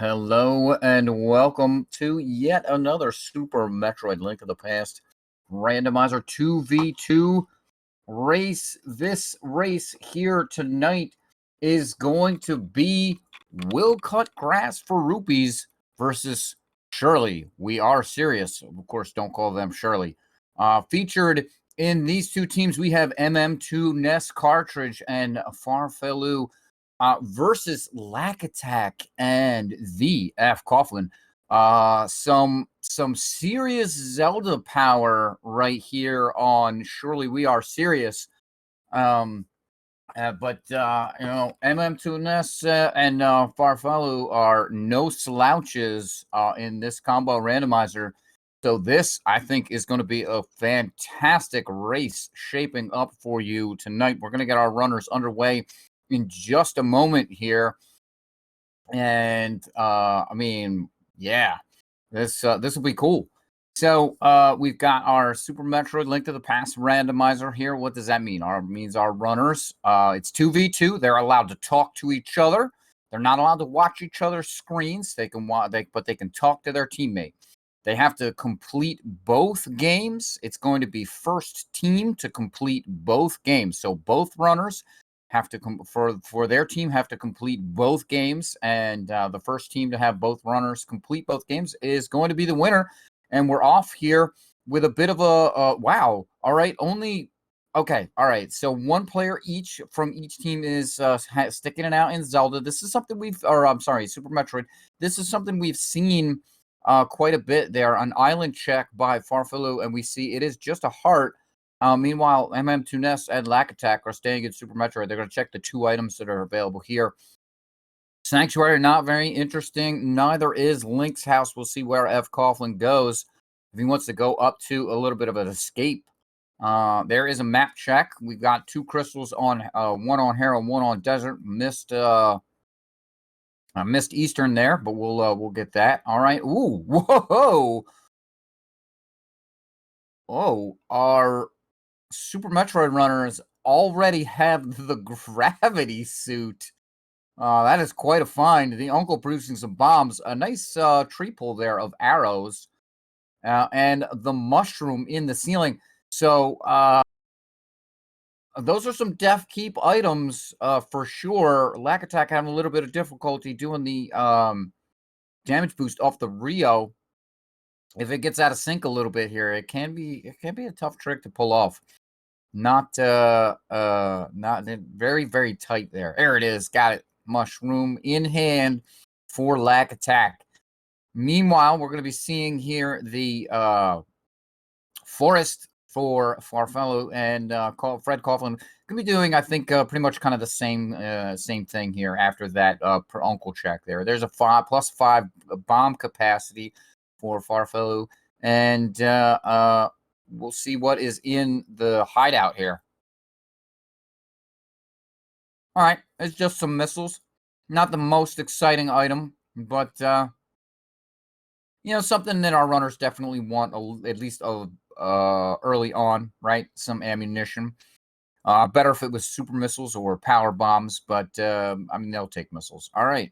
Hello and welcome to yet another Super Metroid Link of the Past Randomizer 2v2 race. This race here tonight is going to be Will Cut Grass for Rupees versus Shirley. We are serious. Of course, don't call them Shirley. Featured in these two teams, we have MM2 Ness Cartridge and Farfelu versus Lack Attack and the F Coughlin. Some serious Zelda power right here on Surely We Are Serious. But MM2 Ness and Farfelu are no slouches in this combo randomizer. So this, I think, is going to be a fantastic race shaping up for you tonight. We're going to get our runners underway in just a moment here. And this will be cool. So we've got our Super Metroid Link to the Past randomizer here. What does that mean? It means our runners, it's 2v2. They're allowed to talk to each other. They're not allowed to watch each other's screens. But they can talk to their teammate. They have to complete both games. It's going to be first team to complete both games. So both runners have to for their team have to complete both games, and the first team to have both runners complete both games is going to be the winner. And we're off here with a bit of a wow. All right, all right. So one player each from each team is sticking it out in Zelda. This is something Super Metroid. This is something we've seen quite a bit there. An island check by Farfelu, and we see it is just a heart. Meanwhile, MM2 Ness and Lack Attack are staying in Super Metroid. They're going to check the two items that are available here. Sanctuary, not very interesting. Neither is Link's House. We'll see where F. Coughlin goes. If he wants to go up to a little bit of an escape. There is a map check. We've got two crystals on one on Harrow, one on Desert. Missed Eastern there, but we'll get that. All right. Ooh, whoa. Oh, our Super Metroid runners already have the gravity suit. That is quite a find. The uncle producing some bombs. A nice tree pull there of arrows. And the mushroom in the ceiling. So those are some def keep items for sure. Lack Attack having a little bit of difficulty doing the damage boost off the Rio. If it gets out of sync a little bit here, it can be a tough trick to pull off. Not very, very tight there. There it is. Got it. Mushroom in hand for Lack Attack. Meanwhile, we're going to be seeing here the forest for Farfelu and Fred Coughlin. Going to be doing, I think, pretty much kind of the same thing here after that per uncle check there. There's a +5 bomb capacity for Farfelu, and we'll see what is in the hideout here. All right, it's just some missiles. Not the most exciting item, but something that our runners definitely want at least early on, right? Some ammunition. Better if it was super missiles or power bombs, but they'll take missiles. All right.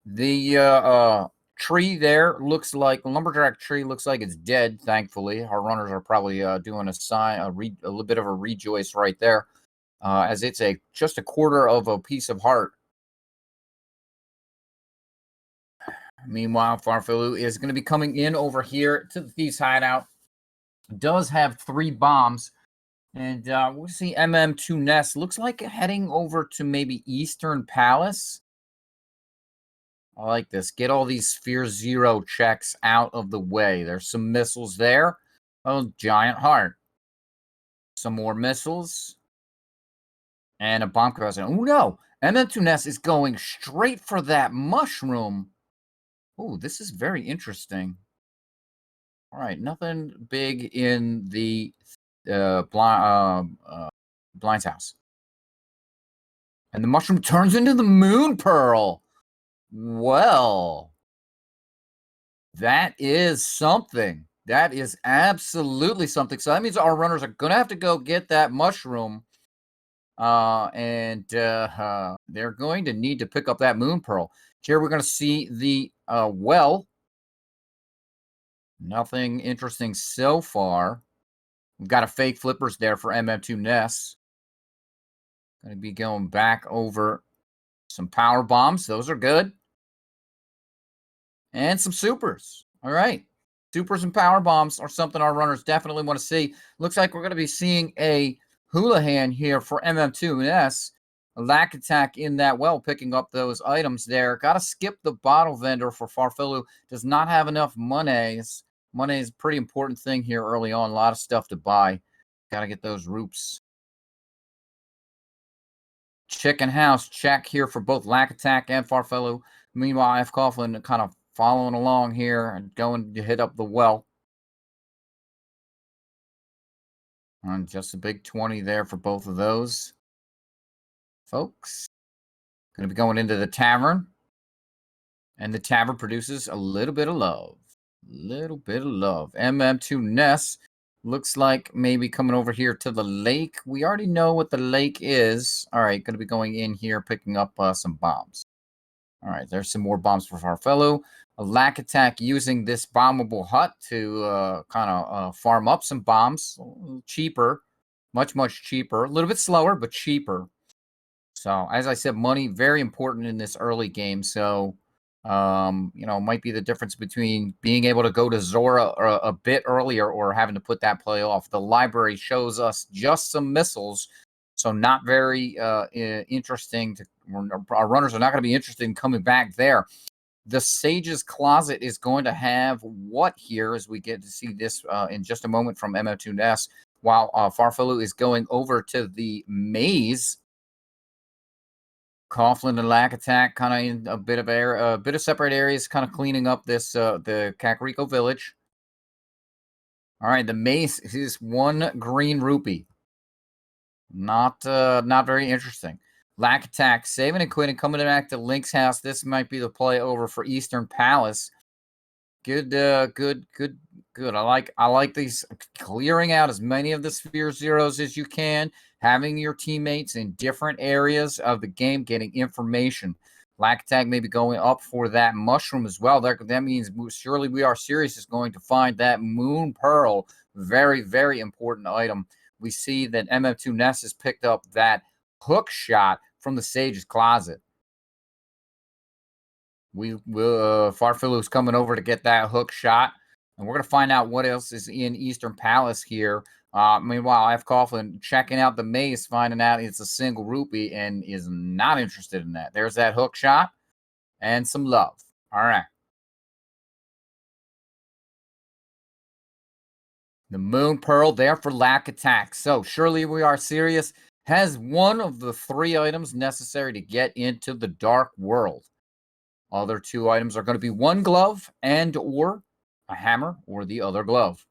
The tree there looks like lumberjack tree looks like it's dead. Thankfully, our runners are probably doing a little bit of a rejoice right there, as it's just a quarter of a piece of heart. Meanwhile, Farfelu is going to be coming in over here to the Thieves' Hideout. Does have 3 bombs, and we'll see MM2 Ness looks like heading over to maybe Eastern Palace. I like this. Get all these Sphere Zero checks out of the way. There's some missiles there. Oh, giant heart. Some more missiles. And a bomb capacity. Oh, no. MM2 Ness is going straight for that mushroom. Oh, this is very interesting. All right. Nothing big in the Blind's house. And the mushroom turns into the Moon Pearl. Well, that is something. That is absolutely something. So that means our runners are going to have to go get that mushroom. And they're going to need to pick up that Moon Pearl. Here we're going to see the well. Nothing interesting so far. We've got a fake flippers there for MM2 Ness. Going to be going back over some power bombs. Those are good. And some supers. All right. Supers and power bombs are something our runners definitely want to see. Looks like we're going to be seeing a Houlihan here for MM2 Ness. A lack attack in that well, picking up those items there. Got to skip the bottle vendor for Farfelu. Does not have enough monies. Money is a pretty important thing here early on. A lot of stuff to buy. Got to get those roops. Chicken house check here for both lack attack and Farfelu. Meanwhile, F. Coughlin kind of following along here and going to hit up the well. And just a big 20 there for both of those folks. Going to be going into the tavern. And the tavern produces a little bit of love. Little bit of love. MM2 Ness looks like maybe coming over here to the lake. We already know what the lake is. All right, going to be going in here, picking up some bombs. All right, there's some more bombs for Farfelu. A lack attack using this bombable hut to kind of farm up some bombs. Cheaper. Much, much cheaper. A little bit slower, but cheaper. So, as I said, money, very important in this early game. So, might be the difference between being able to go to Zora a bit earlier or having to put that play off. The library shows us just some missiles, so not very interesting. Our runners are not going to be interested in coming back there. The Sage's Closet is going to have what here as we get to see this in just a moment from MO2S, while Farfelu is going over to the maze. Coughlin and Lack Attack kind of in a bit of separate areas, kind of cleaning up this the Kakariko village. All right, the mace is 1 green rupee. Not very interesting. Lack Attack saving and quitting, coming back to Link's house. This might be the play over for Eastern Palace. Good. I like these, clearing out as many of the Sphere Zeros as you can, having your teammates in different areas of the game, getting information. Lack Attack maybe going up for that mushroom as well. That means surely we are serious is going to find that Moon Pearl. Very, very important item. We see that MM2 Ness has picked up that hook shot from the Sage's Closet. Farfelu's coming over to get that hook shot, and we're going to find out what else is in Eastern Palace here. Meanwhile, F. Coughlin checking out the maze, finding out it's a single rupee, and is not interested in that. There's that hook shot and some love. All right. The Moon Pearl there for Lack Attack. So surely we are serious. Has one of the 3 items necessary to get into the Dark World. Other 2 items are going to be 1 glove and or a hammer or the other glove.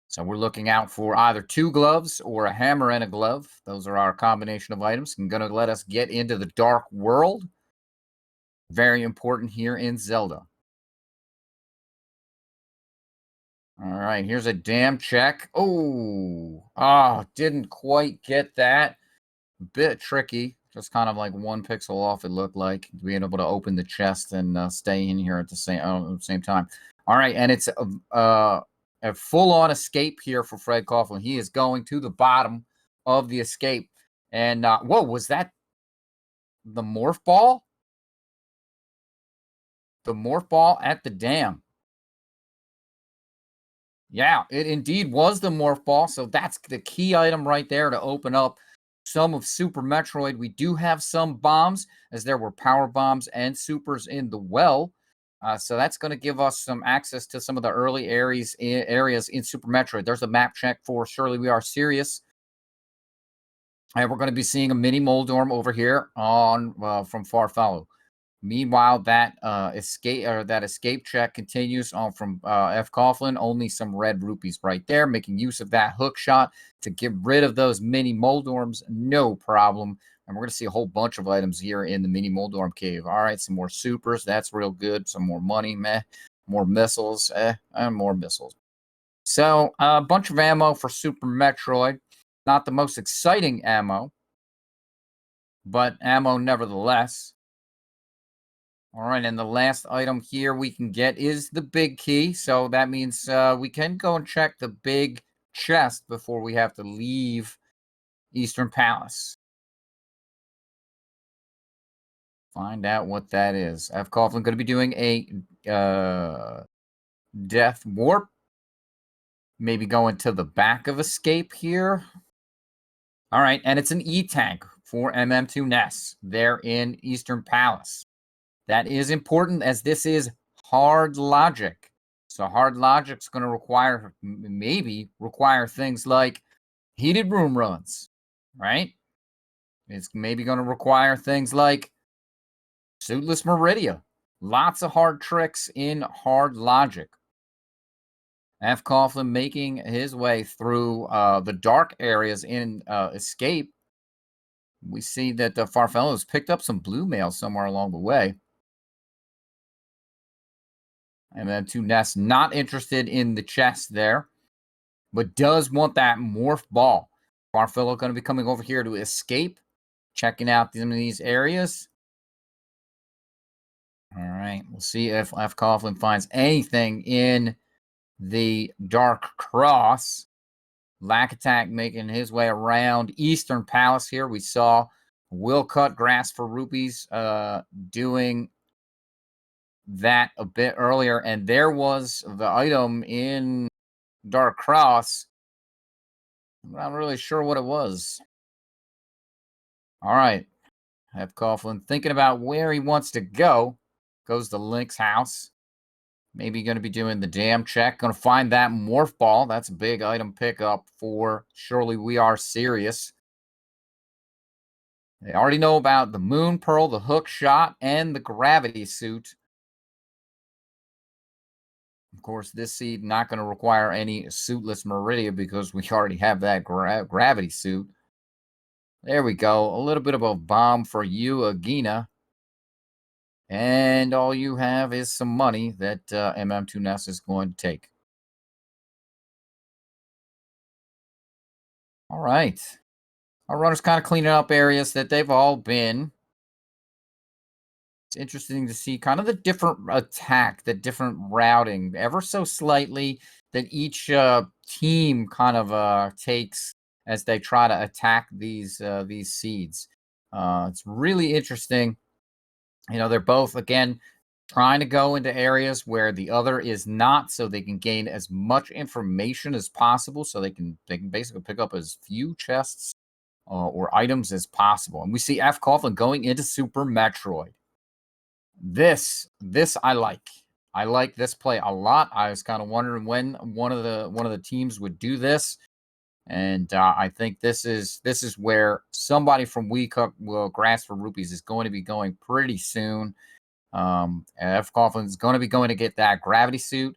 So we're looking out for either 2 gloves or a hammer and a glove. Those are our combination of items and going to let us get into the Dark World. Very important here in Zelda. All right, here's a dam check. Didn't quite get that. A bit tricky. Just kind of like 1 pixel off, it looked like, being able to open the chest and stay in here at the same time. All right, and it's a full-on escape here for Fred Coughlin. He is going to the bottom of the escape. And, whoa, was that the morph ball? The morph ball at the dam. Yeah, it indeed was the morph ball. So that's the key item right there to open up some of Super Metroid. We do have some bombs, as there were power bombs and supers in the well. So that's going to give us some access to some of the early areas in Super Metroid. There's a map check for Surely We Are Serious. And we're going to be seeing a mini Moldorm over here on from Farfelu. Meanwhile, that escape check continues on from F. Coughlin. Only some red rupees right there, making use of that hook shot to get rid of those mini Moldorms. No problem. And we're going to see a whole bunch of items here in the mini Moldorm cave. All right, some more supers. That's real good. Some more money, meh. More missiles, and more missiles. So a bunch of ammo for Super Metroid. Not the most exciting ammo, but ammo nevertheless. All right, and the last item here we can get is the big key. So that means we can go and check the big chest before we have to leave Eastern Palace. Find out what that is. F. Coughlin going to be doing a death warp. Maybe going to the back of escape here. All right, and it's an E-tank for MM2 Ness there in Eastern Palace. That is important as this is hard logic. So hard logic's going to require, maybe require things like heated room runs, right? It's maybe going to require things like suitless Meridia. Lots of hard tricks in hard logic. F. Coughlin making his way through the dark areas in Escape. We see that Farfellow has picked up some blue mail somewhere along the way. And then to Ness, not interested in the chest there, but does want that morph ball. Farfellow going to be coming over here to Escape, checking out some of these areas. All right, we'll see if F. Coughlin finds anything in the Dark Cross. Lack Attack making his way around Eastern Palace here. We saw Will Cut Grass for Rupees doing that a bit earlier. And there was the item in Dark Cross. I'm not really sure what it was. All right. F. Coughlin thinking about where he wants to go. Goes to Link's house. Maybe going to be doing the dam check. Going to find that morph ball. That's a big item pickup for Surely We Are Serious. They already know about the Moon Pearl, the hook shot, and the gravity suit. Of course, this seed not going to require any suitless Meridia because we already have that gravity suit. There we go. A little bit of a bomb for you, Agina. And all you have is some money that MM2 Ness is going to take. All right. Our runners kind of cleaning up areas that they've all been. It's interesting to see kind of the different attack, the different routing, ever so slightly that each team kind of takes as they try to attack these seeds. It's really interesting. You know, they're both, again, trying to go into areas where the other is not so they can gain as much information as possible so they can basically pick up as few chests or items as possible. And we see F. Coughlin going into Super Metroid. This I like. I like this play a lot. I was kind of wondering when one of the teams would do this. And I think this is where somebody from Grass for Rupees is going to be going pretty soon. F. Coughlin is going to be going to get that gravity suit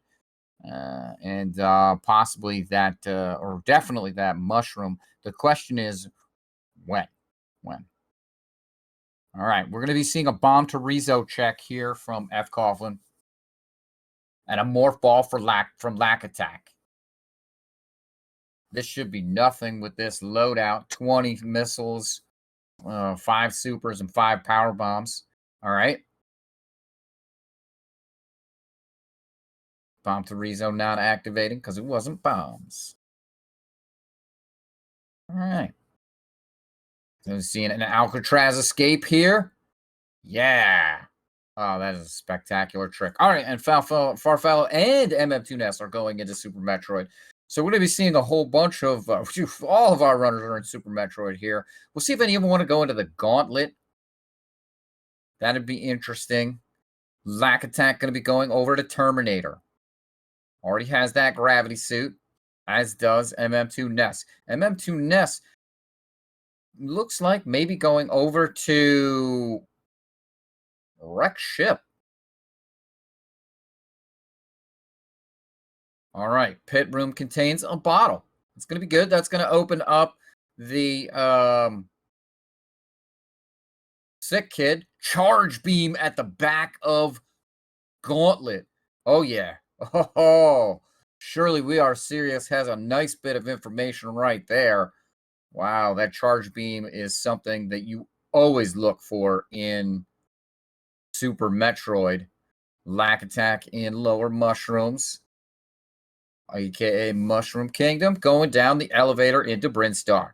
and possibly that, or definitely that mushroom. The question is when. All right, we're going to be seeing a bomb to Rezo check here from F. Coughlin and a morph ball from Lack Attack. This should be nothing with this loadout. 20 missiles, 5 supers, and 5 power bombs. All right. Bomb to Rezo not activating because it wasn't bombs. All right. So seeing an Alcatraz escape here. Yeah. Oh, that is a spectacular trick. All right, and Farfellow and MM2 Ness are going into Super Metroid. So we're going to be seeing a whole bunch of, all of our runners are in Super Metroid here. We'll see if any of them want to go into the Gauntlet. That'd be interesting. Lack Attack going to be going over to Terminator. Already has that gravity suit, as does MM2 Ness. MM2 Ness looks like maybe going over to Wreck Ship. All right, pit room contains a bottle. It's going to be good. That's going to open up the Sick Kid charge beam at the back of Gauntlet. Oh, yeah. Oh, Surely We Are Serious has a nice bit of information right there. Wow, that charge beam is something that you always look for in Super Metroid. Lack Attack in Lower Mushrooms, aka Mushroom Kingdom, going down the elevator into Brinstar.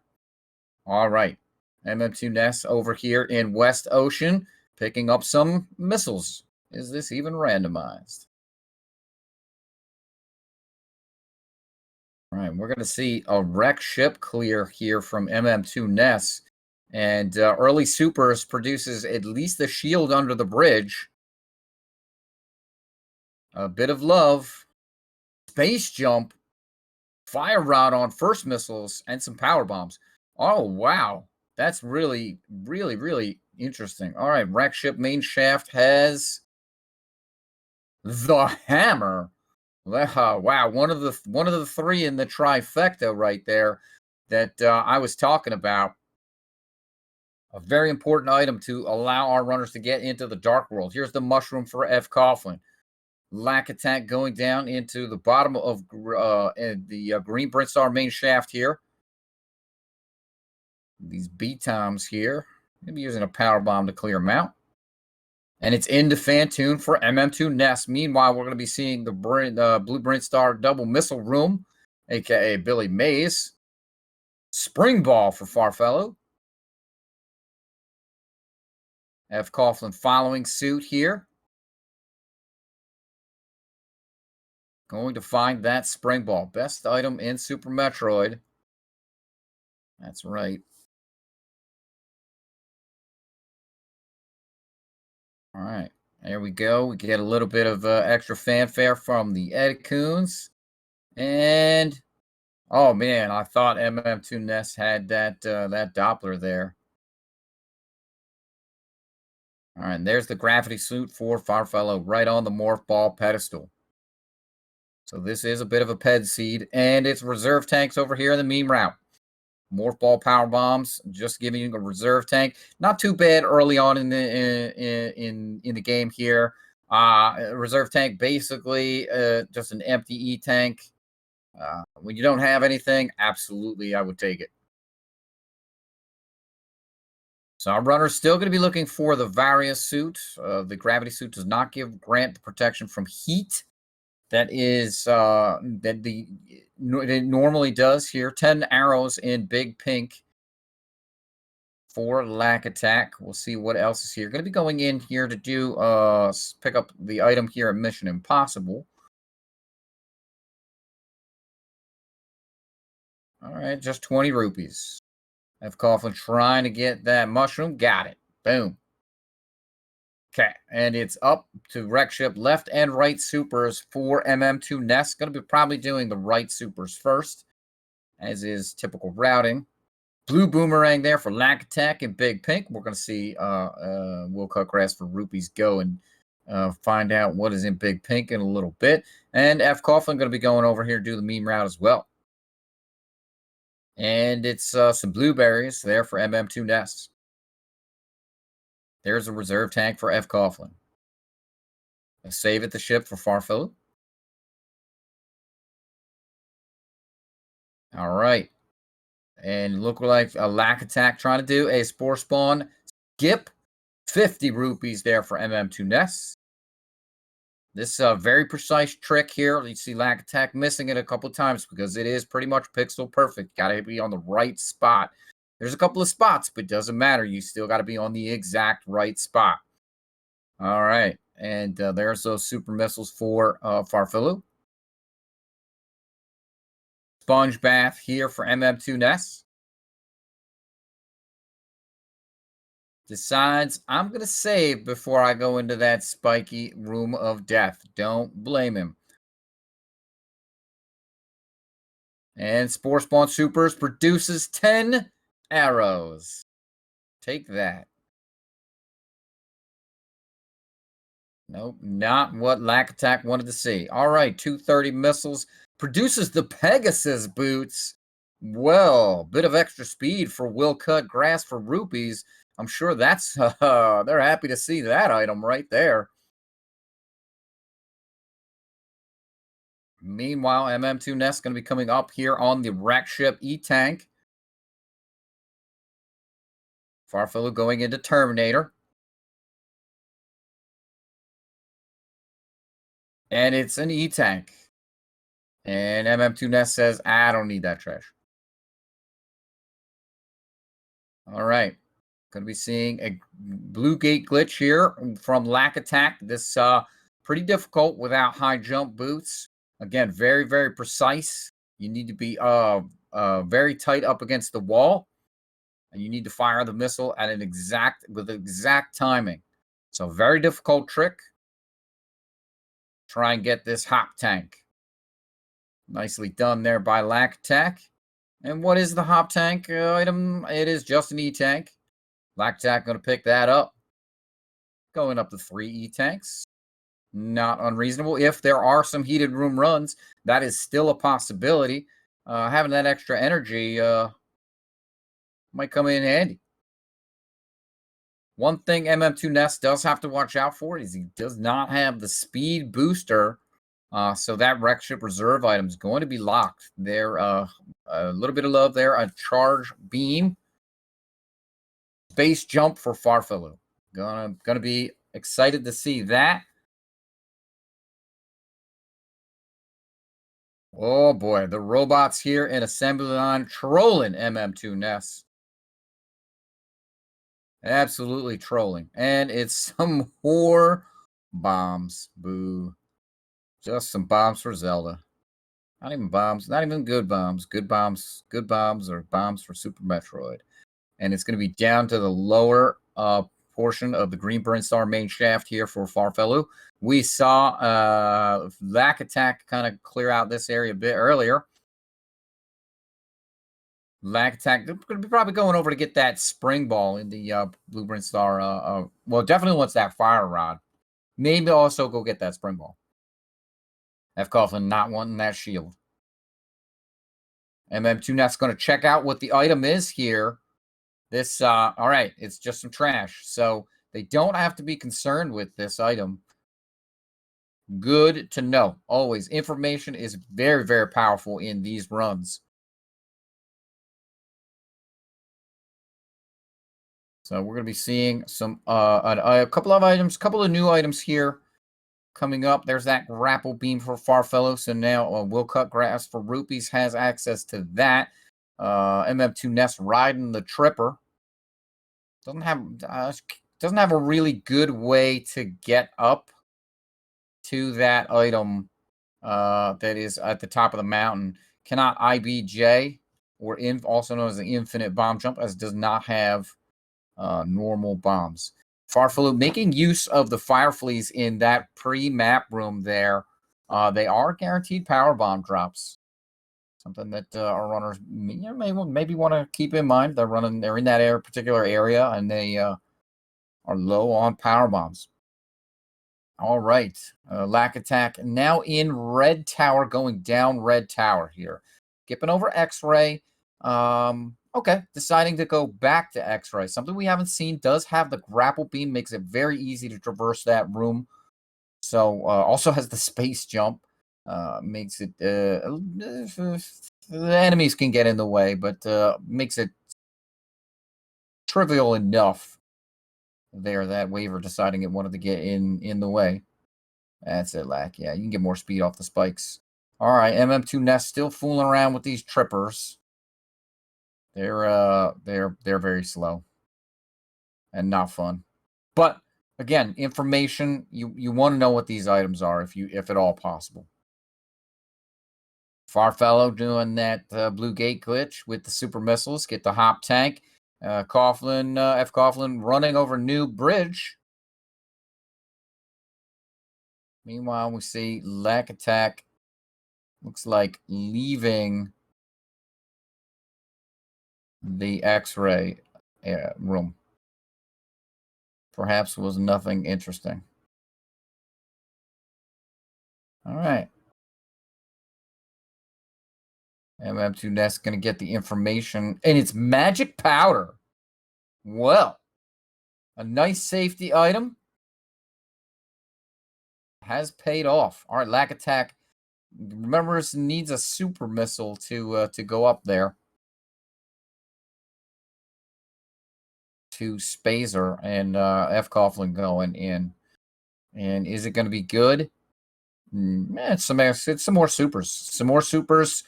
All right. MM2 Ness over here in West Ocean, picking up some missiles. Is this even randomized? All right, we're going to see a wreck ship clear here from MM2 Ness. And early supers produces at least a shield under the bridge. A bit of love. Space jump. Fire rod on first missiles and some power bombs. Oh, wow. That's really, really, really interesting. All right, wreck ship main shaft has the hammer. Wow, one of the three in the trifecta right there that I was talking about. A very important item to allow our runners to get into the dark world. Here's the mushroom for F. Coughlin. Lack Attack going down into the bottom of the Green Brinstar main shaft here. These B-toms here. Maybe using a power bomb to clear them out. And it's into Fantoon for MM2 Ness. Meanwhile, we're going to be seeing the Blue Brinstar double missile room, a.k.a. Billy Mays. Spring Ball for Farfellow. F. Coughlin following suit here. Going to find that Spring Ball. Best item in Super Metroid. That's right. All right. There we go. We get a little bit of extra fanfare from the Ed Coons. And, oh man, I thought MM2 Ness had that Doppler there. All right, and there's the gravity suit for Farfellow right on the Morph Ball pedestal. So this is a bit of a ped seed, and it's reserve tanks over here in the meme route. Morph Ball power bombs, just giving you a reserve tank. Not too bad early on in the game here. Reserve tank basically just an empty E tank. When you don't have anything, absolutely, I would take it. So our runner's still going to be looking for the Various suit. The gravity suit does not grant the protection from heat. That is it normally does here. 10 arrows in Big Pink for Lack Attack. We'll see what else is here. Going to be going in here to do pick up the item here at Mission Impossible. All right, just 20 rupees. F. Coughlin trying to get that mushroom. Got it. Boom. Okay, and it's up to wreck ship left and right supers for MM2 Ness. Going to be probably doing the right supers first, as is typical routing. Blue boomerang there for Lack Attack and Big Pink. We're going to see Will Cutgrass for Rupees go and find out what is in Big Pink in a little bit. And F. Coughlin going to be going over here to do the meme route as well. And it's some blueberries there for MM2 Ness. There's a reserve tank for F. Coughlin. A save at the ship for Farfellow. All right. And look like a Lack Attack trying to do a Spore Spawn skip. 50 rupees there for MM2 Ness. This very precise trick here. You see Lack Attack missing it a couple times because it is pretty much pixel perfect. Got to be on the right spot. There's a couple of spots, but it doesn't matter. You still got to be on the exact right spot. All right. And there's those super missiles for Farfellow. Sponge bath here for MM2 Ness. Decides I'm going to save before I go into that spiky room of death. Don't blame him. And Spore Spawn Supers produces 10 arrows. Take that. Nope, not what Lack Attack wanted to see. All right, 230 missiles. Produces the Pegasus boots. Well, bit of extra speed for Will Cut Grass for rupees. I'm sure that's, they're happy to see that item right there. Meanwhile, MM2 Ness going to be coming up here on the wreck ship E-Tank. Farfellow going into Terminator. And it's an E-Tank. And MM2 Nest says, I don't need that trash. All right. Going to be seeing a blue gate glitch here from Lack Attack. This pretty difficult without high jump boots. Again, very, very precise. You need to be very tight up against the wall. And you need to fire the missile at with exact timing. So very difficult trick. Try and get this hop tank. Nicely done there by Lack Attack. And what is the hop tank item? It is just an E-Tank. Lack Attack going to pick that up. Going up to 3 E-Tanks. Not unreasonable. If there are some heated room runs, that is still a possibility. Having that extra energy might come in handy. One thing MM2 Nest does have to watch out for is he does not have the speed booster. So that wreck ship reserve item is going to be locked. There, a little bit of love there. A charge beam. Base jump for Farfalu. Gonna be excited to see that. Oh boy, the robots here in assembly line trolling MM2 Nest. Absolutely trolling. And it's some more bombs. Boo. Just some bombs for Zelda. Not even bombs. Not even good bombs. Good bombs. Good bombs are bombs for Super Metroid. And it's going to be down to the lower portion of the Green Burn Star main shaft here for Farfalu. We saw Lack Attack kind of clear out this area a bit earlier. Lack Attack, they're going to be probably going over to get that spring ball in the Blueprint Star. Well, definitely wants that fire rod. Maybe also go get that spring ball. F. Coughlin not wanting that shield. MM2 Net's going to check out what the item is here. This, all right, it's just some trash. So they don't have to be concerned with this item. Good to know. Always. Information is very, very powerful in these runs. So we're going to be seeing some a couple of items, couple of new items here coming up. There's that grapple beam for Farfellow. So now Will Cut Grass for Rupees has access to that. MM2 Nest riding the Tripper. Doesn't have a really good way to get up to that item that is at the top of the mountain. Cannot IBJ, or also known as the Infinite Bomb Jump, as does not have normal bombs. Farfalu making use of the Fire Fleas in that pre-map room there. They are guaranteed power bomb drops. Something that our runners maybe want to keep in mind. They're in that particular area, and they are low on power bombs. All right, Lack Attack now in Red Tower, going down Red Tower here. Skipping over X-Ray. Okay, deciding to go back to X-Ray. Something we haven't seen. Does have the grapple beam. Makes it very easy to traverse that room. So also has the space jump. Makes it the enemies can get in the way, but makes it trivial enough there that Waver deciding it wanted to get in the way. That's it, Lack. Yeah, you can get more speed off the spikes. All right, MM2 Nest still fooling around with these trippers. They're very slow and not fun. But again, information, you want to know what these items are if at all possible. Farfellow doing that blue gate glitch with the super missiles, get the hop tank. Coughlin, F. Coughlin running over new bridge. Meanwhile, we see Lack Attack looks like leaving the X-ray room. Perhaps was nothing interesting. All right. MM2 Nest going to get the information. And it's magic powder. Well, a nice safety item. Has paid off. All right, Lack Attack. Remember, it needs a super missile to go up there. To Spazer and F. Coughlin going in. And is it going to be good? It's some more supers. Some more supers.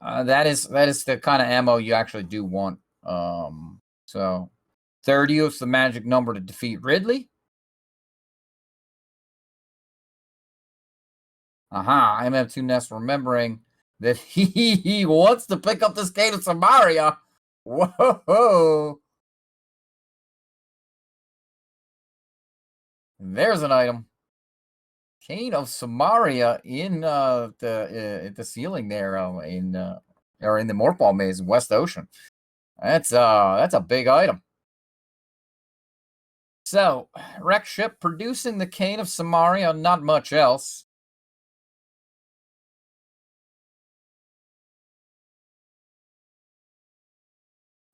That is the kind of ammo you actually do want. So 30 is the magic number to defeat Ridley. Aha, MM2 Nest remembering that he wants to pick up this Cane of Samaria. Whoa. There's an item. Cane of Samaria in the ceiling there or in the Morphball Maze in West Ocean. That's a big item. So, wreck ship producing the Cane of Samaria, not much else.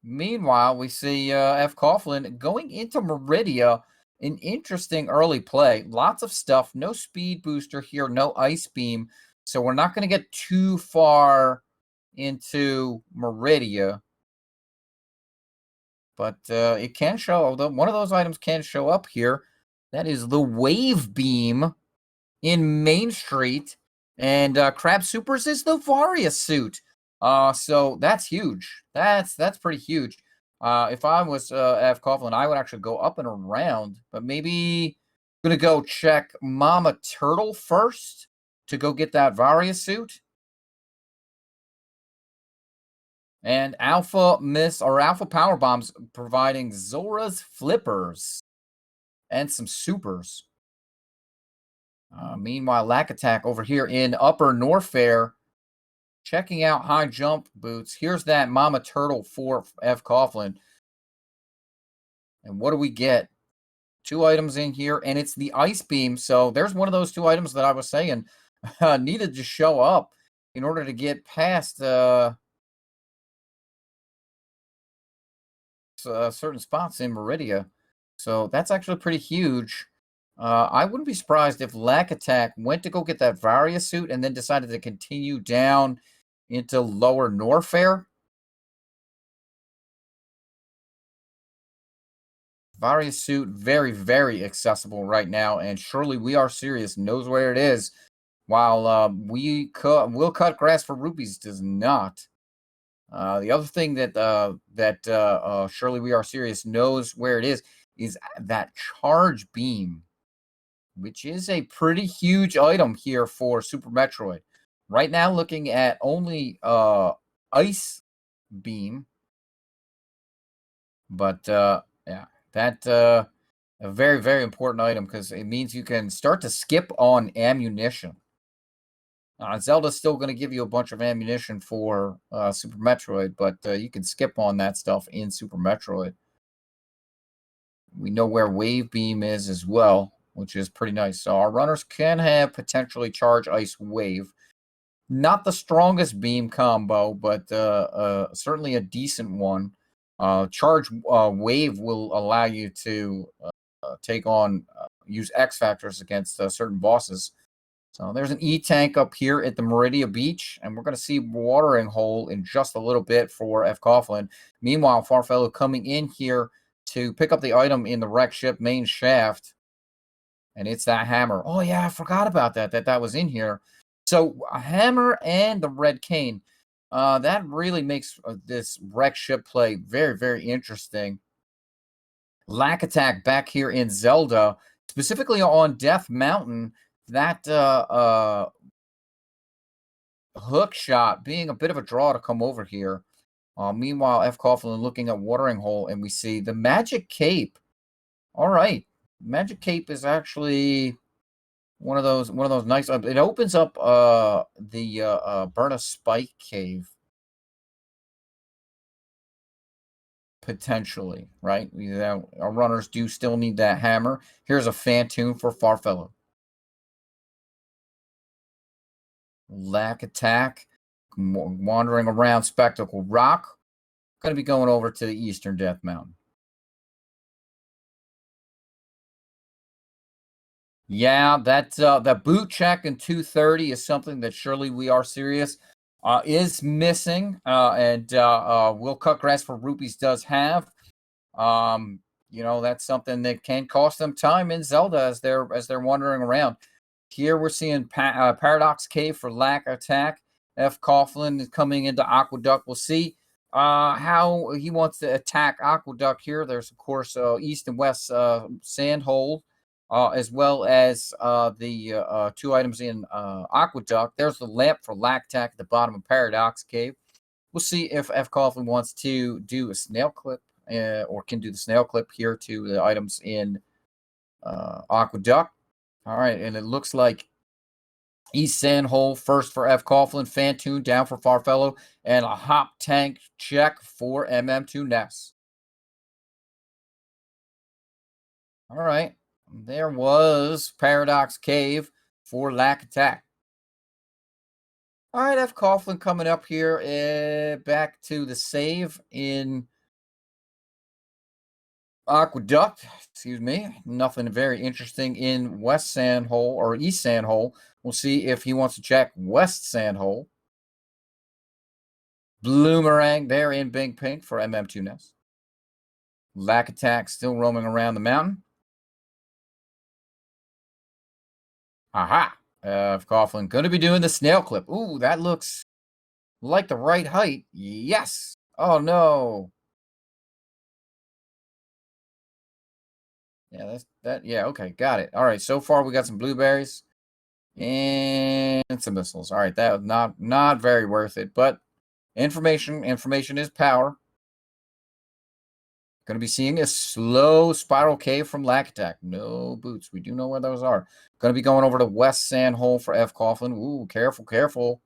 Meanwhile, we see F. Coughlin going into Meridia. An interesting early play. Lots of stuff. No speed booster here. No ice beam. So we're not going to get too far into Meridia. But it can show, although one of those items can show up here. That is the Wave Beam in Main Street. And Crab Supers is the Varia suit. So that's huge. That's pretty huge. If I was F. Coughlin, I would actually go up and around, but maybe I'm gonna go check Mama Turtle first to go get that Varia suit. And Alpha Power Bombs providing Zora's Flippers and some supers. Meanwhile, Lack Attack over here in Upper Norfair, checking out high jump boots. Here's that Mama Turtle for F. Coughlin. And what do we get? 2 items in here, and it's the Ice Beam. So there's one of those 2 items that I was saying needed to show up in order to get past certain spots in Meridia. So that's actually pretty huge. I wouldn't be surprised if Lack Attack went to go get that Varia suit and then decided to continue down into Lower Norfair. Varia suit, very, very accessible right now, and surely We Are Serious knows where it is, while Will Cut Grass for Rupees does not. The other thing that surely We Are Serious knows where it is that Charge Beam, which is a pretty huge item here for Super Metroid. Right now, looking at only Ice Beam, but yeah, that a very, very important item because it means you can start to skip on ammunition. Zelda's still going to give you a bunch of ammunition for Super Metroid, but you can skip on that stuff in Super Metroid. We know where Wave Beam is as well, which is pretty nice. So our runners can have potentially Charge Ice Wave. Not the strongest beam combo, but certainly a decent one. Charge Wave will allow you to use X Factors against certain bosses. So there's an E-Tank up here at the Meridia Beach, and we're going to see Watering Hole in just a little bit for F. Coughlin. Meanwhile, Farfellow coming in here to pick up the item in the wreck ship main shaft, and it's that hammer. Oh, yeah, I forgot about that was in here. So a hammer and the red cane, that really makes this wreck ship play very, very interesting. Lack Attack back here in Zelda, specifically on Death Mountain, that hook shot being a bit of a draw to come over here. Meanwhile, F. Coughlin looking at Watering Hole, and we see the Magic Cape. All right, Magic Cape is actually one of those nice. It opens up the Burna Spike Cave potentially, right? Our runners do still need that hammer. Here's a Phantom for Farfellow. Lack Attack, wandering around Spectacle Rock. Going to be going over to the Eastern Death Mountain. Yeah, that boot check in 230 is something that surely We Are Serious is missing, and Will Cut Grass for Rupees does have. That's something that can cost them time in Zelda as they're wandering around. Here we're seeing Paradox Cave for Lack Attack. F. Coughlin is coming into Aqueduct. We'll see how he wants to attack Aqueduct here. There's, of course, east and west Sandhole, as well as the 2 items in Aqueduct. There's the lamp for Lack Attack at the bottom of Paradox Cave. We'll see if F. Coughlin wants to do a snail clip or can do the snail clip here to the items in Aqueduct. All right, and it looks like East Sandhole first for F. Coughlin, Fantoon down for Farfellow, and a Hop Tank check for MM2 Ness. All right, there was Paradox Cave for Lack Attack. All right, F. Coughlin coming up here, back to the save in Aqueduct. Excuse me. Nothing very interesting in West Sandhole or East Sandhole. We'll see if he wants to check West Sandhole. Bloomerang there in Big Pink for MM2 Ness. Lack Attack still roaming around the mountain. Aha. F. Coughlin going to be doing the snail clip. Ooh, that looks like the right height. Yes. Oh, no. Yeah, that's that. Yeah, okay, got it. All right, so far we got some blueberries and some missiles. All right, that was not very worth it, but information is power. Going to be seeing a slow spiral cave from Lack Attack. No boots. We do know where those are. Going to be going over to West Sandhole for F. Coughlin. Ooh, careful, careful.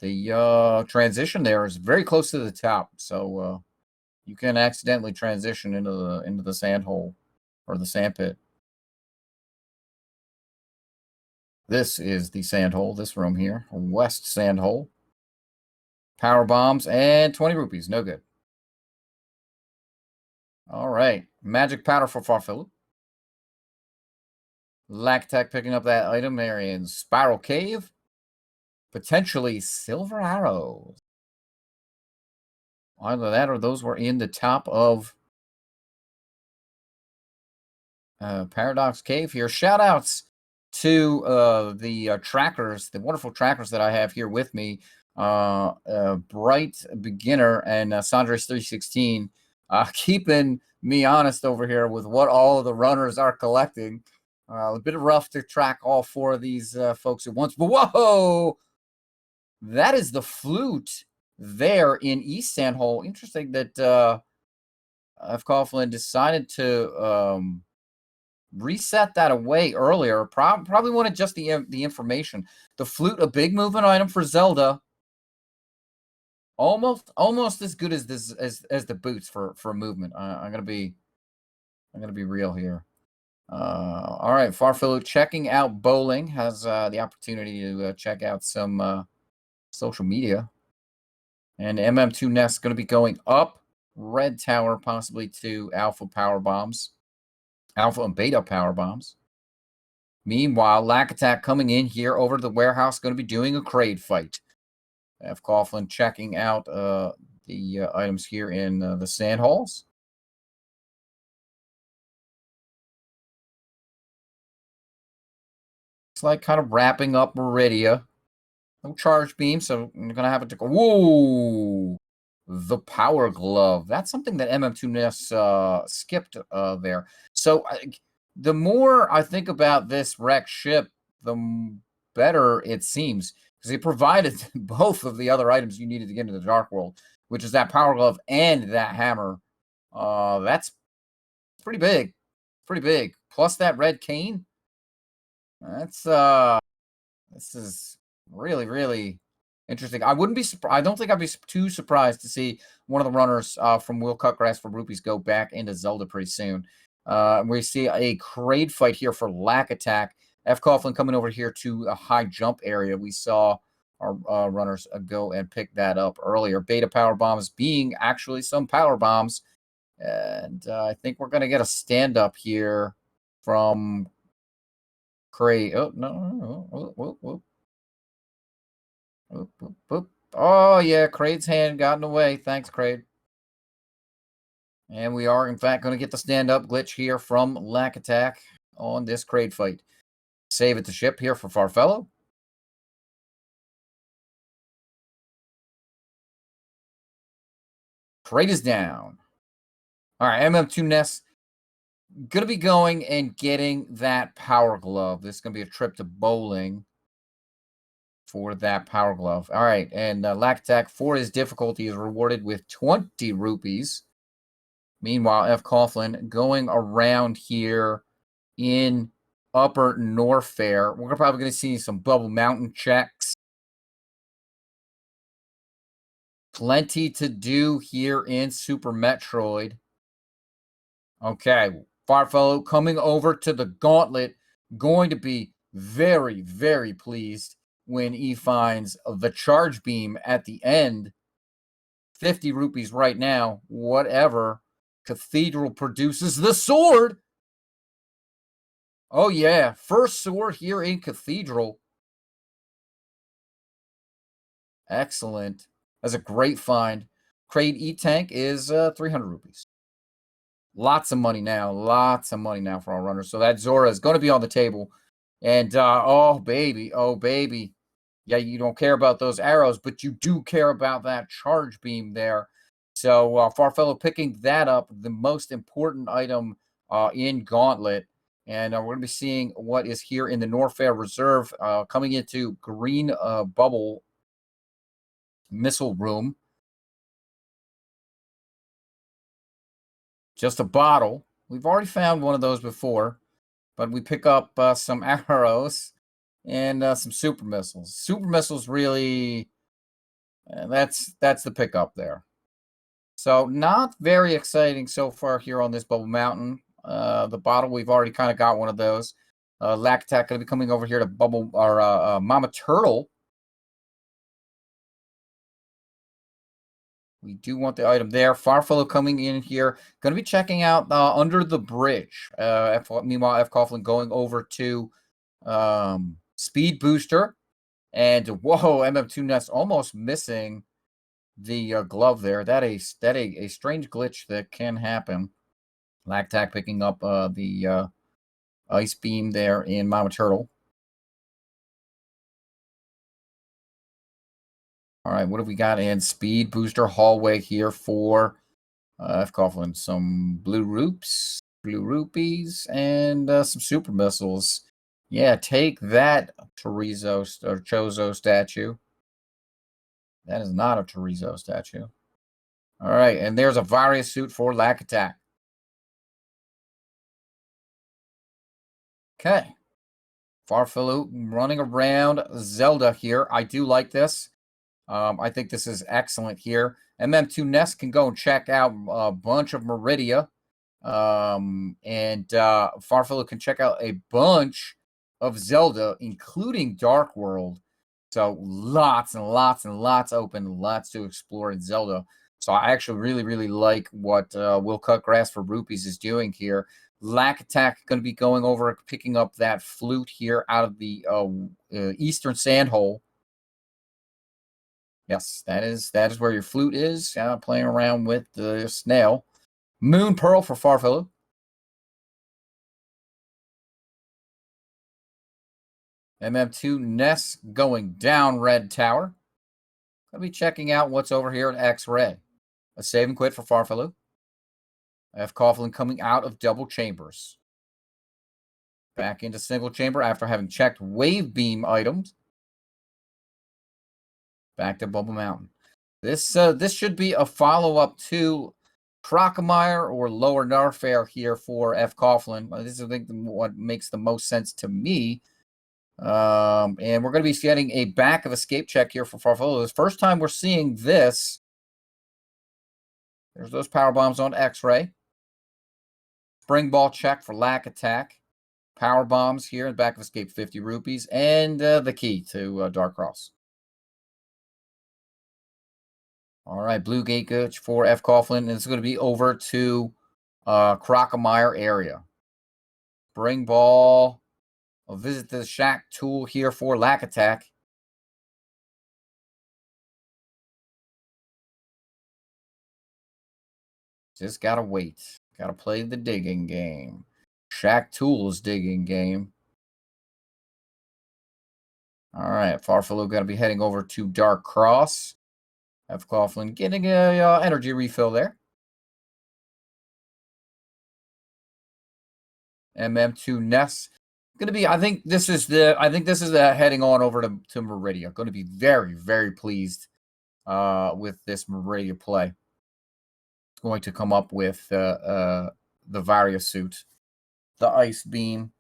The transition there is very close to the top, so you can accidentally transition into the sandhole or the sandpit. This is the sandhole, this room here. West Sandhole. Power bombs and 20 rupees. No good. All right. Magic powder for Farfellow. Lack Attack picking up that item there in Spiral Cave. Potentially silver arrows. Either that or those were in the top of Paradox Cave here. Shout outs to the trackers, the wonderful trackers that I have here with me. Bright Beginner and Sandres316 keeping me honest over here with what all of the runners are collecting. A bit rough to track all 4 of these folks at once, but whoa! That is the flute there in East Sandhole. Interesting that F. Coughlin decided to reset that away earlier. Probably wanted just the information. The flute, a big movement item for Zelda. Almost as good as this as the boots for movement. I'm gonna be real here. All right, Farfellow checking out bowling, has the opportunity to check out some social media. And MM2 Nest going to be going up Red Tower, possibly to Alpha Power Bombs. Alpha and Beta Power Bombs. Meanwhile, Lack Attack coming in here over to the warehouse, going to be doing a crate fight. F. Coughlin checking out the items here in the sand halls. It's like kind of wrapping up Meridia. No charge beam, so I'm going to have it to go. Whoa! The Power Glove. That's something that MM2NES skipped there. So the more I think about this wrecked ship, the better it seems. Because it provided both of the other items you needed to get into the Dark World, which is that Power Glove and that hammer. That's pretty big. Pretty big. Plus that red cane. That's this is really, really interesting. I wouldn't be surprised. I don't think I'd be too surprised to see one of the runners from Will Cut Grass for Rupees go back into Zelda pretty soon. We see a crate fight here for Lack Attack. F. Coughlin coming over here to a high jump area. We saw our runners go and pick that up earlier. Beta Power Bombs being actually some Power Bombs. And I think we're going to get a stand-up here from Crate. Oh, no. Whoop. Whoop. Oh, yeah, Crade's hand got in the way. Thanks, Crade. And we are, in fact, going to get the stand-up glitch here from Lack Attack on this Crade fight. Save it to ship here for Farfellow. Crate is down. All right, MM2 Ness going to be going and getting that Power Glove. This is going to be a trip to bowling for that Power Glove. All right, and Lactac, for his difficulty, is rewarded with 20 rupees. Meanwhile, F. Coughlin going around here in Upper Norfair. We're probably going to see some Bubble Mountain checks. Plenty to do here in Super Metroid. Okay, Farfellow coming over to the gauntlet, going to be very, very pleased when he finds the charge beam at the end. 50 rupees right now, whatever. Cathedral produces the sword. Oh, yeah, first sword here in Cathedral. Excellent. That's a great find. Crate E-Tank is 300 rupees. Lots of money now. Lots of money now for our runners. So that Zora is going to be on the table. And, oh, baby. Oh, baby. Yeah, you don't care about those arrows, but you do care about that charge beam there. So Farfellow picking that up, the most important item in Gauntlet. And we're going to be seeing what is here in the Norfair Reserve coming into Green Bubble Missile Room. Just a bottle. We've already found one of those before, but we pick up some arrows and some super missiles. Super missiles really, that's the pickup there. So not very exciting so far here on this Bubble Mountain. The bottle, we've already kind of got one of those. Lactac going to be coming over here to Bubble or Mama Turtle. We do want the item there. Farfellow coming in here. Going to be checking out Under the Bridge. Meanwhile, F. Coughlin going over to Speed Booster. And, whoa, MM2 Nest almost missing the glove there. That a strange glitch that can happen. Lactac picking up the ice beam there in Mama Turtle. All right, what have we got in Speed Booster Hallway here for F. Coughlin? Some blue rupees, and some super missiles. Yeah, take that, Chozo statue. That is not a Chorizo statue. All right, and there's a Various suit for Lactac. Okay. Farfellow running around Zelda here. I do like this. I think this is excellent here. MM2 Nest can go and check out a bunch of Meridia. And Farfellow can check out a bunch of Zelda, including Dark World. So lots and lots and lots open, lots to explore in Zelda. So I actually really, really like what Will Cut Grass for Rupees is doing here. Lactac going to be going over, picking up that flute here out of the Eastern Sandhole. Yes, that is where your flute is. Playing around with the snail. Moon Pearl for Farfellow. MM2 Ness going down Red Tower. Going to be checking out what's over here at X-Ray. A save and quit for Farfellow. F. Coughlin coming out of double chambers. Back into single chamber after having checked wave beam items. Back to Bubble Mountain. This should be a follow-up to Crocomire or Lower Norfair here for F. Coughlin. This is, I think, what makes the most sense to me. And we're going to be getting a back of escape check here for Farfellow. This first time we're seeing this. There's those power bombs on X-Ray. Spring ball check for Lactac. Power bombs here in back of escape, 50 rupees. And the key to Dark Cross. All right, Blue Gate Gooch for F. Coughlin. And it's going to be over to Crocomire area. Spring ball. I'll visit the Shack tool here for Lactac. Just gotta wait. Gotta play the digging game. Shack Tool's digging game. All right, Farfaloo going to be heading over to Dark Cross. F. Coughlin getting a energy refill there. MM2 Ness going to be. I think this is the heading on over to Meridia. Going to be very, very pleased with this Meridia play. It's going to come up with the Varia suit, the Ice Beam,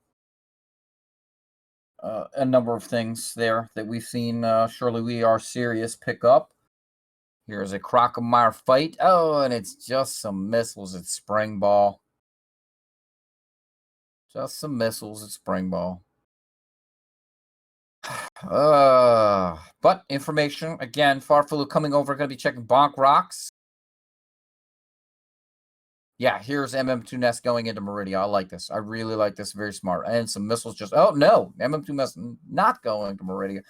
a number of things there that we've seen. Surely we are serious pick up. Here's a Crocomire fight. Oh, and it's just some missiles at Spring Ball. Just some missiles at Spring Ball. But information, again, Farfaloo coming over, going to be checking Bonk Rocks. Yeah, here's MM2 Nest going into Meridia. I like this. I really like this. Very smart. And some missiles just... Oh, no. MM2 Nest not going to Meridia.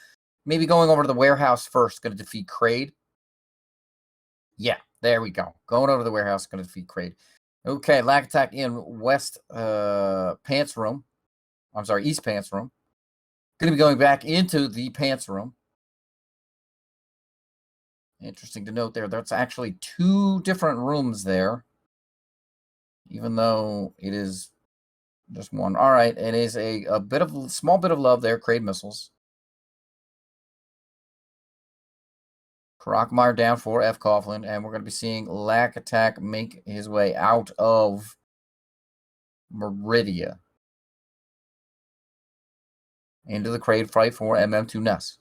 Maybe going over to the warehouse first. Going to defeat Kraid. Yeah, there we go. Going over to the warehouse. Going to defeat Kraid. Okay, Lag Attack in West Pants Room. I'm sorry, East Pants Room. Going to be going back into the Pants Room. Interesting to note there. That's actually 2 different rooms there. Even though it is just one. All right, it is a small bit of love there. Kraid missiles. Crocomire down for F. Coughlin, and we're going to be seeing Lack Attack make his way out of Meridia into the Kraid fight for MM2 Ness.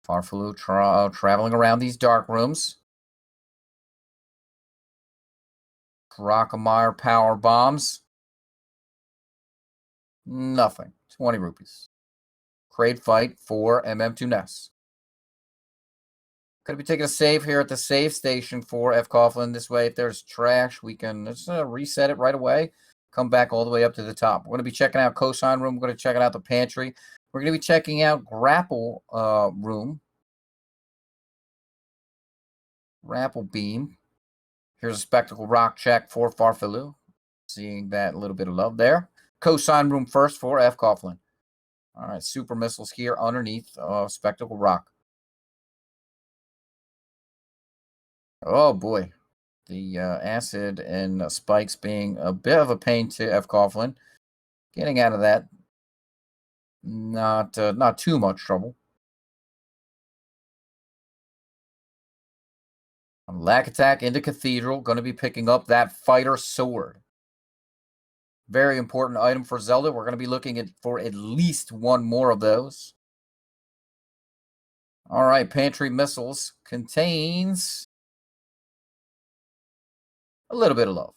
Farfaloo traveling around these dark rooms. Crocomire power bombs. Nothing. 20 rupees. Kraid fight for MM2 Ness. Could be taking a save here at the save station for F. Coughlin. This way, if there's trash, we can just reset it right away. Come back all the way up to the top. We're going to be checking out Cosine Room. We're going to check out the pantry. We're going to be checking out Grapple Room. Grapple Beam. Here's a Spectacle Rock check for Farfaloo. Seeing that little bit of love there. Cosine Room first for F. Coughlin. All right, super missiles here underneath Spectacle Rock. Oh, boy. The acid and spikes being a bit of a pain to F. Coughlin. Getting out of that. Not too much trouble. Lack Attack into Cathedral. Going to be picking up that Fighter Sword. Very important item for Zelda. We're going to be looking for at least one more of those. All right, Pantry Missiles contains a little bit of love.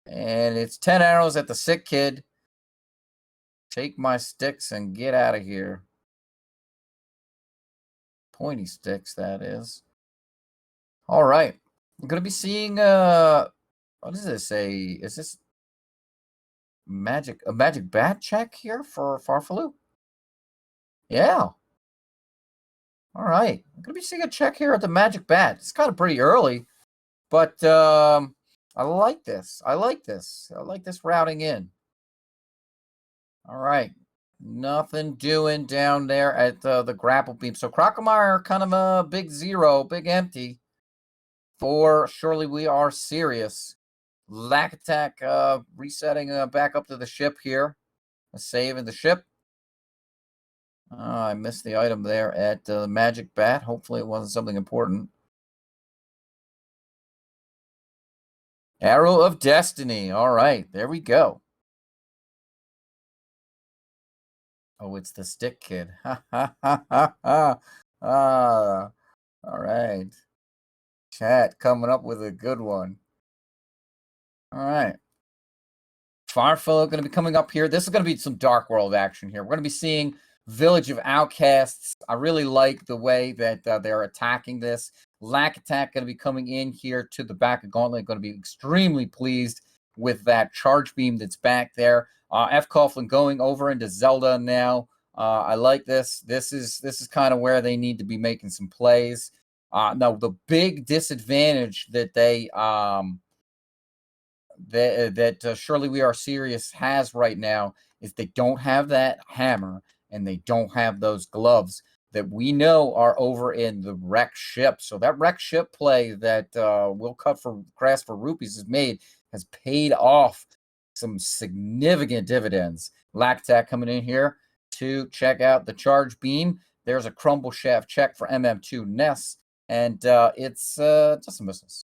And it's 10 arrows at the sick kid. Take my sticks and get out of here. Pointy sticks, that is. All right. I'm going to be seeing, what is this? Is this a magic bat check here for Farfaloo? Yeah. All right. I'm going to be seeing a check here at the magic bat. It's kind of pretty early, but I like this. I like this routing in. All right. Nothing doing down there at the Grapple Beam. So Crocomire kind of a big zero, big empty. For Surely We Are Serious. Lack Attack resetting back up to the ship here. A save in the ship. I missed the item there at the Magic Bat. Hopefully it wasn't something important. Arrow of Destiny. All right, there we go. Oh, it's the stick kid. Ha ha ha ha ha. All right. Chat coming up with a good one. All right. Farfaloo going to be coming up here. This is going to be some Dark World action here. We're going to be seeing Village of Outcasts. I really like the way that they're attacking this. Lack Attack going to be coming in here to the back of Gauntlet. Going to be extremely pleased with that charge beam that's back there. F. Coughlin going over into Zelda now. I like this. This is kind of where they need to be making some plays. Now, the big disadvantage that they that Surely We Are Serious has right now is they don't have that hammer and they don't have those gloves that we know are over in the wreck ship. So that wreck ship play that We'll Cut for Grass for Rupees has paid off some significant dividends. Lactac coming in here to check out the charge beam. There's a crumble shaft check for MM2 Ness, and it's just some missiles.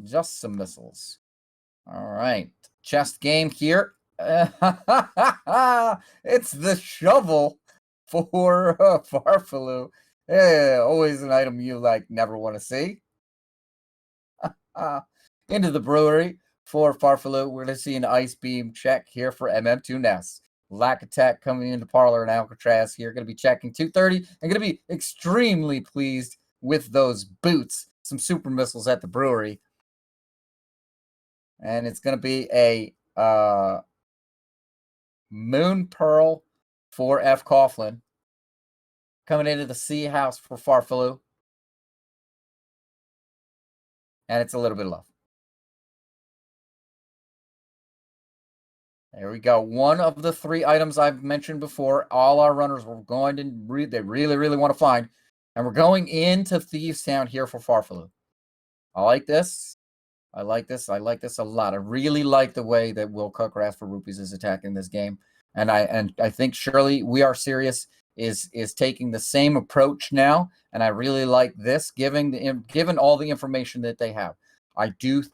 Just some missiles. All right. Chest game here. It's the shovel for Farfaloo. Always an item you never want to see. Into the brewery for Farfaloo. We're going to see an ice beam check here for MM2 Ness. Lack Attack coming into Parlor and Alcatraz here. Going to be checking 230 and going to be extremely pleased with those boots. Some super missiles at the brewery. And it's going to be a Moon Pearl for F. Coughlin. Coming into the Sea House for Farfaloo. And it's a little bit of love. There we go. One of the 3 items I've mentioned before. All our runners were going to they really, really want to find. And we're going into Thieves Town here for Farfaloo. I like this. I like this a lot. I really like the way that Will Cut Grass for Rupees is attacking this game. And I think Surely We Are Serious is taking the same approach now. And I really like this, given all the information that they have. I do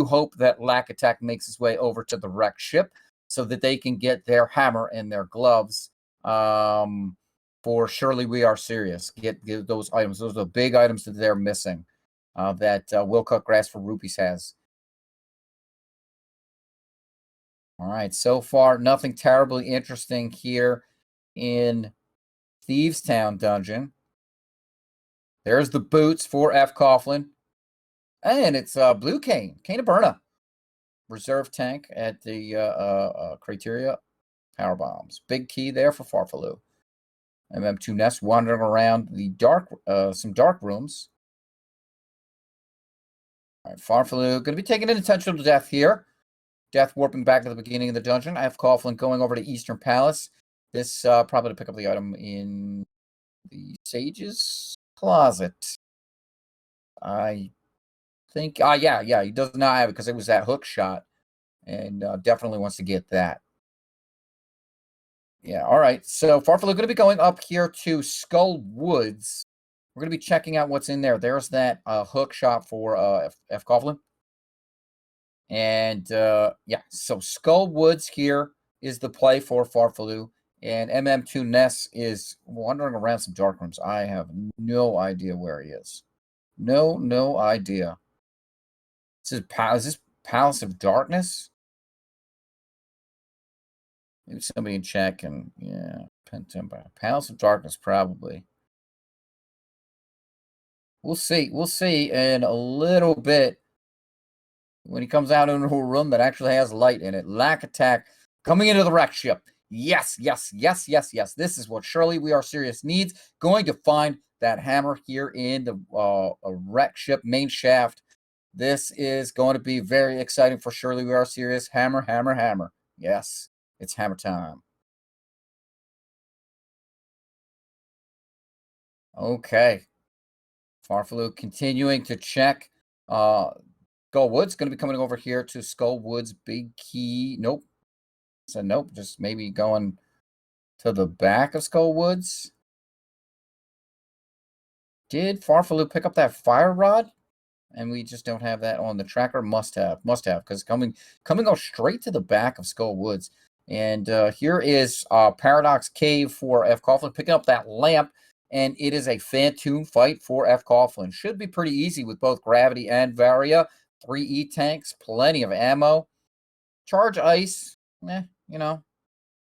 hope that Lack Attack makes his way over to the wreck ship so that they can get their hammer and their gloves for Surely We Are Serious. Get those items. Those are the big items that they're missing. That Will Cut Grass for Rupees has. All right, so far, nothing terribly interesting here in Thieves Town Dungeon. There's the boots for F. Coughlin. And it's Blue Cane, Cane of Burna. Reserve tank at the Criteria Power Bombs. Big key there for Farfaloo. MM2 Nest wandering around the some dark rooms. All right, Farfaloo going to be taking an intentional death here. Death warping back to the beginning of the dungeon. I have Coughlin going over to Eastern Palace. This probably to pick up the item in the Sage's Closet. I think, yeah, he does not have it because it was that hook shot. And definitely wants to get that. Yeah, all right. So Farfaloo going to be going up here to Skull Woods. We're going to be checking out what's in there. There's that hook shot for F. Coughlin. And yeah, so Skull Woods here is the play for Farfaloo. And MM2 Ness is wandering around some dark rooms. I have no idea where he is. No idea. Is this Palace of Darkness? Maybe somebody in chat can, yeah, Pentemba. Palace of Darkness, probably. We'll see. We'll see in a little bit when he comes out into a room that actually has light in it. Lack Attack coming into the wreck ship. Yes. This is what Surely We Are Serious needs. Going to find that hammer here in the wreck ship main shaft. This is going to be very exciting for Surely We Are Serious. Hammer, hammer, hammer. Yes, it's hammer time. Okay. Farfaloo continuing to check. Skullwood's going to be coming over here to Skullwood's big key. Nope. So nope, just maybe going to the back of Skullwoods. Did Farfaloo pick up that fire rod? And we just don't have that on the tracker. Must have, because coming straight to the back of Skullwoods. And here is Paradox Cave for F. Coughlin, picking up that lamp. And it is a Phantom fight for F. Coughlin. Should be pretty easy with both Gravity and Varia. 3 E-tanks, plenty of ammo. Charge Ice, you know.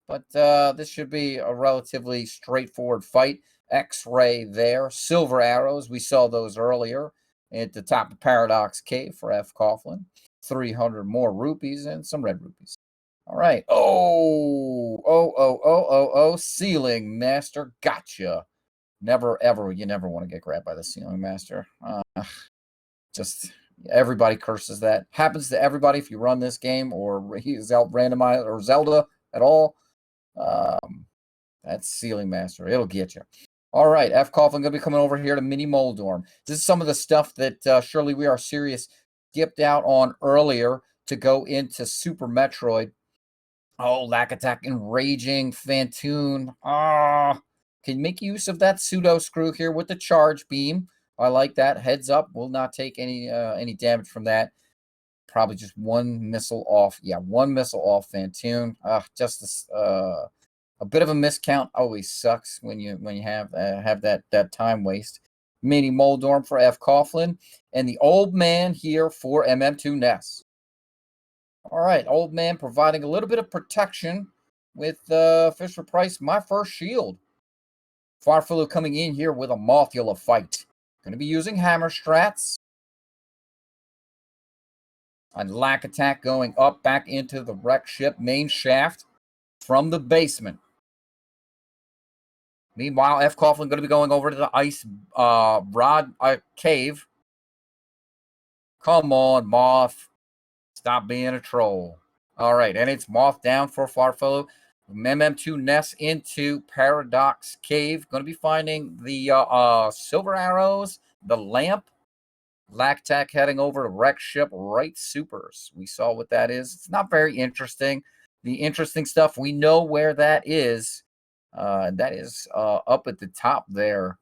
But this should be a relatively straightforward fight. X-Ray there. Silver Arrows, we saw those earlier at the top of Paradox Cave for F. Coughlin. 300 more rupees and some red rupees. All right. Oh, Ceiling Master. Gotcha. You never want to get grabbed by the Ceiling Master. Just everybody curses that. Happens to everybody if you run this game or Randomizer or Zelda at all. That's Ceiling Master. It'll get you. All right, F. Coughlin going to be coming over here to Mini Moldorm. This is some of the stuff that Surely We Are Serious skipped out on earlier to go into Super Metroid. Oh, Lack Attack, Enraging, Fantoon. Can make use of that pseudo screw here with the charge beam. I like that. Heads up, will not take any damage from that. Probably just one missile off. Yeah, one missile off Fantoon. Just this, a bit of a miscount always sucks when you have that time waste. Mini Moldorm for F. Coughlin, and the old man here for MM2 Ness. All right, old man providing a little bit of protection with Fisher Price, My First Shield. Farfalu coming in here with a Mothula fight. Going to be using hammer strats. And Lack Attack going up back into the wreck ship main shaft from the basement. Meanwhile, F. Coughlin going to be going over to the ice rod cave. Come on, Moth. Stop being a troll. All right, and it's Moth down for Farfalu. MM2 Ness into Paradox Cave. Going to be finding the silver arrows, the lamp. Lactac heading over to Wreck Ship Right Supers. We saw what that is. It's not very interesting. The interesting stuff, we know where that is. That is up at the top there.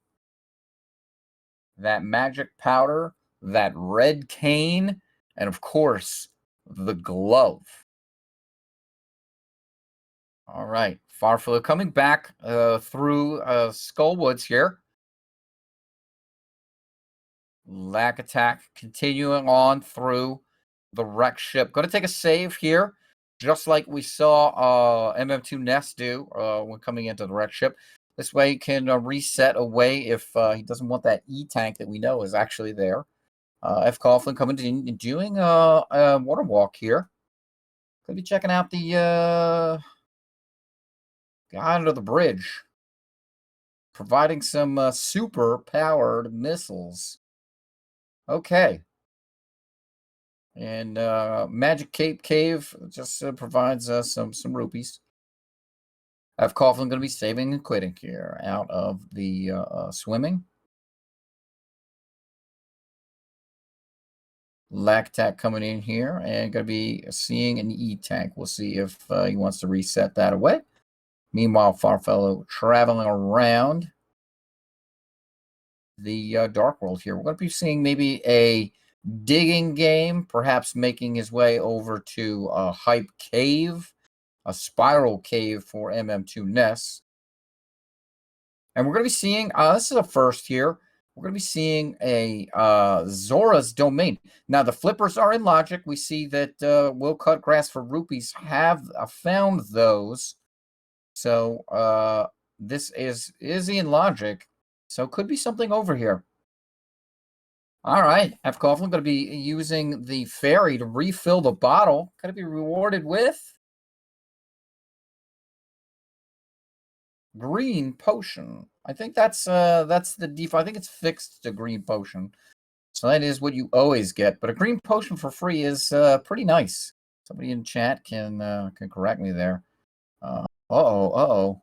That magic powder, that red cane, and of course, the glove. All right, Farfalu coming back through Skullwoods here. Lack Attack continuing on through the wreck ship. Going to take a save here, just like we saw MM2 Ness do when coming into the wreck ship. This way he can reset away if he doesn't want that E-tank that we know is actually there. F. Coughlin coming in and doing a water walk here. Could be checking out the guy under the bridge. Providing some super powered missiles. Okay. And Magic Cape Cave just provides some rupees. F. Coughlin going to be saving and quitting here out of the swimming. Lactac coming in here and going to be seeing an E-tank. We'll see if he wants to reset that away. Meanwhile, Farfalu traveling around the Dark World here. We're going to be seeing maybe a digging game, perhaps making his way over to a Hype Cave, a Spiral Cave for MM2 Ness. And we're going to be seeing, this is a first here, we're going to be seeing a Zora's Domain. Now, the flippers are in Logic. We see that Will Cut Grass for Rupees have found those. So this is in Logic. So could be something over here. All right. F. Coughlin going to be using the fairy to refill the bottle. Going to be rewarded with green potion. I think that's the default. I think it's fixed to green potion. So that is what you always get. But a green potion for free is pretty nice. Somebody in chat can correct me there. Uh-oh.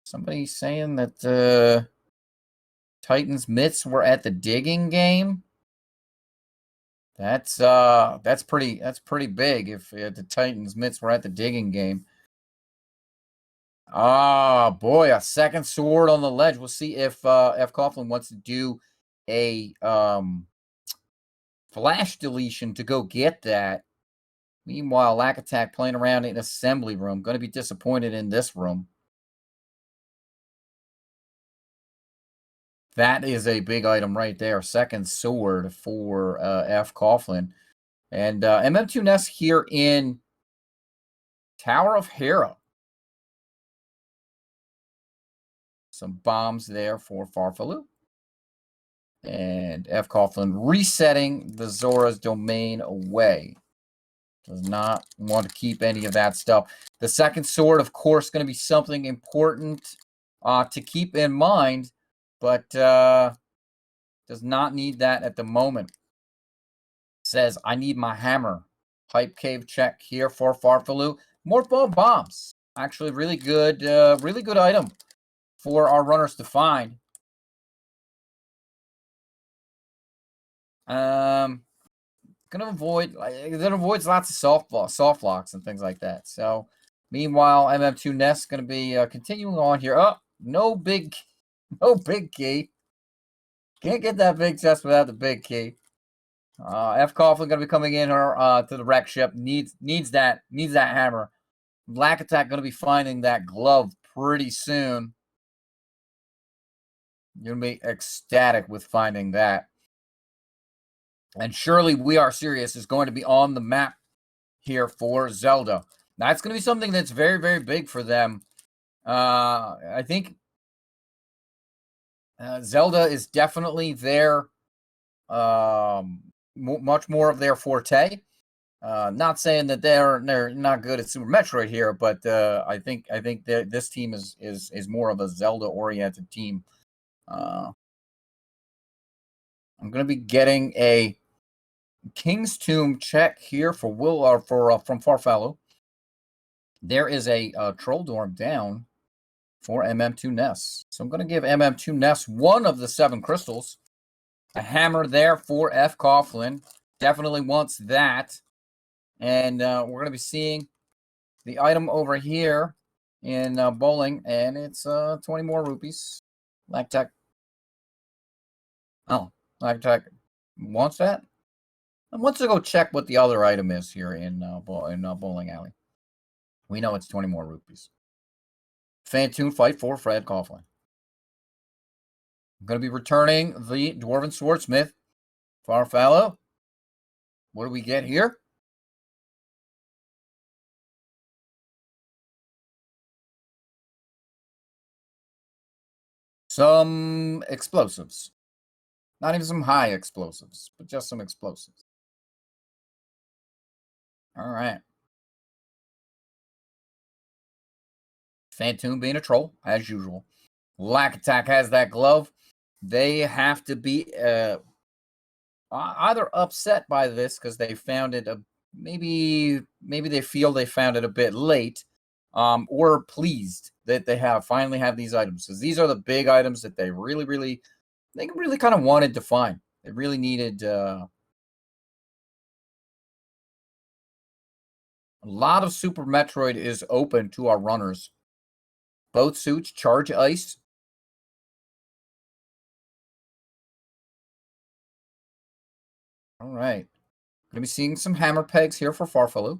Somebody saying that Titan's mitts were at the digging game. That's pretty big if the Titan's mitts were at the digging game. Ah, boy, a second sword on the ledge. We'll see if F. Coughlin wants to do a flash deletion to go get that. Meanwhile, Lack Attack playing around in assembly room. Going to be disappointed in this room. That is a big item right there. Second sword for F. Coughlin. And MM2 Ness here in Tower of Hera. Some bombs there for Farfalu. And F. Coughlin resetting the Zora's Domain away. Does not want to keep any of that stuff. The second sword, of course, going to be something important to keep in mind. But Does not need that at the moment. Says, I need my hammer. Pipe cave check here for Farfaloo. More ball bombs. Actually, really good item for our runners to find. That avoids lots of soft locks and things like that. So, meanwhile, MM2 Nest going to be continuing on here. Oh, no big key. Can't get that big chest without the big key. F. Coughlin going to be coming in here to the wreck ship. Needs that hammer. Black Attack going to be finding that glove pretty soon. You're going to be ecstatic with finding that. And surely We Are Serious is going to be on the map here for Zelda. That's going to be something that's very, very big for them. I think Zelda is definitely their much more of their forte. Not saying that they're not good at Super Metroid here, but I think this team is more of a Zelda oriented team. I'm going to be getting a King's Tomb check here for from Farfaloo. There is a Troll Dorm down for MM2 Ness. So I'm going to give MM2 Ness one of the 7 crystals. A hammer there for F. Coughlin. Definitely wants that. And we're going to be seeing the item over here in bowling, and it's 20 more rupees. Lactec. Oh, Lactec wants that? I want to go check what the other item is here in Bowling Alley. We know it's 20 more rupees. Fantoon fight for Fred Coughlin. I'm going to be returning the Dwarven Swordsmith. Farfallow. What do we get here? Some explosives. Not even some high explosives, but just some explosives. All right. Fantoon being a troll, as usual. Lack Attack has that glove. They have to be either upset by this because they found it maybe they feel they found it a bit late, or pleased that they finally have these items, because these are the big items that they really kind of wanted to find. They really needed a lot of Super Metroid is open to our runners. Both suits charge ice. All right. Going to be seeing some hammer pegs here for Farfaloo.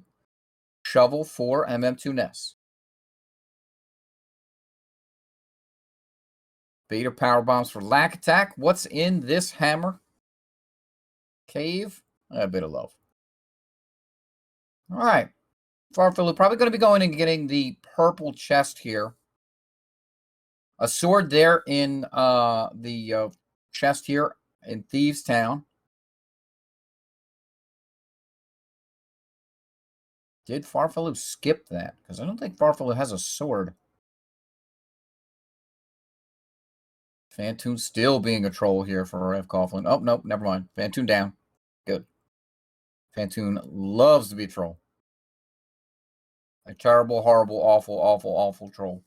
Shovel for MM2 Ness. Beta power bombs for Lack Attack. What's in this hammer cave? A bit of love. All right. Farfaloo probably going to be going and getting the purple chest here. A sword there in the chest here in Thieves Town. Did Farfaloo skip that? Because I don't think Farfaloo has a sword. Fantoon still being a troll here for F. Coughlin. Oh, nope, never mind. Fantoon down. Good. Fantoon loves to be a troll. A terrible, horrible, awful troll.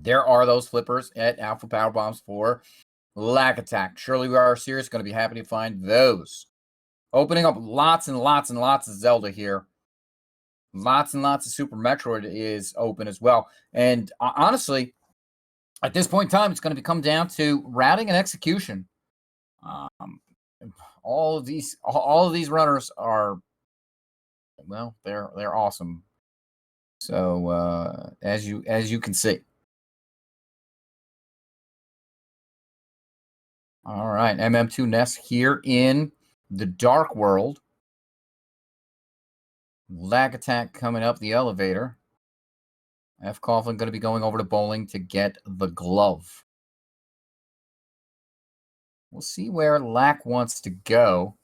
There are those flippers at Alpha Power Bombs for Lack Attack. Surely We Are Serious going to be happy to find those. Opening up lots and lots and lots of Zelda here. Lots and lots of Super Metroid is open as well. And honestly, at this point in time, it's going to come down to routing and execution. All of these runners are, well, they're awesome. So as you can see. All right, MM2 Ness here in the Dark World. Lag Attack coming up the elevator. F. Coughlin going to be going over to bowling to get the glove. We'll see where Lack wants to go.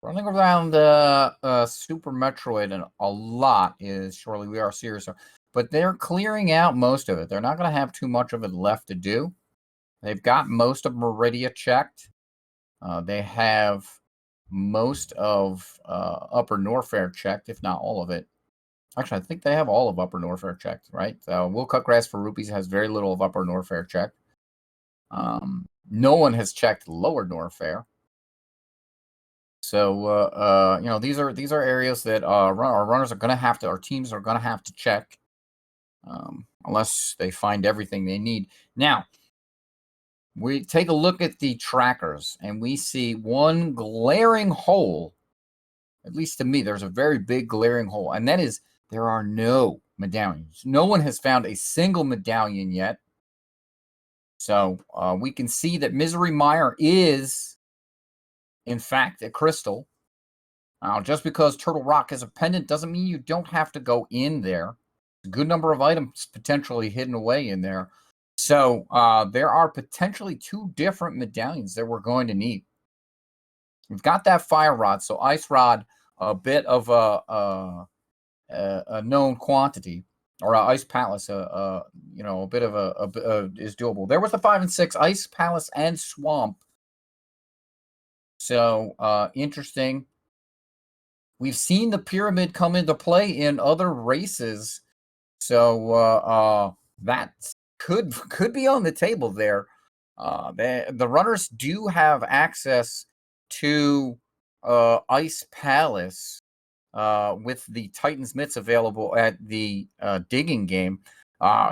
Running around Super Metroid and a lot is Surely We Are Serious. but they're clearing out most of it. They're not going to have too much of it left to do. They've got most of Meridia checked. They have most of Upper Norfair checked, if not all of it. Actually, I think they have all of Upper Norfair checked, right? We'll Cut Grass for Rupees has very little of Upper Norfair checked. No one has checked Lower Norfair. So, you know, these are areas that our runners are going to have to, our teams are going to have to check, unless they find everything they need. Now, we take a look at the trackers, and we see one glaring hole. At least to me, there's a very big glaring hole, and that is there are no medallions. No one has found a single medallion yet. So we can see that Misery Mire is, in fact, a crystal. Now, just because Turtle Rock is a pendant doesn't mean you don't have to go in there. A good number of items potentially hidden away in there. So there are potentially 2 different medallions that we're going to need. We've got that Fire Rod, so Ice Rod, a bit of a known quantity, or Ice Palace, you know, a bit of a is doable. There was the 5 and 6, Ice Palace and Swamp. So interesting. We've seen the Pyramid come into play in other races, so that could be on the table there. The runners do have access to Ice Palace with the Titan's Mitts available at the digging game.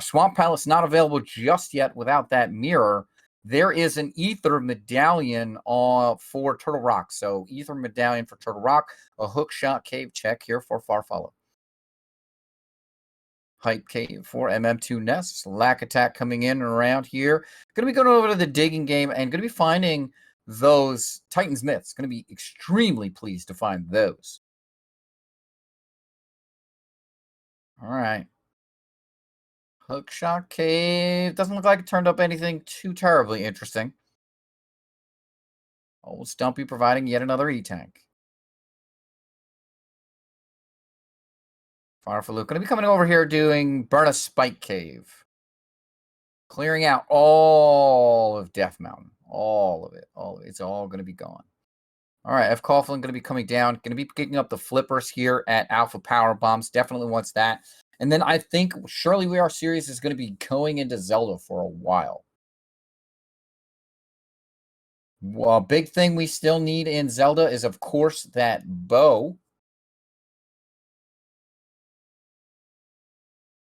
Swamp Palace not available just yet without that mirror. There is an Ether Medallion for Turtle Rock. So Ether Medallion for Turtle Rock, a Hookshot Cave check here for Farfalla. Hype Cave for MM2 Nests. Lack Attack coming in and around here. Going to be going over to the digging game and going to be finding those Titan's Myths. Going to be extremely pleased to find those. All right. Hookshot Cave. Doesn't look like it turned up anything too terribly interesting. Old Stumpy providing yet another E-Tank. Farfaloo going to be coming over here doing Burn a Spike Cave. Clearing out all of Death Mountain. All of it. It's all going to be gone. All right, F. Coughlin going to be coming down. Going to be picking up the flippers here at Alpha Power Bombs. Definitely wants that. And then I think Surely We Are Serious is going to be going into Zelda for a while. Well, big thing we still need in Zelda is, of course, that bow.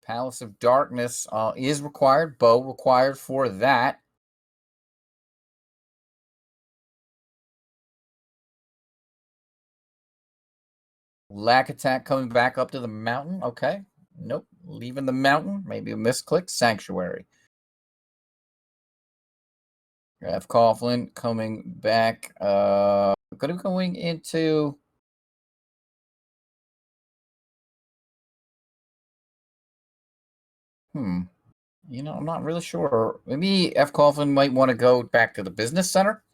Palace of Darkness is required. Bow required for that. Lack Attack coming back up to the mountain. Okay. Nope. Leaving the mountain. Maybe a misclick. Sanctuary. F. Coughlin coming back. Going to be going into... You know, I'm not really sure. Maybe F. Coughlin might want to go back to the business center.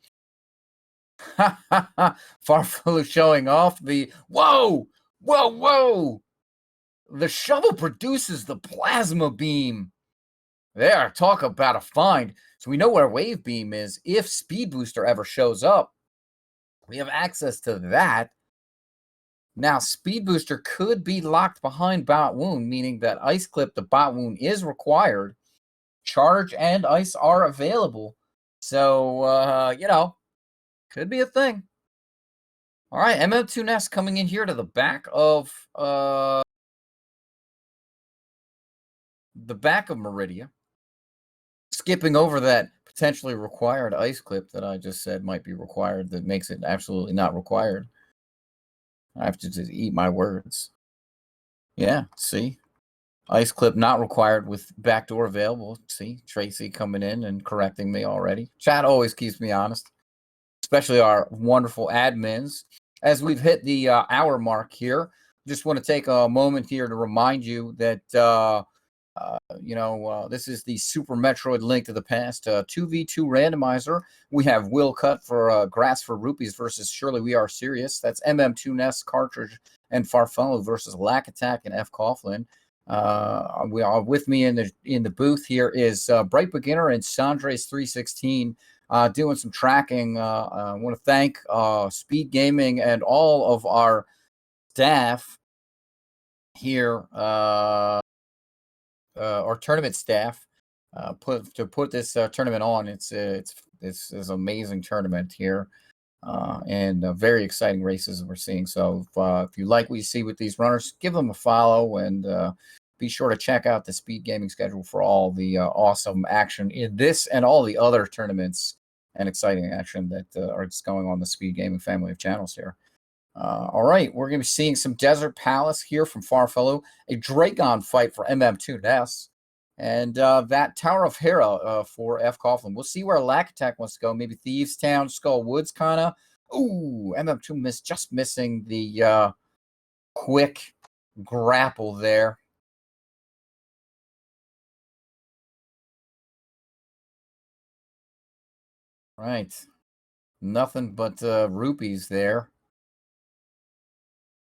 Farfaloo showing off the... Whoa! Whoa, whoa! The shovel produces the plasma beam. There, talk about a find. So we know where Wave Beam is. If Speed Booster ever shows up, we have access to that. Now, Speed Booster could be locked behind Bot Wound, meaning that Ice Clip, the Bot Wound, is required. Charge and Ice are available. So, you know, could be a thing. All right, MM2 Nest coming in here to the back of Meridia. Skipping over that potentially required Ice Clip that I just said might be required, that makes it absolutely not required. I have to just eat my words. Yeah, see? Ice Clip not required with backdoor available. See? Tracy coming in and correcting me already. Chat always keeps me honest, especially our wonderful admins. As we've hit the hour mark here, just want to take a moment here to remind you that, this is the Super Metroid Link to the Past 2v2 randomizer. We have Will Cut for Grass for Rupees versus Surely We Are Serious. That's MM2 Nest Cartridge and Farfaloo versus Lack Attack and F. Coughlin. We are with me in the booth here is Bright Beginner and Sandres316 doing some tracking. I want to thank SpeedGaming and all of our staff here, our tournament staff, put this tournament on. It's an amazing tournament here. And very exciting races we're seeing. So if you like what you see with these runners, give them a follow and be sure to check out the SpeedGaming schedule for all the awesome action in this and all the other tournaments and exciting action that are just going on the SpeedGaming family of channels here. All right, we're going to be seeing some Desert Palace here from Farfellow, a Dragon fight for MM2NES, and that Tower of Hera for F. Coughlin. We'll see where Lack Attack wants to go. Maybe Thieves Town, Skull Woods, kind of. Ooh, MM2 just missing the quick grapple there. Right. Nothing but rupees there.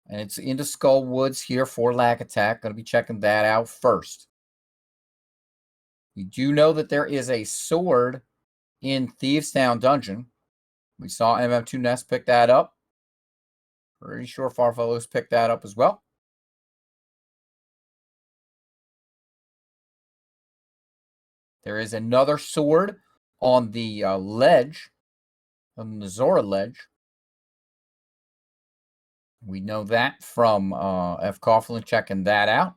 And it's into Skull Woods here for Lack Attack. Going to be checking that out first. You do know that there is a sword in Thieves Town Dungeon. We saw MM2NES pick that up. Pretty sure Farfellow's picked that up as well. There is another sword on the ledge, on the Zora ledge. We know that from F. Coughlin checking that out.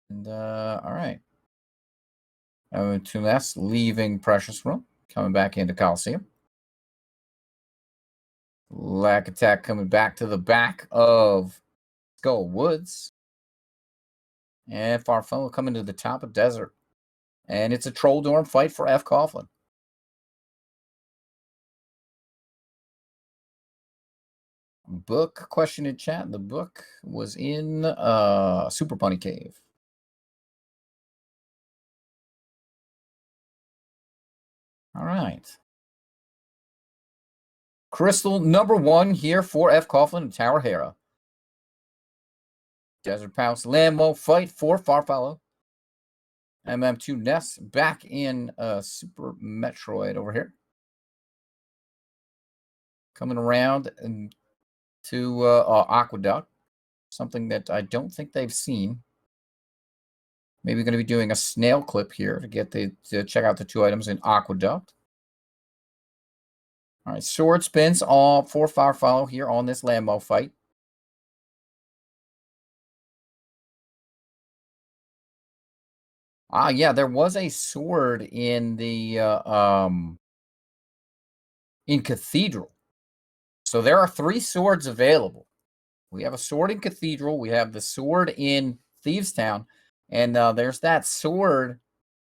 And all right. MM2NES leaving Precious Room, coming back into Coliseum. Lack Attack coming back to the back of Skull Woods. And Farfellow coming to the top of Desert. And it's a Troll Dorm fight for F. Coughlin. Book question in chat. The book was in Super Bunny Cave. All right. Crystal number 1 here for F. Coughlin and Tower Hera. Desert Palace Lambo fight for Farfellow. MM2NES back in Super Metroid over here. Coming around to Aqueduct. Something that I don't think they've seen. Maybe going to be doing a snail clip here to check out the 2 items in Aqueduct. All right, sword spins all for Farfellow here on this Lambo fight. Yeah, there was a sword in the in Cathedral. So there are 3 swords available. We have a sword in Cathedral. We have the sword in Thieves Town. And there's that sword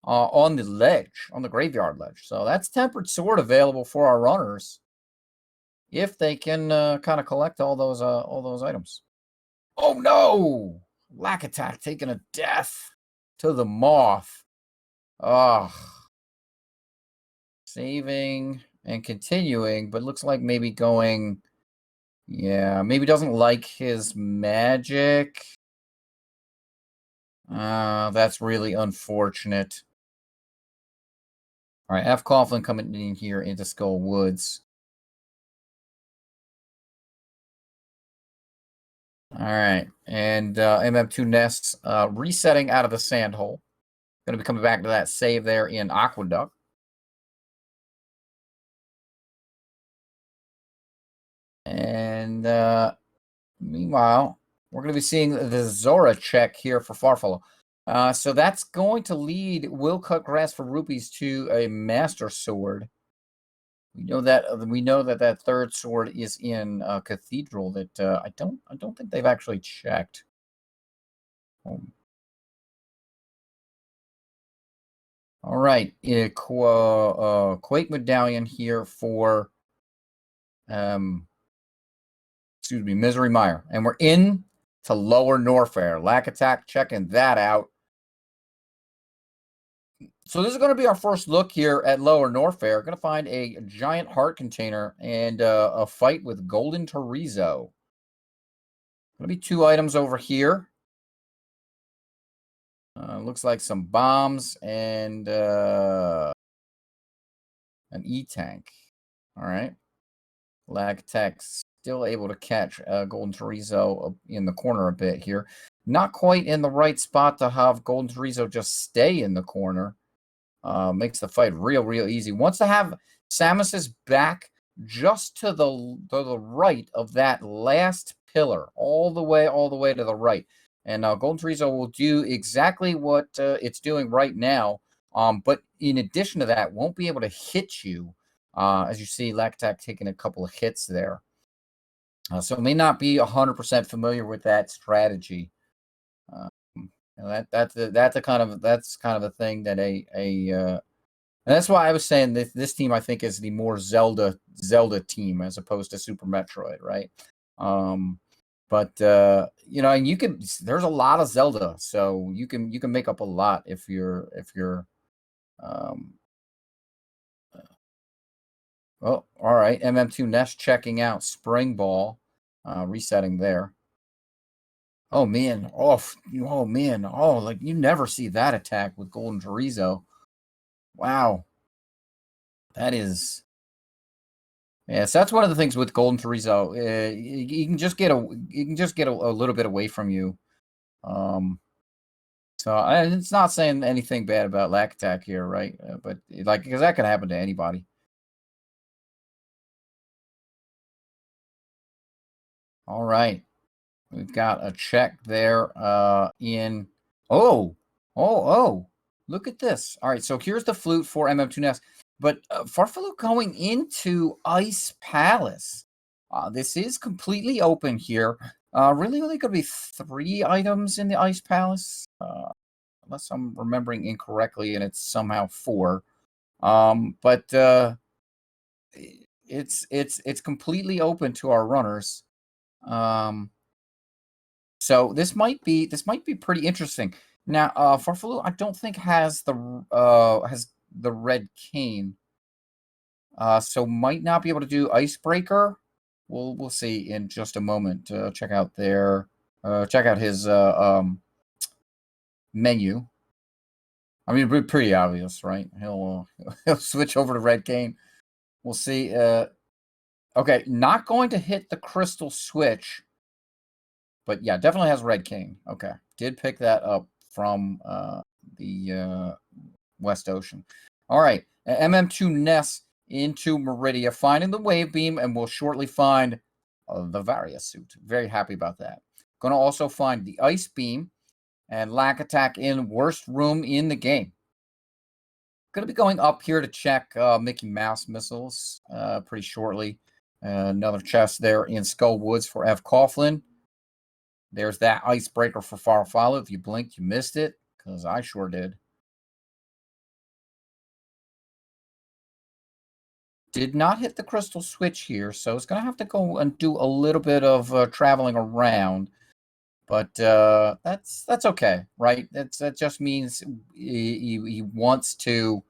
on the ledge, on the graveyard ledge. So that's tempered sword available for our runners if they can kind of collect all those items. Oh no! Lack Attack taking a death to the moth. Saving and continuing, but looks like maybe going. Yeah, maybe doesn't like his magic. That's really unfortunate. All right, F. Coughlin coming in here into Skull Woods. All right, and MM2NES resetting out of the sand hole. Going to be coming back to that save there in Aqueduct. And meanwhile, we're going to be seeing the Zora check here for Farfellow. So that's going to lead Will Cut Grass for Rupees to a Master Sword. We know that that 3rd sword is in Cathedral. That I don't think they've actually checked. All right, Quake Medallion here for excuse me, Misery Mire, and we're in to Lower Norfair. Lack Attack checking that out. So this is going to be our first look here at Lower Norfair. Going to find a giant heart container and a fight with Golden Chorizo. Going to be 2 items over here. Looks like some bombs and an E-tank. All right. Lag Tech still able to catch Golden Chorizo in the corner a bit here. Not quite in the right spot to have Golden Chorizo just stay in the corner. Makes the fight real easy. Wants to have Samus's back just to the right of that last pillar, all the way to the right. And Golden Chorizo will do exactly what it's doing right now. But in addition to that, won't be able to hit you. As you see, Lactac taking a couple of hits there. So may not be 100% familiar with that strategy. That's kind of a thing that and that's why I was saying this team I think is the more Zelda team as opposed to Super Metroid, right? But you know, and there's a lot of Zelda, so you can make up a lot if you're oh, all right. MM2 Nest checking out Spring Ball, resetting there. Oh man, oh man, like you never see that attack with Golden Chorizo. Wow, that is. Yeah, so that's one of the things with Golden Chorizo. You can just get a little bit away from you. So it's not saying anything bad about Lack Attack here, right? But like, because that could happen to anybody. All right, we've got a check there. In look at this. All right, so here's the flute for MM2 Nest, but Farfalu going into Ice Palace. This is completely open here. Really only going to be 3 items in the Ice Palace, unless I'm remembering incorrectly, and it's somehow 4. But it's completely open to our runners. So this might be pretty interesting. Now, Farfalu, I don't think has the red cane, so might not be able to do Icebreaker. We'll see in just a moment. Check out his menu. I mean, pretty obvious, right? He'll switch over to red cane. We'll see. Okay, not going to hit the crystal switch. But yeah, definitely has red cane. Okay. Did pick that up from the West Ocean. All right. MM2 Ness into Meridia, finding the Wave Beam, and we'll shortly find the Varia suit. Very happy about that. Going to also find the Ice Beam and Lack Attack in worst room in the game. Going to be going up here to check Mickey Mouse missiles pretty shortly. Another chest there in Skull Woods for F. Coughlin. There's that Icebreaker for Farfalu. If you blinked, you missed it, because I sure did. Did not hit the crystal switch here, so it's going to have to go and do a little bit of traveling around. But that's okay, right? That just means he wants to.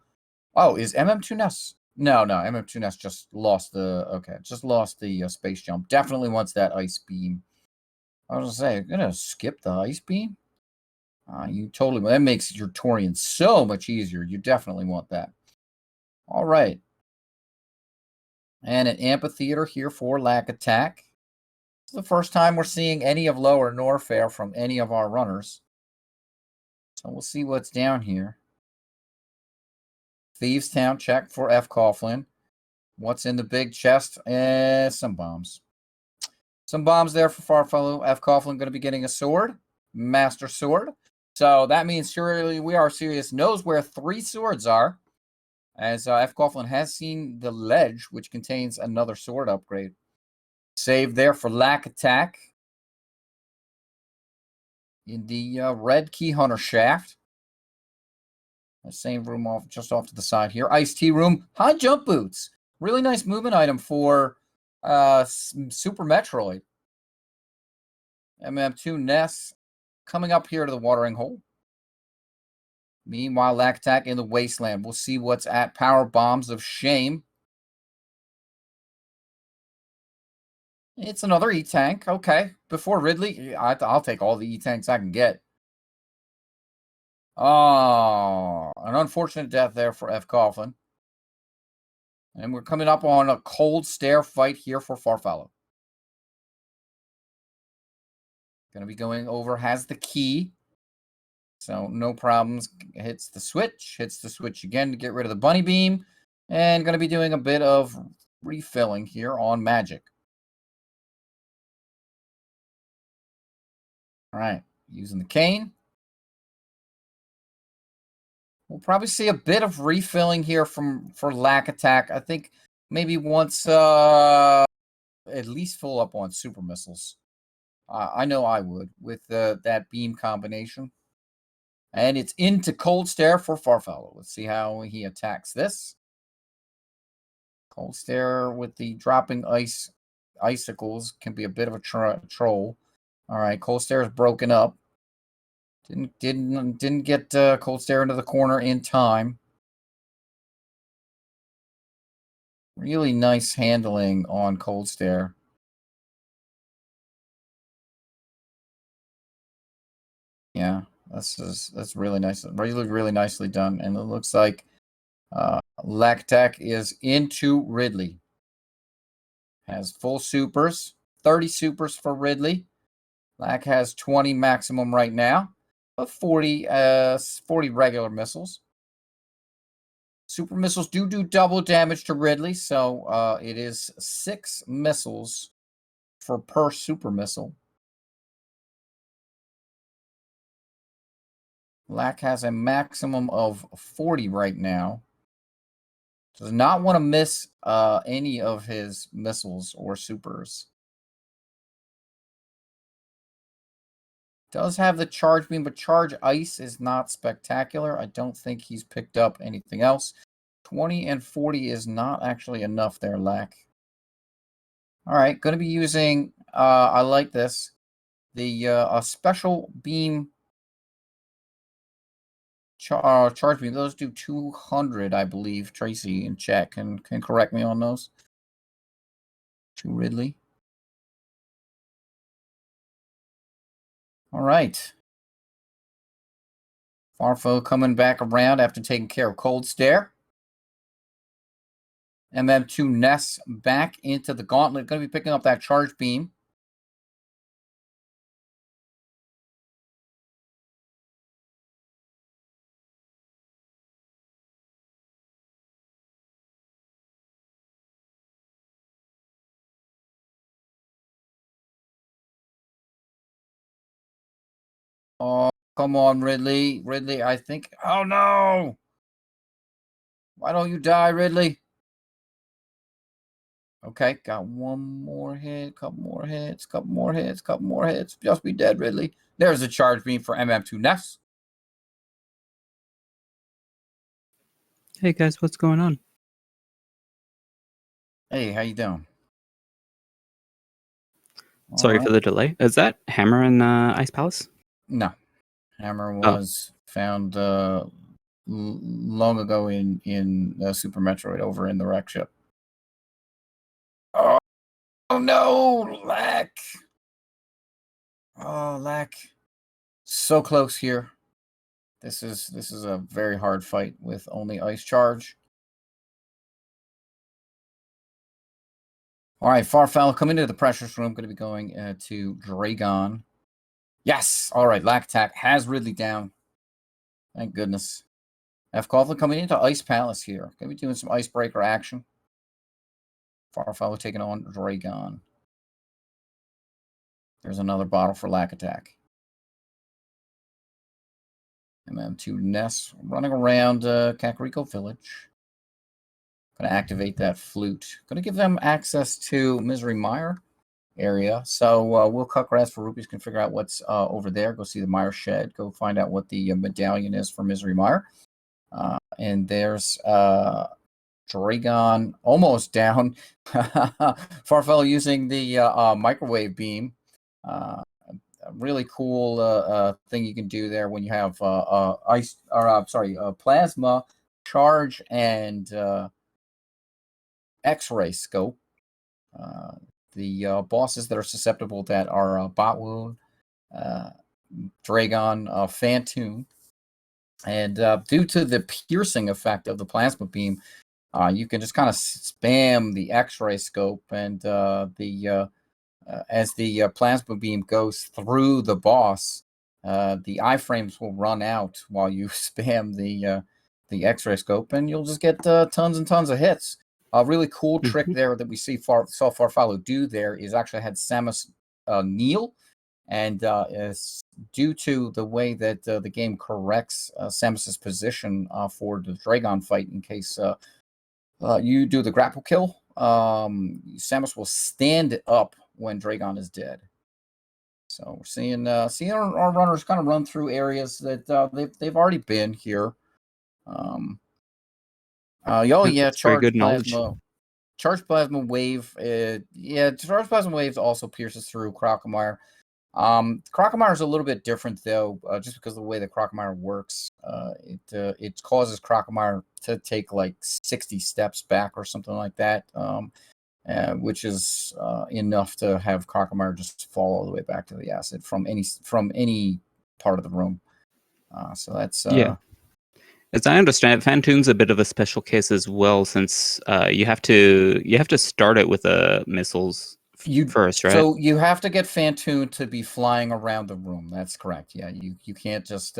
Oh, is MM2 Ness? No, MM2 Ness just lost the space jump. Definitely wants that Ice Beam. I was gonna say, I'm gonna skip the Ice Beam. That makes your Torian so much easier. You definitely want that. All right. And an amphitheater here for Lack Attack. It's the first time we're seeing any of Lower Norfair from any of our runners. So we'll see what's down here. Thieves Town check for F. Coughlin. What's in the big chest? Some bombs. Some bombs there for Farfalu. F. Coughlin going to be getting a sword. Master Sword. So that means surely We Are Serious knows where 3 swords are, as F. Coughlin has seen the ledge, which contains another sword upgrade. Save there for Lack Attack in the red Key Hunter shaft. The same room just off to the side here. Ice Tea Room. High jump boots. Really nice movement item for Super Metroid. MM2 Ness coming up here to the watering hole. Meanwhile, Lack Attack in the Wasteland. We'll see what's at Power Bombs of Shame. It's another E-Tank. Okay. Before Ridley, I'll take all the E-Tanks I can get. Oh, an unfortunate death there for F. Coughlin. And we're coming up on a cold stare fight here for Farfallow. Going to be going over, has the key. So no problems. Hits the switch again to get rid of the bunny beam. And going to be doing a bit of refilling here on Magic. All right, using the cane. We'll probably see a bit of refilling here for Lack Attack. I think maybe once at least full up on super missiles. I know I would with that beam combination. And it's into Cold Stare for Farfallow. Let's see how he attacks this. Cold Stare with the dropping icicles can be a bit of a troll. All right, Cold Stare is broken up. Didn't get Cold Stare into the corner in time. Really nice handling on Cold Stare. Yeah, that's really nice. Really nicely done. And it looks like Lack Attack is into Ridley. Has full supers. 30 supers for Ridley. Lack has 20 maximum right now. But 40 regular missiles. Super missiles do double damage to Ridley, so it is 6 missiles per super missile. Lack has a maximum of 40 right now. Does not want to miss any of his missiles or supers. Does have the charge beam, but charge ice is not spectacular. I don't think he's picked up anything else. 20 and 40 is not actually enough there, Lack. All right, going to be using, I like this, the a special beam charge beam. Those do 200, I believe. Tracy in chat can correct me on those. To Ridley. All right. Farfo coming back around after taking care of Cold Stare. MM2 Ness back into the gauntlet. Going to be picking up that charge beam. Oh, come on, Ridley. Ridley, I think. Oh, no. Why don't you die, Ridley? Okay, got one more hit. Couple more hits. Couple more hits. Couple more hits. Just be dead, Ridley. There's a charge beam for MM2 Ness. Hey, guys. What's going on? Hey, how you doing? Sorry for the delay. Is that Hammer in Ice Palace? No. Hammer was found long ago in Super Metroid over in the wreck ship. Oh no, Lack. Oh, Lack. So close here. This is a very hard fight with only ice charge. All right, Farfallow coming into the precious room. Going to be going to Dragon. Yes. All right, Lack Attack has Ridley down. Thank goodness. F. Coughlin coming into Ice Palace here. Going to be doing some icebreaker action. Farfallow taking on Dragon. There's another bottle for Lack Attack. MM2 Ness running around Kakariko Village. Going to activate that flute. Going to give them access to Misery Mire area. So we'll cut grass for rupees, can figure out what's over there. Go see the Mire Shed. Go find out what the medallion is for Misery Mire. And there's Dragon almost down. Farfallow using the microwave beam. really cool thing you can do there when you have plasma, charge, and X-ray scope. The bosses that are susceptible that are Bot Wound, Dragon, Phantoon, and due to the piercing effect of the plasma beam, you can just kind of spam the X-ray scope, and as the plasma beam goes through the boss, the iframes will run out while you spam the X-ray scope, and you'll just get tons and tons of hits. A really cool trick there that we saw Farfallo do there is actually had Samus kneel, and is due to the way that the game corrects Samus's position for the Dragon fight in case you do the grapple kill. Samus will stand up when Dragon is dead. So we're seeing our runners kind of run through areas that they've already been here. That's very good knowledge. Charge plasma wave. Charge plasma waves also pierces through Crocomire. Crocomire is a little bit different though, just because of the way the Crocomire works. It causes Crocomire to take like 60 steps back or something like that, which is enough to have Crocomire just fall all the way back to the acid from any part of the room. So that's yeah. As I understand it, Phantoon's a bit of a special case as well, since you have to start it with missiles first, right? So you have to get Phantoon to be flying around the room. That's correct. Yeah, you can't just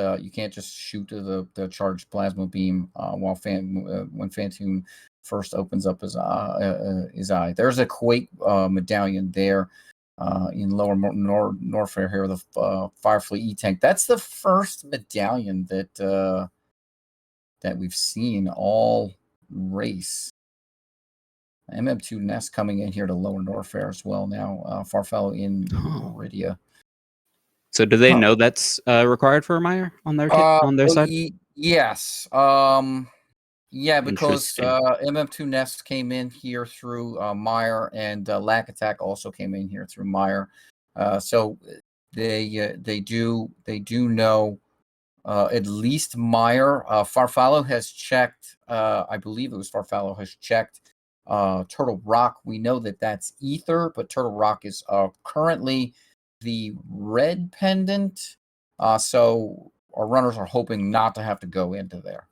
shoot to the charged plasma beam when Phantoon first opens up his eye. There's a Quake medallion there in Lower Norfair here, the Firefly E-Tank. That's the first medallion that we've seen all race. MM2 Nest coming in here to Lower Norfair as well now. Farfallo in Iridia. So do they know that's required for Meyer on their side? Yes. Yeah, because MM2 Nest came in here through Meyer, and Lack Attack also came in here through Meyer. So they do know at least Meyer. Farfallo has checked. I believe it was Farfallo has checked Turtle Rock. We know that that's Ether, but Turtle Rock is currently the red pendant. So our runners are hoping not to have to go into there.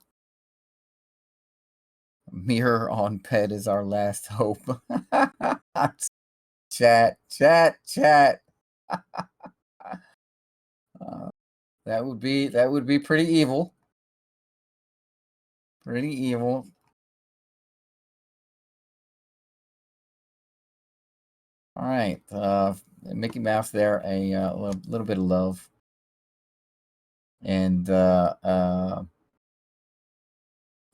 Mirror on Ped is our last hope. Chat. That would be pretty evil. Pretty evil. All right, Mickey Mouse there, a little bit of love, and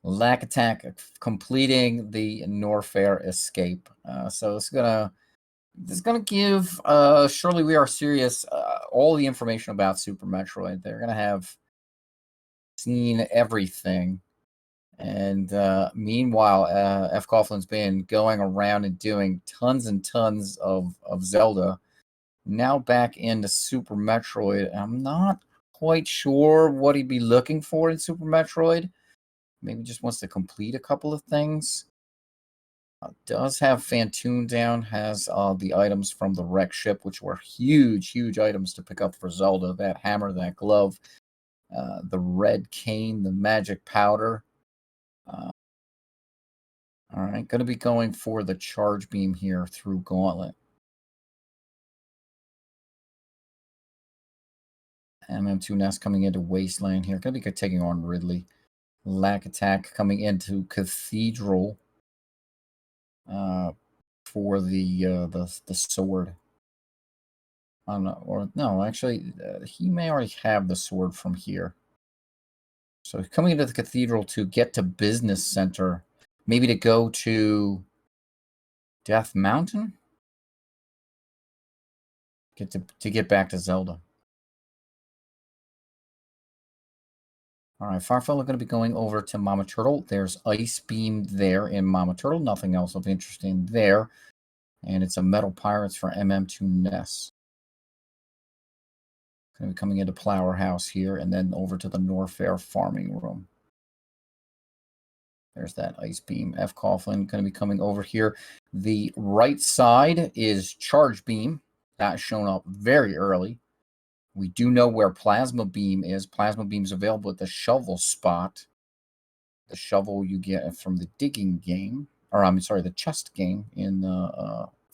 Lack Attack completing the Norfair escape. So it's gonna give Surely We Are Serious all the information about Super Metroid. They're gonna have seen everything. And meanwhile, F. Coughlin's been going around and doing tons and tons of Zelda. Now back into Super Metroid. I'm not quite sure what he'd be looking for in Super Metroid. Maybe just wants to complete a couple of things. Does have Phantoon down, has the items from the wreck ship, which were huge items to pick up for Zelda. That hammer, that glove, the red cane, the magic powder. All right, going to be going for the charge beam here through Gauntlet. MM2 Nest coming into Wasteland here. Going to be taking on Ridley. Lack Attack coming into Cathedral for the sword. I don't know, or no, actually, he may already have the sword from here. So coming into the Cathedral to get to Business Center. Maybe to go to Death Mountain? To get back to Zelda. All right, Farfallo going to be going over to Mama Turtle. There's Ice Beam there in Mama Turtle. Nothing else of interest in there. And it's a Metal Pirates for MM2 Ness. going to be coming into Plower House here, and then over to the Norfair farming room. There's that ice beam. F. Coughlin going to be coming over here. The right side is Charge Beam. That's shown up very early. We do know where Plasma Beam is. Plasma Beam is available at the shovel spot. The shovel you get from the digging game. Or, I'm sorry, the chest game in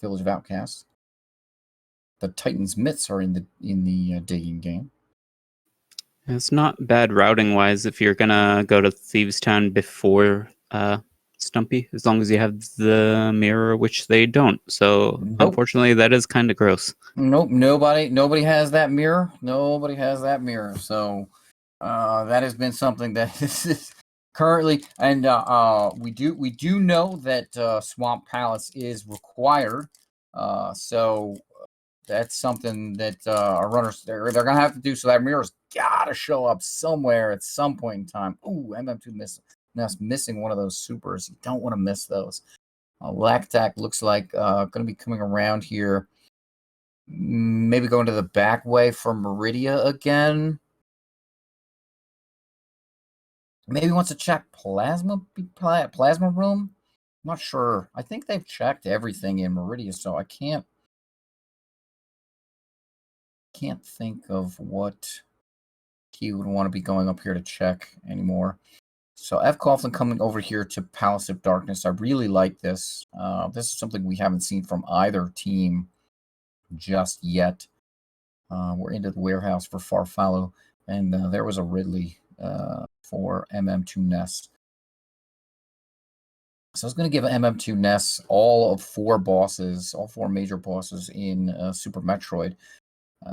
Village of Outcasts. The Titan's Mitts are in the digging game. It's not bad routing wise if you're gonna go to Thieves Town before Stumpy, as long as you have the mirror, which they don't. So unfortunately, that is kind of gross. Nope, nobody has that mirror. Nobody has that mirror. So that has been something that is currently, and we do know that Swamp Palace is required. So that's something that our runners they're gonna have to do. So that mirror's gotta show up somewhere at some point in time. Ooh, MM2 missing one of those supers. You don't want to miss those. Lactac looks like gonna be coming around here. Maybe going to the back way for Meridia again. Maybe wants to check plasma room. I'm not sure. I think they've checked everything in Meridia, so I can't think of what he would want to be going up here to check anymore. So F. Coughlin coming over here to Palace of Darkness. I really like this. This is something we haven't seen from either team just yet. We're into the warehouse for Farfallow, and there was a Ridley for MM2 Nest. So I was going to give MM2 Nest all four major bosses in Super Metroid.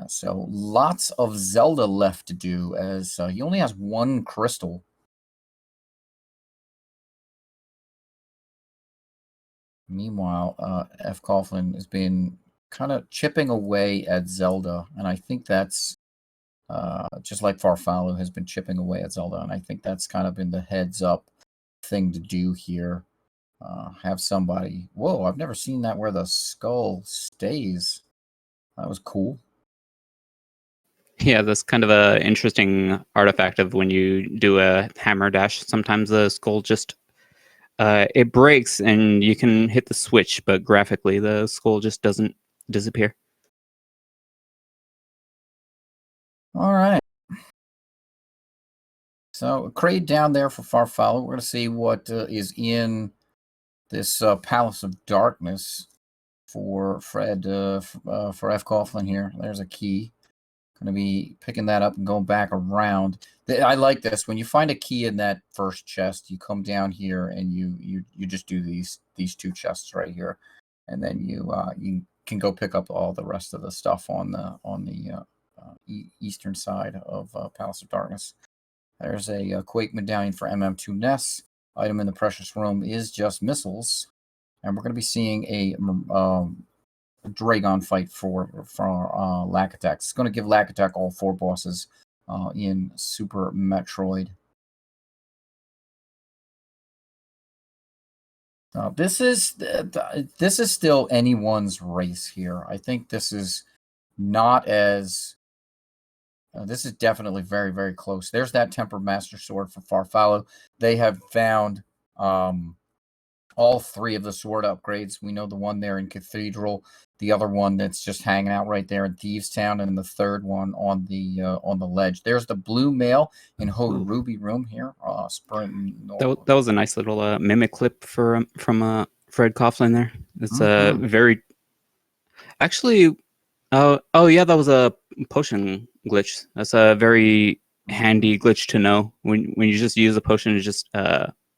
So lots of Zelda left to do, as he only has one crystal. Meanwhile, F. Coughlin has been kind of chipping away at Zelda, and I think that's just like Farfallow has been chipping away at Zelda, and I think that's kind of been the heads-up thing to do here. Have somebody... Whoa, I've never seen that where the skull stays. That was cool. Yeah, that's kind of a interesting artifact of when you do a hammer dash. Sometimes the skull just it breaks and you can hit the switch, but graphically the skull just doesn't disappear. All right. So a crate down there for Farfallow. We're going to see what is in this Palace of Darkness for Fred, for F. Coughlin here. There's a key. Going to be picking that up and going back around. I like this. When you find a key in that first chest, you come down here and you just do these two chests right here, and then you can go pick up all the rest of the stuff on the eastern side of Palace of Darkness. There's a Quake medallion for MM2 Ness. Item in the Precious Room is just missiles, and we're going to be seeing a Dragon fight for Lacatac. It's going to give Lacatac all four bosses in Super Metroid. This is still anyone's race here. I think this is not as... this is definitely very, very close. There's that Temper Master Sword for Farfallow. They have found all three of the sword upgrades. We know the one there in Cathedral, the other one that's just hanging out right there in Thieves Town, and the third one on the ledge. There's the blue mail in Hood Ruby Room here. That was a nice little mimic clip from Fred Coughlin there. It's a very... Actually, oh yeah, that was a potion glitch. That's a very handy glitch to know. When you just use a potion, it just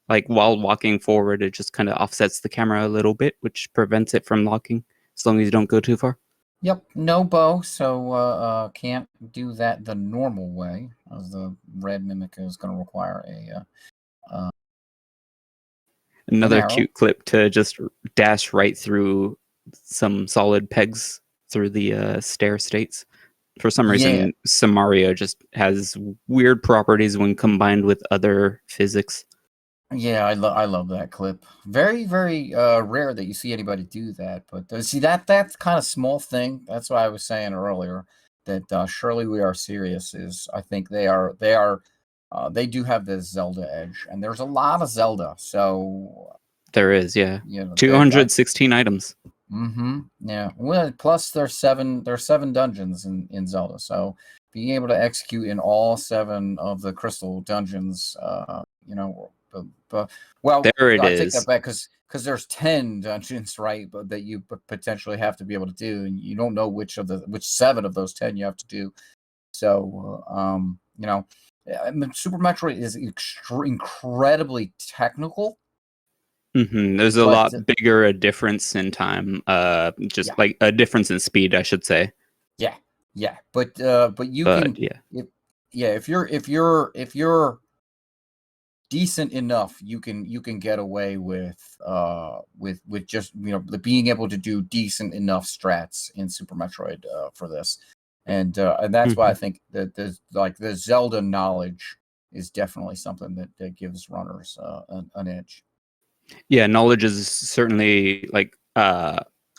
like while walking forward, it just kind of offsets the camera a little bit, which prevents it from locking as long as you don't go too far. Yep, no bow, so can't do that the normal way, as the red mimic is going to require another cute clip to just dash right through some solid pegs through the stair states. For some reason, Samaria just has weird properties when combined with other physics. Yeah, I love that clip. Very, very rare that you see anybody do that. But see, that's kind of small thing. That's what I was saying earlier. that surely we are serious is I think they do have the Zelda edge, and there's a lot of Zelda. So there is, yeah, you know, 216 items. Yeah. Well, plus there's seven dungeons in Zelda. So being able to execute in all 7 of the crystal dungeons, well, There it I take that is. back because there's 10 dungeons, right? But that you potentially have to be able to do, and you don't know which 7 of those 10 you have to do. So, Super Metroid is incredibly technical. There's a lot bigger a difference in time, like a difference in speed, I should say. Yeah, but you can, if you're decent enough, you can get away with just being able to do decent enough strats in Super Metroid for this, and that's why I think that the Zelda knowledge is definitely something that gives runners an edge. Yeah, knowledge is certainly like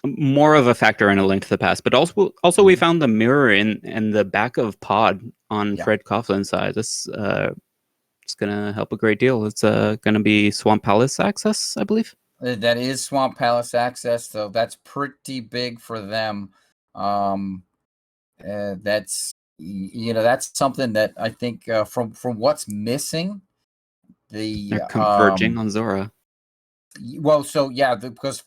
more of a factor in A Link to the Past, but also we found the mirror in the back of Pod on Fred Coughlin's side. This it's gonna help a great deal. It's gonna be Swamp Palace access, I believe. That is Swamp Palace access, so that's pretty big for them. That's that's something that I think from what's missing, They're converging on Zora. Well, so yeah, because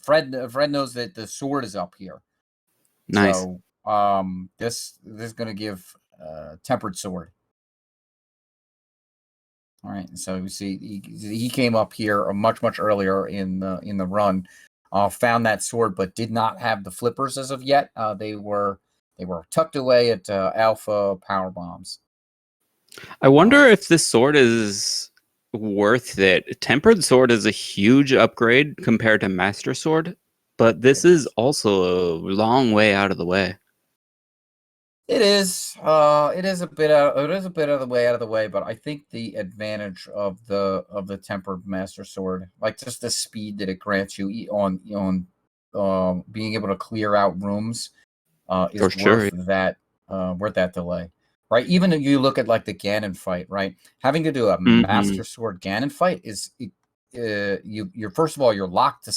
Fred knows that the sword is up here. Nice. So this is going to give tempered sword. All right, so you see he came up here much earlier in the run, found that sword, but did not have the flippers as of yet. They were tucked away at Alpha power bombs. I wonder if this sword is worth it. Tempered sword is a huge upgrade compared to Master Sword, but this is also a long way out of the way. It is. It is a bit out of the way, but I think the advantage of the tempered Master Sword, like just the speed that it grants you on being able to clear out rooms, is worth that delay. Right, even if you look at like the Ganon fight, right? Having to do a Master Sword Ganon fight is you're first of all you're locked to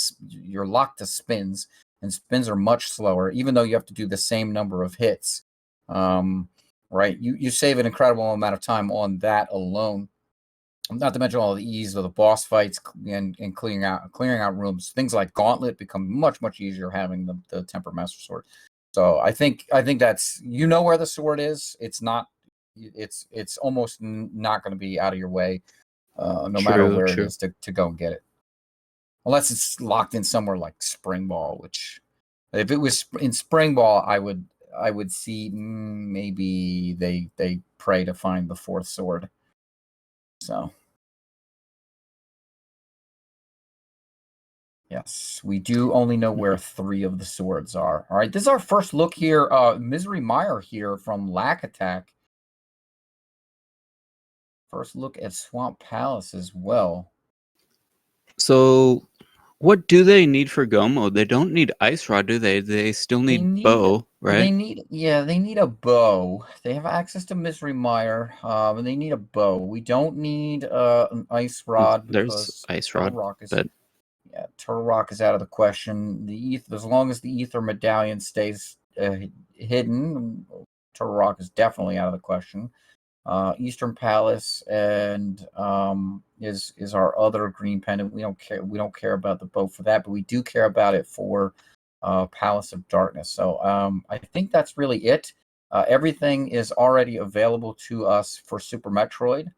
spins, and spins are much slower, even though you have to do the same number of hits. Right, you save an incredible amount of time on that alone. Not to mention all the ease of the boss fights and clearing out rooms. Things like Gauntlet become much easier having the Tempered Master Sword. So I think that's where the sword is. It's almost not going to be out of your way, no matter where it is to go and get it, unless it's locked in somewhere like Spring Ball. Which, if it was in Spring Ball, I would see maybe they pray to find the 4th sword. So. Yes, we do only know where 3 of the swords are. All right, this is our first look here. Misery Meyer here from Lack Attack. First look at Swamp Palace as well. So, what do they need for Go mode? They don't need Ice Rod, do they? They still need bow, right? They need a bow. They have access to Misery Meyer, and they need a bow. We don't need an Ice Rod. There's Ice Rod, but... Yeah, Turtle Rock is out of the question. As long as the Ether Medallion stays hidden, Turtle Rock is definitely out of the question. Eastern Palace and is our other green pendant. We don't care about the bow for that, but we do care about it for Palace of Darkness. So I think that's really it. Everything is already available to us for Super Metroid.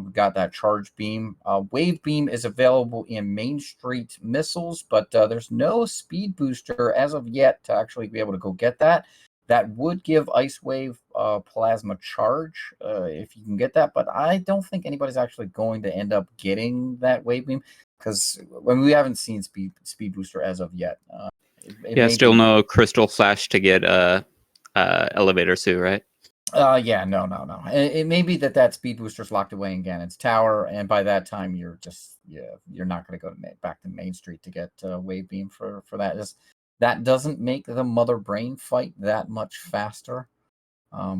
We've got that charge beam. Wave beam is available in Main Street missiles, but there's no speed booster as of yet to actually be able to go get that. That would give Ice Wave plasma charge if you can get that, but I don't think anybody's actually going to end up getting that wave beam because we haven't seen speed booster as of yet. Still no crystal flash to get elevator suit, right? No. It may be that speed booster's locked away in Ganon's tower, and by that time you're not going to go back to Main Street to get wave beam for that. that doesn't make the mother brain fight that much faster.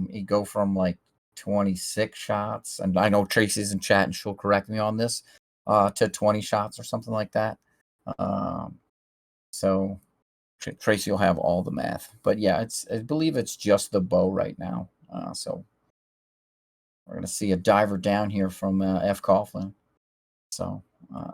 You go from like 26 shots, and I know Tracy's in chat and she'll correct me on this, to 20 shots or something like that. So Tracy will have all the math, but yeah, I believe it's just the bow right now. So we're gonna see a diver down here from F. Coughlin. So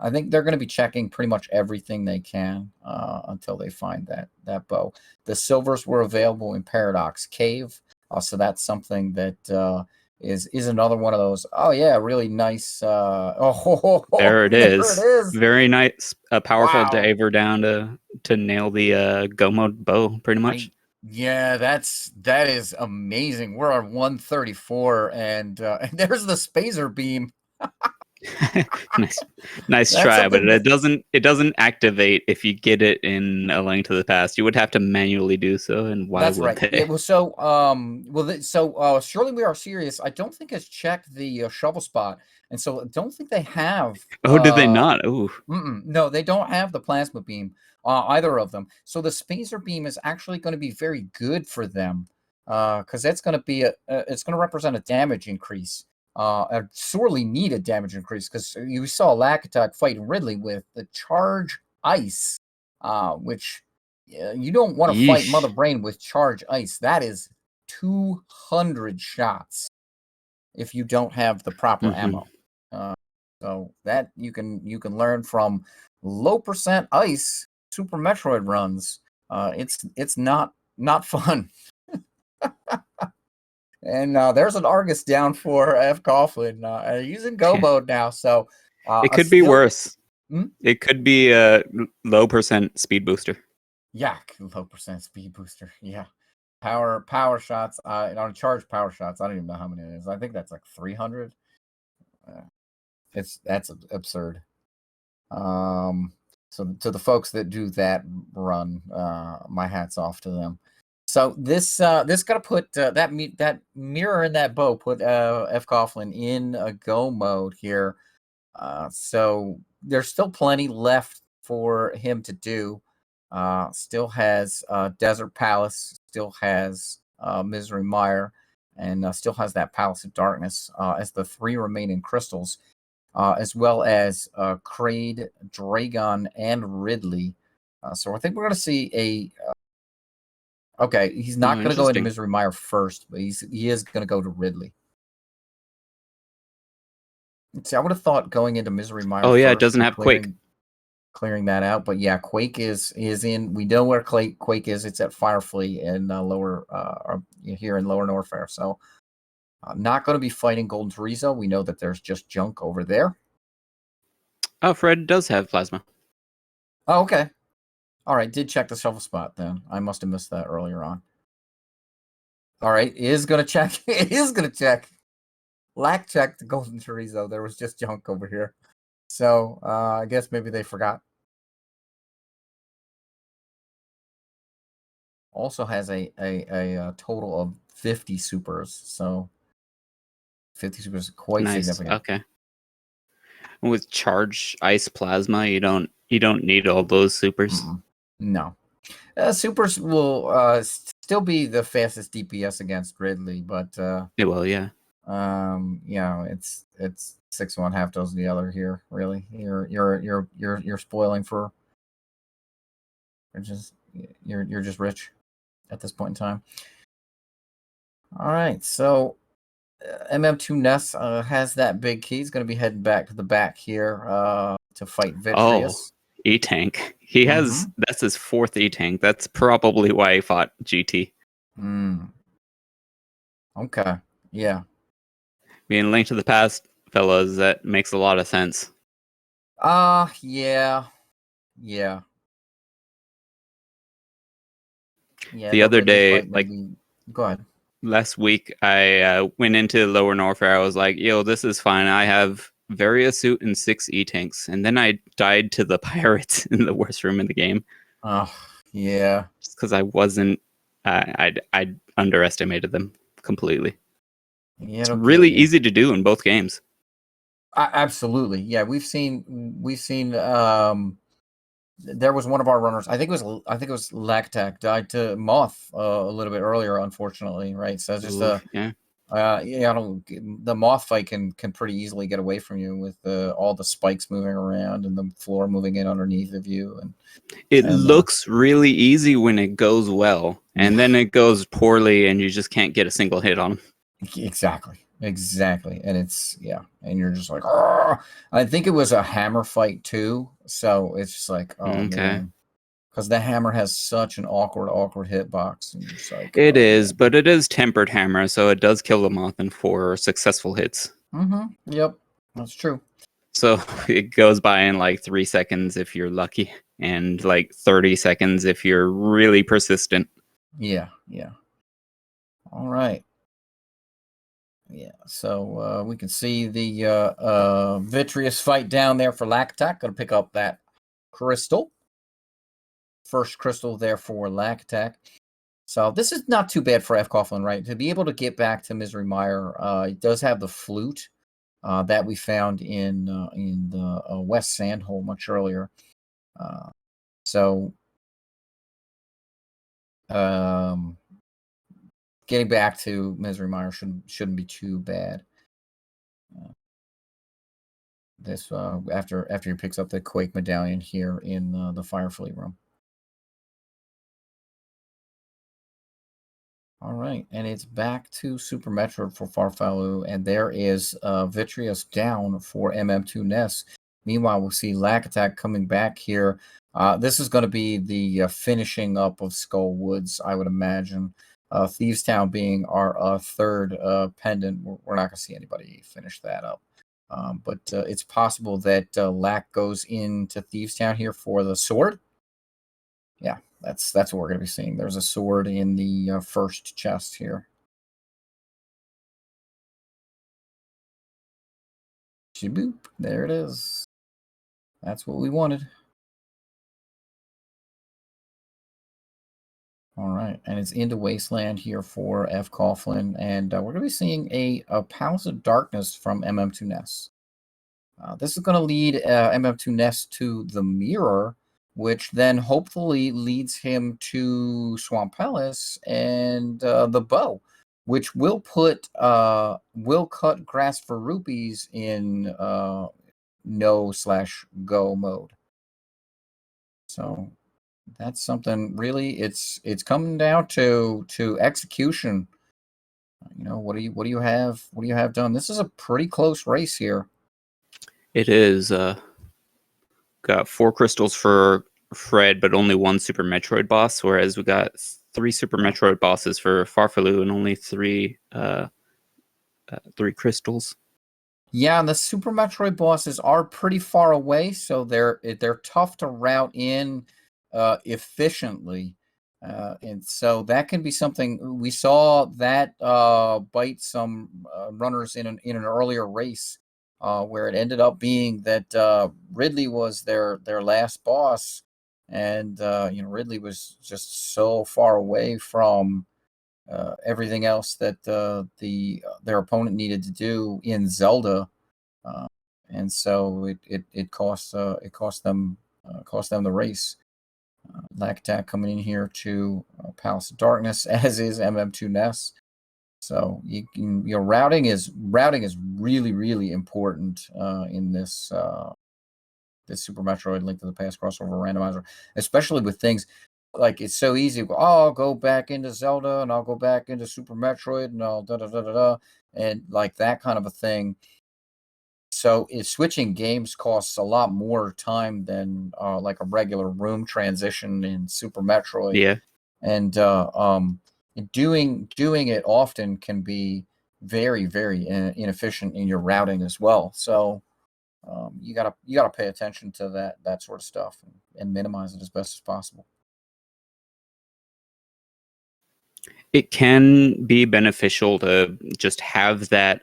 I think they're going to be checking pretty much everything they can until they find that bow. The silvers were available in Paradox Cave, so that's something that is another one of those. Oh yeah, really nice. There it is. There it is. Very nice, a powerful Wow. diver down to nail the go mode bow, pretty much. Yeah, that is amazing. We're on 134, and there's the spacer beam. nice try, but it doesn't activate if you get it in A Link to the Past. You would have to manually do so, and why That's would right. they? Yeah, well, surely we are serious. I don't think has checked the shovel spot, and so I don't think they have. Oh, did they not? Ooh. No, they don't have the plasma beam, either of them. So the spacer beam is actually going to be very good for them, because that's going to be it's going to represent a damage increase. A sorely needed damage increase, because you saw Lack Attack fighting Ridley with the charge ice, which you don't want to fight Mother Brain with charge ice. That is 200 shots if you don't have the proper ammo. So that you can learn from low percent ice Super Metroid runs. It's not fun. And there's an Argus down for F. Coughlin using go mode now. So it could be worse. It could be a low percent speed booster. Yeah, low percent speed booster. Yeah, power shots. On charge power shots. I don't even know how many it is. I think that's like 300. That's absurd. So to the folks that do that run, my hat's off to them. So this gotta put that mirror in that bow put F. Coughlin in a go mode here. So there's still plenty left for him to do. Still has Desert Palace, still has Misery Mire, and still has that Palace of Darkness as the 3 remaining crystals, as well as Kraid, Dragon, and Ridley. So I think we're going to see a... okay, he's not going to go into Misery Mire first, but he is going to go to Ridley. See, I would have thought going into Misery Mire. Oh yeah, it doesn't have Quake. Clearing that out, but yeah, Quake is in. We know where Quake is. It's at Firefleet in lower, here in Lower Norfair. So, not going to be fighting Golden Chorizo. We know that there's just junk over there. Oh, Fred does have plasma. Oh, okay. All right, did check the shovel spot then. I must have missed that earlier on. All right, is going to check. It is going to check. Lack checked the Golden Chorizo. There was just junk over here. So I guess maybe they forgot. Also has a total of 50 supers. So 50 supers is quite significant. Okay. With charge ice plasma, you don't need all those supers. No. Supers will still be the fastest DPS against Ridley, but it will, yeah. It's 6-1, half dozen the other here. Really, you're spoiling for. You're just rich at this point in time. All right, so MM2 Ness has that big key. He's going to be heading back to the back here to fight Vitreous. Oh, E-Tank. He has that's his 4th E-Tank. That's probably why he fought GT. Okay, yeah. Being Link to the Past, fellas, that makes a lot of sense. Yeah. The other day, go ahead. Last week, I went into Lower Norfair. I was like, yo, this is fine. I have Varia Suit and 6 E-Tanks. And then I died to the pirates in the worst room in the game. Oh, yeah. Just because I wasn't... I underestimated them completely. Yeah, it's really easy to do in both games. Absolutely, yeah. We've seen there was one of our runners. I think it was Lactac died to Moth a little bit earlier, unfortunately. Right, so it's just yeah. Yeah, the Moth fight can pretty easily get away from you with all the spikes moving around and the floor moving in underneath of you. And it looks really easy when it goes well, and then it goes poorly, and you just can't get a single hit on them. Exactly, and it's and you're just like, oh. I think it was a hammer fight too, so it's just like, oh man. Because the hammer has such an awkward hitbox. And it's like, it is, but it is tempered hammer, so it does kill the Moth in 4 successful hits. Yep, that's true. So it goes by in like 3 seconds if you're lucky, and like 30 seconds if you're really persistent. Yeah. All right. Yeah, so we can see the Vitreous fight down there for Lactac. Going to pick up that crystal. First crystal there for Lactac. So this is not too bad for F. Coughlin, right? To be able to get back to Misery Mire, it does have the flute that we found in the West Sandhole much earlier. So getting back to Misery Mire shouldn't be too bad. This after he picks up the Quake medallion here in the Firefleet room. All right, and it's back to Super Metroid for Farfalu, and there is Vitreous down for MM2 Ness. Meanwhile, we'll see Lactac coming back here. This is going to be the finishing up of Skull Woods, I would imagine. Thieves Town being our third pendant. We're not going to see anybody finish that up. But it's possible that Lack goes into Thieves Town here for the sword. Yeah, that's what we're going to be seeing. There's a sword in the first chest here. Shaboop, there it is. That's what we wanted. All right, and it's into Wasteland here for F. Coughlin, and we're going to be seeing a Palace of Darkness from MM2 Ness. This is going to lead MM2 Ness to the Mirror, which then hopefully leads him to Swamp Palace and the Bow, which will cut Grass for Rupees in no/go mode. So that's something really. It's coming down to execution. What do you have? What do you have done? This is a pretty close race here. It is. Got 4 crystals for Fred, but only 1 Super Metroid boss, whereas we got 3 Super Metroid bosses for Farfalu and only 3 crystals. Yeah, and the Super Metroid bosses are pretty far away, so they're tough to route in efficiently. And so that can be something we saw that bite some runners in an earlier race. Where it ended up being that Ridley was their last boss, and Ridley was just so far away from everything else that their opponent needed to do in Zelda, and so it cost them the race. Lactac coming in here to Palace of Darkness, as is MM2 Ness. So routing is really, really important in this this Super Metroid Link to the Past crossover randomizer, especially with things like it's so easy. Oh, I'll go back into Zelda and I'll go back into Super Metroid and I'll and like that kind of a thing. So switching games costs a lot more time than like a regular room transition in Super Metroid. Yeah, and doing it often can be very, very inefficient in your routing as well. So you gotta pay attention to that sort of stuff and minimize it as best as possible. it can be beneficial to just have that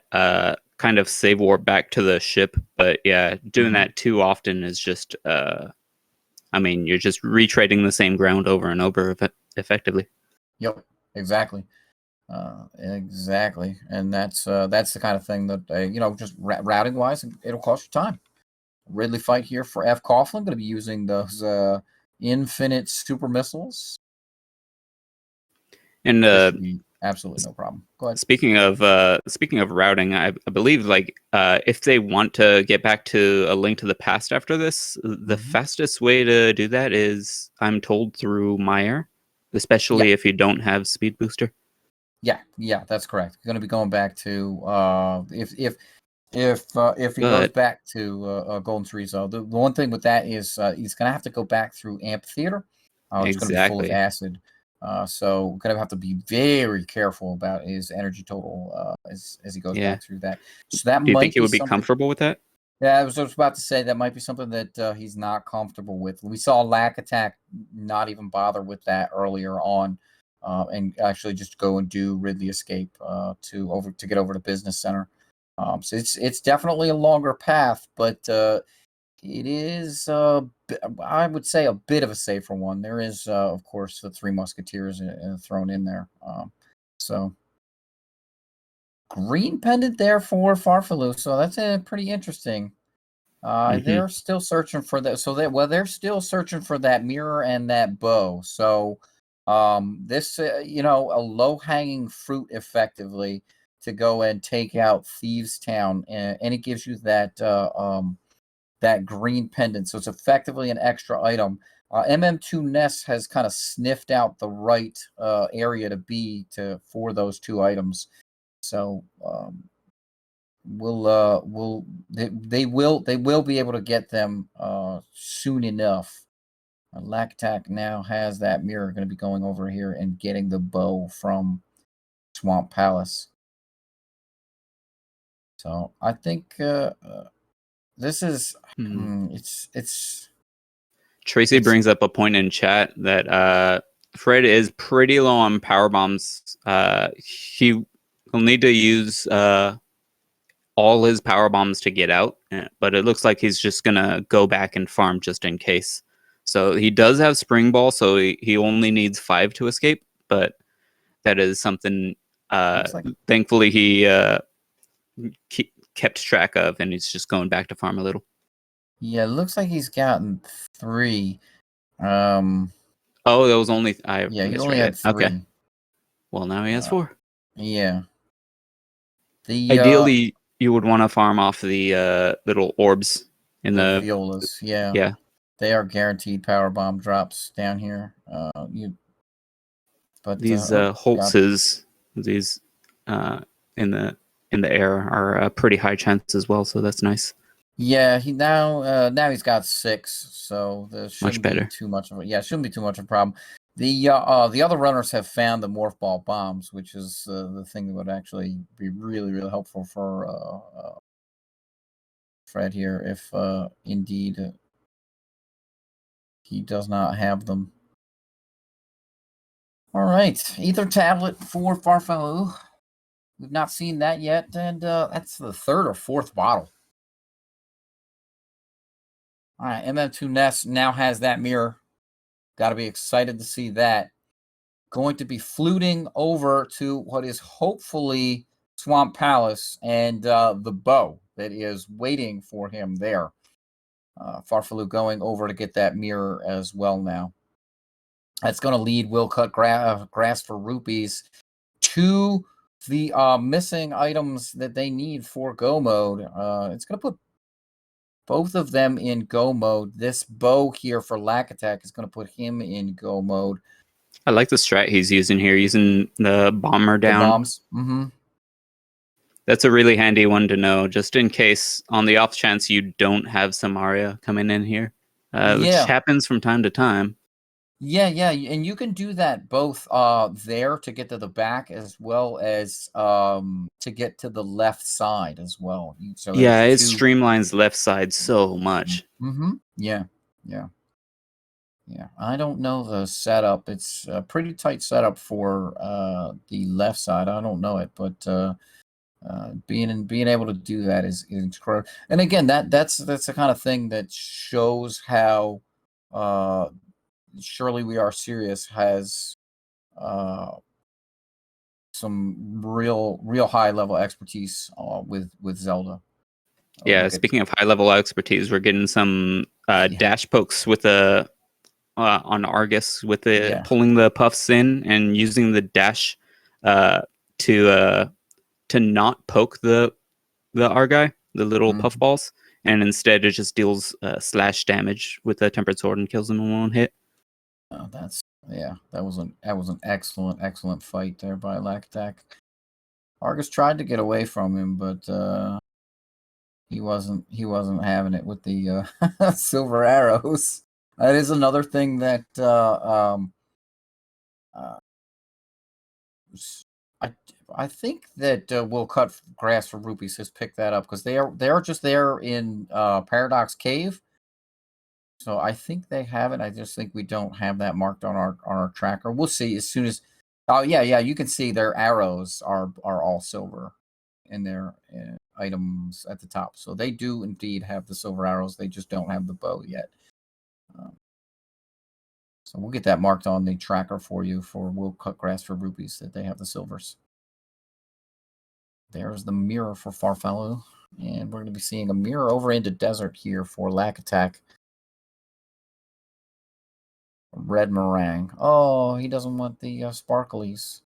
kind of save warp back to the ship, but yeah, doing that too often is just you're just retreading the same ground over and over effectively. Yep, exactly. Exactly, and that's the kind of thing that just routing wise, it'll cost you time. Ridley fight here for F. Coughlin. Going to be using those infinite super missiles. And should be absolutely no problem. Go ahead. Speaking of routing, I believe like if they want to get back to A Link to the Past after this, the fastest way to do that is, I'm told, through Meyer, especially if you don't have Speed Booster. Yeah, that's correct. You're going to be going back to if he goes back to Golden Trees, though, the one thing with that is he's going to have to go back through Amphitheater. It's going to be full of acid. So we're going to have to be very careful about his energy total as he goes back through that. So that Do you might think he would be something... comfortable with that? Yeah, I was about to say that might be something that he's not comfortable with. We saw Lack Attack not even bother with that earlier on, and actually just go and do Ridley Escape to get over to Business Center. So it's definitely a longer path, but it is I would say a bit of a safer one. There is of course the Three Musketeers thrown in there. So green pendant there for Farfaloo, so that's pretty interesting. They're still searching for that. So they're still searching for that mirror and that bow. So this a low hanging fruit effectively to go and take out Thieves Town, and it gives you that that green pendant. So it's effectively an extra item. MM2 Ness has kind of sniffed out the right area to be for those two items. So they will be able to get them soon enough. Lack Attack now has that mirror, going to be going over here and getting the bow from Swamp Palace. So I think this is it's Tracy brings up a point in chat that Fred is pretty low on power bombs. He will need to use all his power bombs to get out, but it looks like he's just gonna go back and farm just in case. So he does have Spring Ball, so he only needs 5 to escape, but that is something thankfully he kept track of, and he's just going back to farm a little. Yeah, it looks like he's gotten 3. Oh, that was only he only had 3. Okay. Well, now he has 4. Yeah. Ideally, you would want to farm off the little orbs in the violas. Yeah. Yeah. They are guaranteed power bomb drops down here. But these Holtzes, these in the air are pretty high chance as well, so that's nice. Yeah, now he's got 6, so there shouldn't be too much of shouldn't be too much of a problem. The other runners have found the morph ball bombs, which is the thing that would actually be really, really helpful for Fred here, if indeed he does not have them. All right, Ether Tablet for Farfaloo. We've not seen that yet, and that's the 3rd or 4th bottle. All right, MM2 Ness now has that mirror. Got to be excited to see that. Going to be fluting over to what is hopefully Swamp Palace and the bow that is waiting for him there. Farfaloo going over to get that mirror as well now. That's going to lead Will Cut Grass for Rupees to the missing items that they need for Go mode. It's going to put both of them in Go mode. This bow here for Lack Attack is going to put him in Go mode. I like the strat he's using here, using the bomber down. The bombs. Mm-hmm. That's a really handy one to know, just in case, on the off chance you don't have Samaria coming in here, which happens from time to time. Yeah, and you can do that both there to get to the back as well as to get to the left side as well. So yeah, it streamlines left side so much. Mm-hmm. Yeah. I don't know the setup. It's a pretty tight setup for the left side. I don't know it, but being able to do that is incredible. And again, that's the kind of thing that shows how Surely We Are Serious has some real high level expertise with Zelda. Yeah, speaking of high-level expertise, we're getting some dash pokes with the on Argus with the pulling the puffs in and using the dash to not poke the Argai, the little puff balls, and instead it just deals slash damage with a tempered sword and kills them in one hit. Oh, that was an excellent fight there by Lakatak. Argus tried to get away from him, but he wasn't having it with the silver arrows. That is another thing that I think that Will Cut Grass for Rupees has picked that up because they are just there in Paradox Cave. So I think they have it. I just think we don't have that marked on our tracker. We'll see as soon as. Oh yeah, you can see their arrows are all silver in their items at the top. So they do indeed have the silver arrows. They just don't have the bow yet. So we'll get that marked on the tracker for you for Will Cut Grass for Rupees that they have the silvers. There's the mirror for Farfellow. And we're going to be seeing a mirror over into Desert here for Lakatak. Red Meringue. Oh, he doesn't want the sparklies.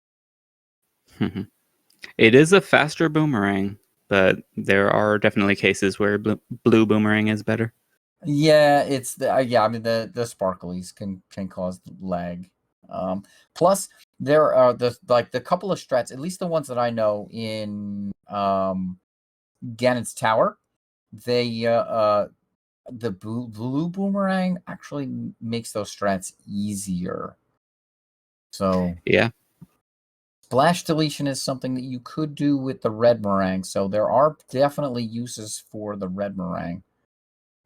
It is a faster boomerang, but there are definitely cases where blue boomerang is better. Yeah, it's the I mean the sparklies can cause lag. Plus there are the couple of strats, at least the ones that I know in Ganon's Tower, they the blue boomerang actually makes those strats easier. So yeah, splash deletion is something that you could do with the red meringue. So there are definitely uses for the red meringue.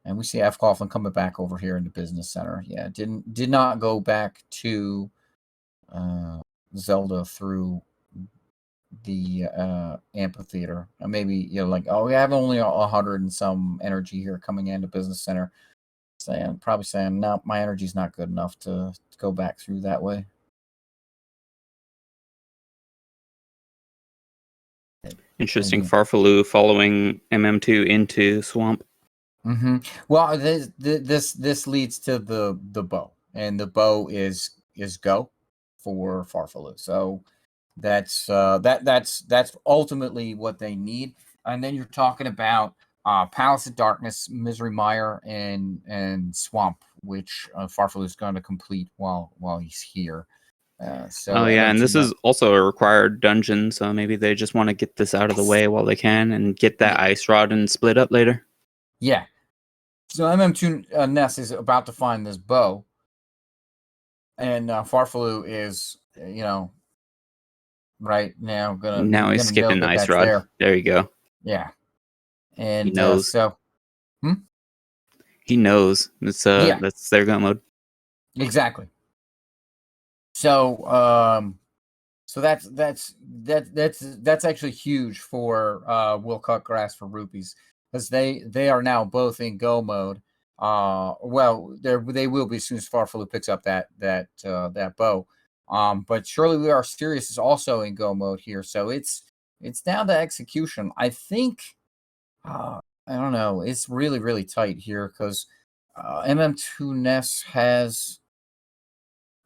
And we see F. Coughlin coming back over here in the business center. Yeah, did not go back to Zelda through the amphitheater. Maybe like, oh, we have only 100 and some energy here coming into business center. Probably saying, no, my energy's not good enough to go back through that way. Interesting. Farfaloo following MM2 into Swamp. Well, this leads to the bow, and the bow is go for Farfaloo. So that's ultimately what they need. And then you're talking about Palace of Darkness, Misery Mire, and Swamp, which Farfaloo is going to complete while he's here. And this is also a required dungeon, so maybe they just want to get this out of the way while they can and get that ice rod and split up later. Yeah. So MM2 Ness is about to find this bow, and Farfaloo is, right now he's skipping ice rod. There you go. Yeah, and he knows. He knows. It's that's their gun mode. Exactly. So so that's actually huge for Will Cut Grass for Rupees, because they are now both in go mode. Well, they will be as soon as Farfaloo picks up that bow. But Surely We Are Serious is also in go mode here, so it's down to execution. I think I don't know. It's really, really tight here because MM2 Ness has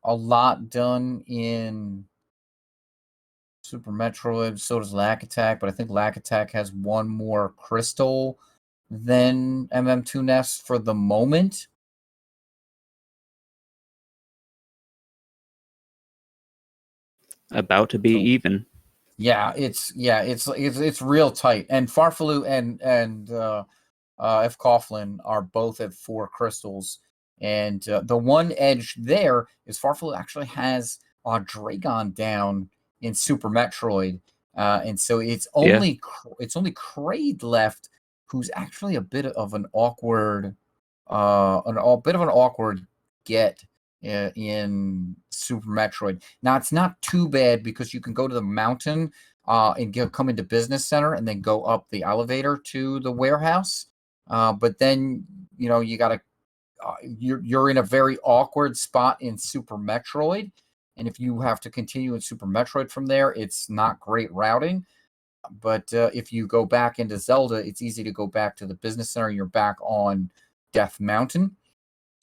a lot done in Super Metroid. So does Lakatak, but I think Lakatak has one more crystal than MM2 Ness for the moment. About to be even. Yeah, it's real tight. And Farfaloo and F. Coughlin are both at 4 crystals. And the one edge there is Farfaloo actually has Dragon down in Super Metroid. And so it's only Kraid left, who's actually a bit of an awkward get in Super Metroid. Now it's not too bad because you can go to the mountain and come into Business Center and then go up the elevator to the warehouse. But then you gotta you're in a very awkward spot in Super Metroid, and if you have to continue in Super Metroid from there, it's not great routing. But if you go back into Zelda, it's easy to go back to the business center. You're back on Death Mountain,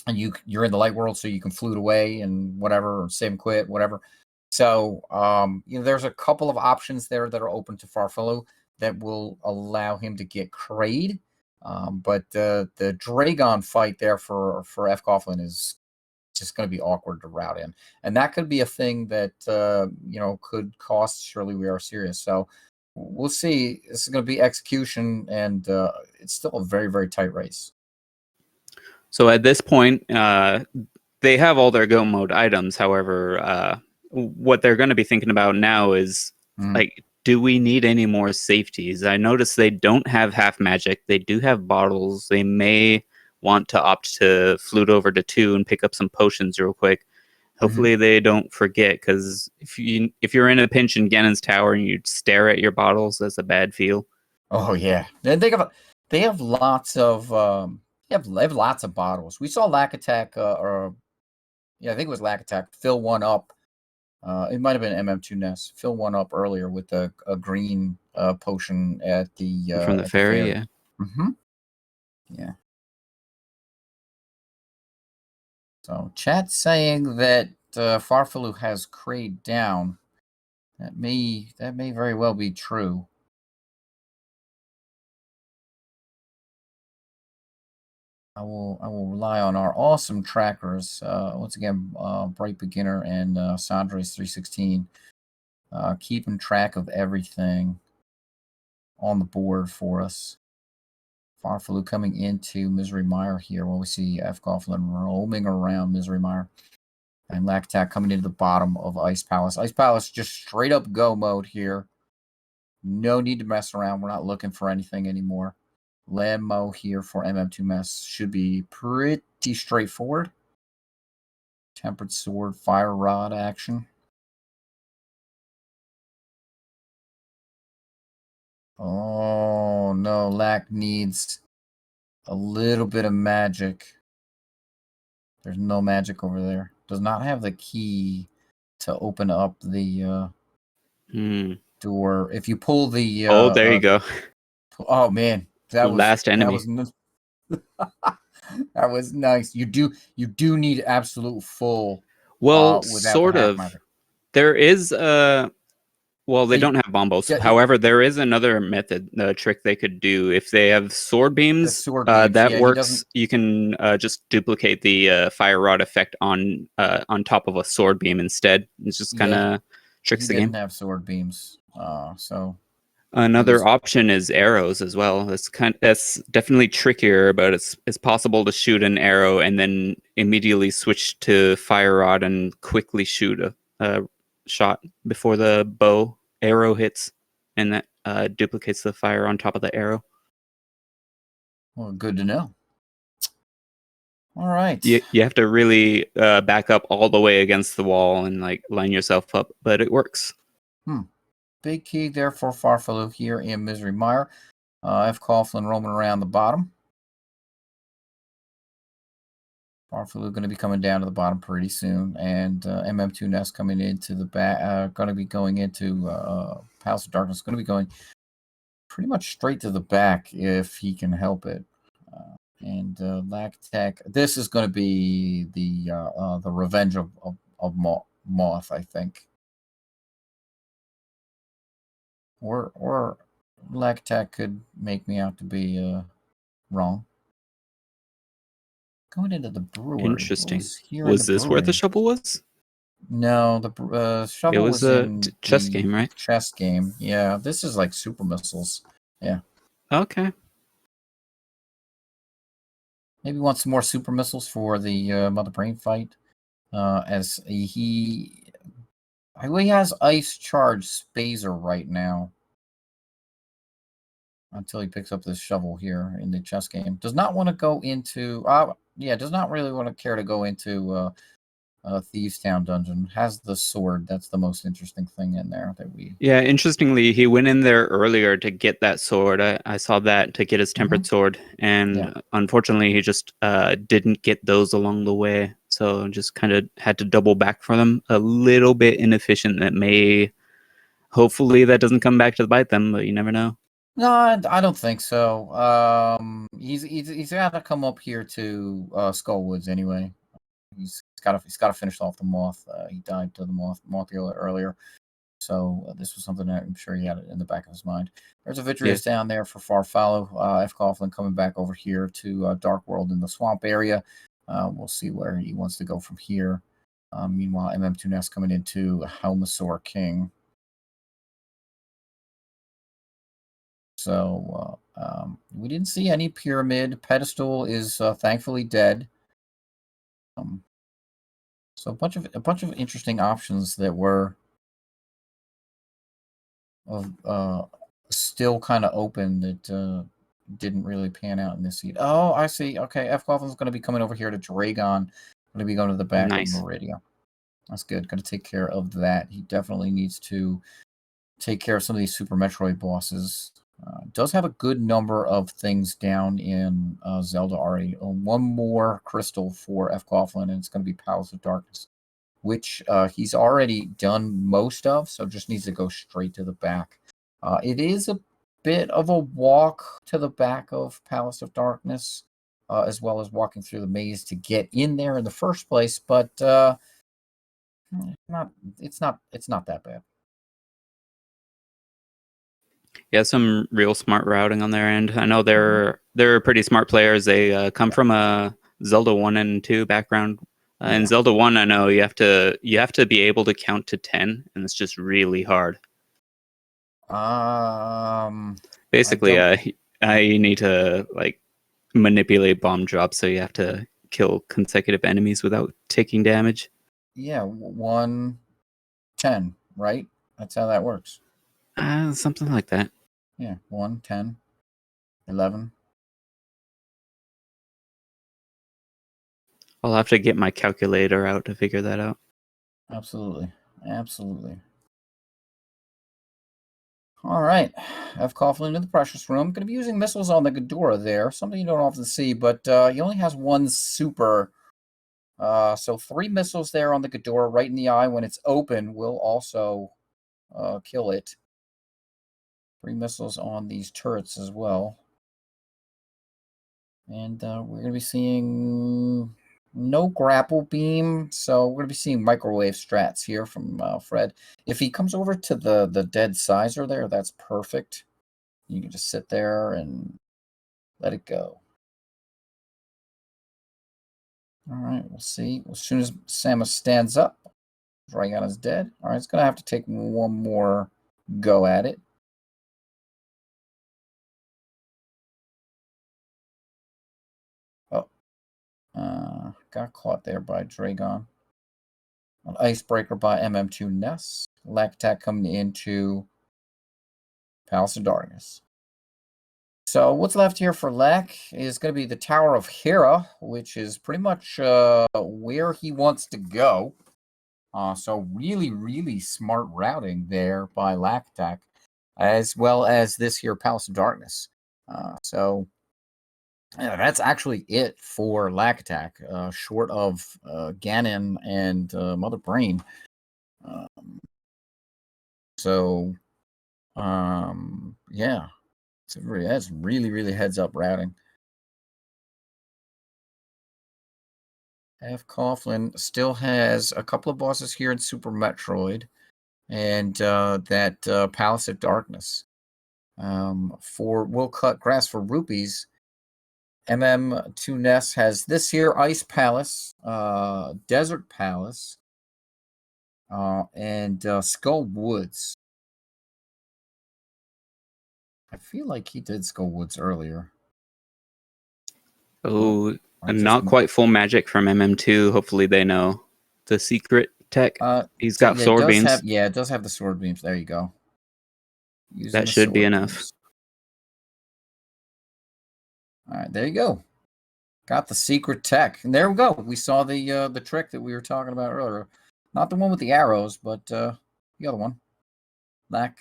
and you're in the light world, so you can flute away and whatever, or save and quit, whatever. So there's a couple of options there that are open to Farfalu that will allow him to get Kraid. But the Dragon fight there for F. Coughlin is just going to be awkward to route in, and that could be a thing that could cost Surely We Are Serious. So we'll see. This is going to be execution, and it's still a very, very tight race. So at this point, they have all their go mode items. However, what they're going to be thinking about now is like, do we need any more safeties? I noticed they don't have half magic. They do have bottles. They may want to opt to flute over to 2 and pick up some potions real quick. Hopefully they don't forget, because if you're in a pinch in Ganon's tower and you stare at your bottles, that's a bad feel. Oh yeah, they have lots of they have lots of bottles. We saw Lack Attack, I think it was Lack Attack, fill one up. It might have been MM2 Ness. Fill one up earlier with a green potion at the from the ferry. Yeah. Yeah. So chat's saying that Farfalu has Kraid down. That may very well be true. I will rely on our awesome trackers. Once again, Bright Beginner and Sandres316, keeping track of everything on the board for us. Farfalu coming into Misery Mire here. Well, we see F. Coughlin roaming around Misery Mire. And Lactac coming into the bottom of Ice Palace. Ice Palace just straight up go mode here. No need to mess around. We're not looking for anything anymore. Lammo here for MM2 Mess should be pretty straightforward. Tempered Sword, Fire Rod action. Oh, no. Lack needs a little bit of magic. There's no magic over there. Does not have the key to open up the door. If you pull the... there you go. Oh, man. That was last enemy. That was nice. You do need absolute full. Well, sort of. Magic. There is they don't have bombos. Yeah, However, there is another method, trick they could do if they have sword beams. That works. You can just duplicate the fire rod effect on top of a sword beam instead. It's just kind of tricks the game. Didn't have sword beams, so. Another option is arrows as well. That's definitely trickier, but it's possible to shoot an arrow and then immediately switch to fire rod and quickly shoot a shot before the bow arrow hits, and that duplicates the fire on top of the arrow. Well, good to know. All right. You have to really back up all the way against the wall and like line yourself up, but it works. Big key there for Farfalu here in Misery Mire. F. Coughlin roaming around the bottom. Farfalu going to be coming down to the bottom pretty soon. And MM2 Nest coming into the back. Going to be going into House of Darkness. Going to be going pretty much straight to the back if he can help it. And Lactec. This is going to be the revenge of Moth, I think. Or Lactac could make me out to be wrong. Going into the brewery. Interesting. Was this where the shovel was? No, the shovel was in chess game, right? Chess game. Yeah, this is like super missiles. Yeah. Okay. Maybe want some more super missiles for the Mother Brain fight. As he has Ice Charge Spazer right now. Until he picks up this shovel here in the chess game. Does not want to go into... does not really want to care to go into Thieves Town dungeon. Has the sword. That's the most interesting thing in there that we... Yeah, interestingly, he went in there earlier to get that sword. I saw that, to get his tempered sword. And unfortunately, he just didn't get those along the way. So just kind of had to double back for them. A little bit inefficient. That may hopefully that doesn't come back to bite them, but you never know. No, I don't think so. He's got to come up here to Skullwoods anyway. He's got to finish off the moth. He died to the moth earlier, so this was something that I'm sure he had in the back of his mind. There's a Vitreous down there for Farfallow. F. Coughlin coming back over here to Dark World in the swamp area. We'll see where he wants to go from here. Meanwhile, MM2 Nest coming into Helmasaur King. So we didn't see any pyramid. Pedestal is thankfully dead. So a bunch of interesting options that were still kind of open that didn't really pan out in this seed. Oh, I see. Okay, F. Coughlin's going to be coming over here to Dragon. Going to be going to the back of Meridia. That's good. Going to take care of that. He definitely needs to take care of some of these Super Metroid bosses. Does have a good number of things down in Zelda already. One more crystal for F. Coughlin, and it's going to be Palace of Darkness, which he's already done most of, so just needs to go straight to the back. It is a bit of a walk to the back of Palace of Darkness, as well as walking through the maze to get in there in the first place, but it's not that bad. Yeah, some real smart routing on their end. I know they're pretty smart players. They come from a Zelda 1 and 2 background. In Zelda 1, I know you have to be able to count to 10, and it's just really hard. Basically, I need to like manipulate bomb drops, so you have to kill consecutive enemies without taking damage. Yeah, 1, 10, right? That's how that works. Something like that. Yeah, 1, 10, 11. I'll have to get my calculator out to figure that out. Absolutely. All right. F. Coughlin into the Precious Room. Going to be using missiles on the Ghidorah there. Something you don't often see, but he only has one super. So 3 missiles there on the Ghidorah right in the eye. When it's open, will also kill it. 3 missiles on these turrets as well. And we're going to be seeing no grapple beam, so we're going to be seeing microwave strats here from Fred. If he comes over to the dead sizer there, that's perfect. You can just sit there and let it go. All right, we'll see. As soon as Samus stands up, Dragon is dead. All right, it's going to have to take one more go at it. Got caught there by Dragon. An icebreaker by MM2 Ness. Lactac coming into Palace of Darkness. So what's left here for Lack is going to be the Tower of Hera, which is pretty much where he wants to go. So really, really smart routing there by Lactac, as well as this here Palace of Darkness. So yeah, that's actually it for Lactac, short of Ganon and Mother Brain. Yeah, that's really, really heads up routing. F. Coughlin still has a couple of bosses here in Super Metroid, and that Palace of Darkness. For Will Cut Grass for Rupees, MM2 Ness has this here Ice Palace, Desert Palace, and Skull Woods. I feel like he did Skull Woods earlier. Oh, not quite full magic from MM2. Hopefully they know the secret tech. He's got sword beams. It does have the sword beams. There you go. That should be enough. All right, there you go. Got the secret tech. And there we go. We saw the trick that we were talking about earlier. Not the one with the arrows, but the other one. Lack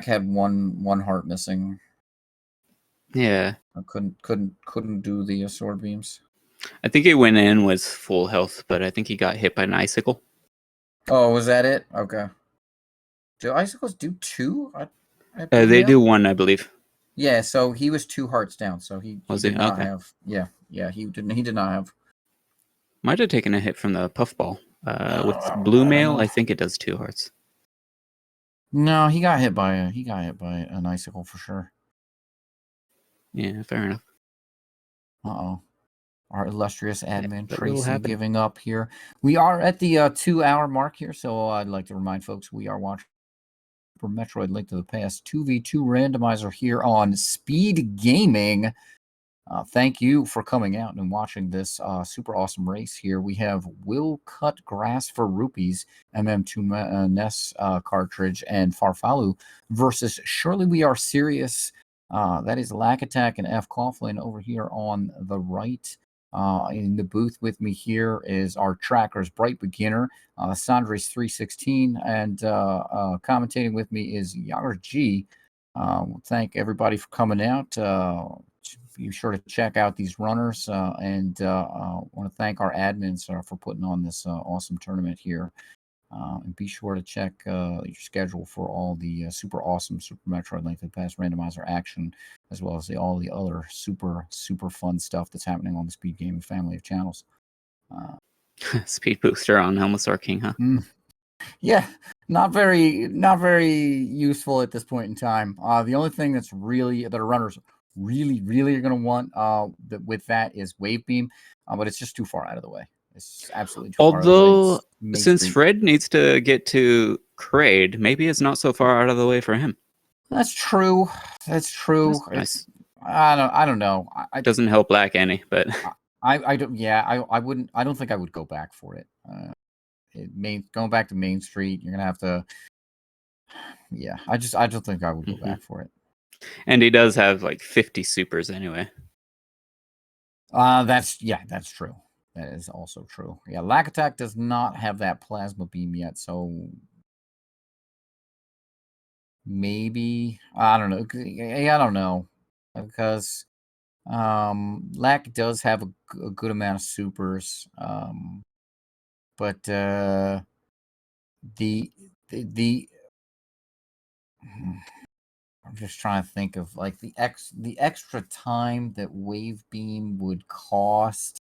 had one heart missing. Yeah. Couldn't do the sword beams. I think he went in with full health, but I think he got hit by an icicle. Oh, was that it? Okay. Do icicles do 2? They do 1, I believe. Yeah, so he was 2 hearts down, so he did not Okay. have. Yeah, he did not have. Might have taken a hit from the puffball. With blue mail, I think it does 2 hearts. No, he got hit by an icicle for sure. Yeah, fair enough. Uh-oh. Our illustrious admin Tracy giving up here. We are at the 2-hour mark here, so I'd like to remind folks we are watching for Metroid Link to the Past 2v2 randomizer here on SpeedGaming. Thank you for coming out and watching this super awesome race here. We have Will Cut Grass for Rupees, MM2 NES cartridge, and Farfalu versus Surely We Are Serious. That is Lack Attack and F. Coughlin over here on the right. In the booth with me here is our trackers, Bright Beginner, Sandres 316, and commentating with me is Yager G. Thank everybody for coming out. Be sure to check out these runners, and want to thank our admins for putting on this awesome tournament here. And be sure to check your schedule for all the super awesome Super Metroid Link to the Past randomizer action, as well as all the other super fun stuff that's happening on the SpeedGaming family of channels. Speed booster on Helmosaur King, huh? Yeah, not very useful at this point in time. The only thing that our runners really are going to want with that is Wave Beam, but it's just too far out of the way. It's absolutely too far out of the way. Although, since Fred needs to get to Kraid, maybe it's not so far out of the way for him. That's true. That's nice. I don't know. It doesn't help Black any, but I don't. Yeah, I wouldn't. I don't think I would go back for it. Going back to Main Street, you're gonna have to. Yeah, I don't think I would go back for it. And he does have like 50 supers anyway. That's true. That is also true. Yeah, Lack Attack does not have that plasma beam yet, so maybe I don't know. I don't know, because Lack does have a good amount of supers, but the I'm just trying to think of like the extra time that Wave Beam would cost.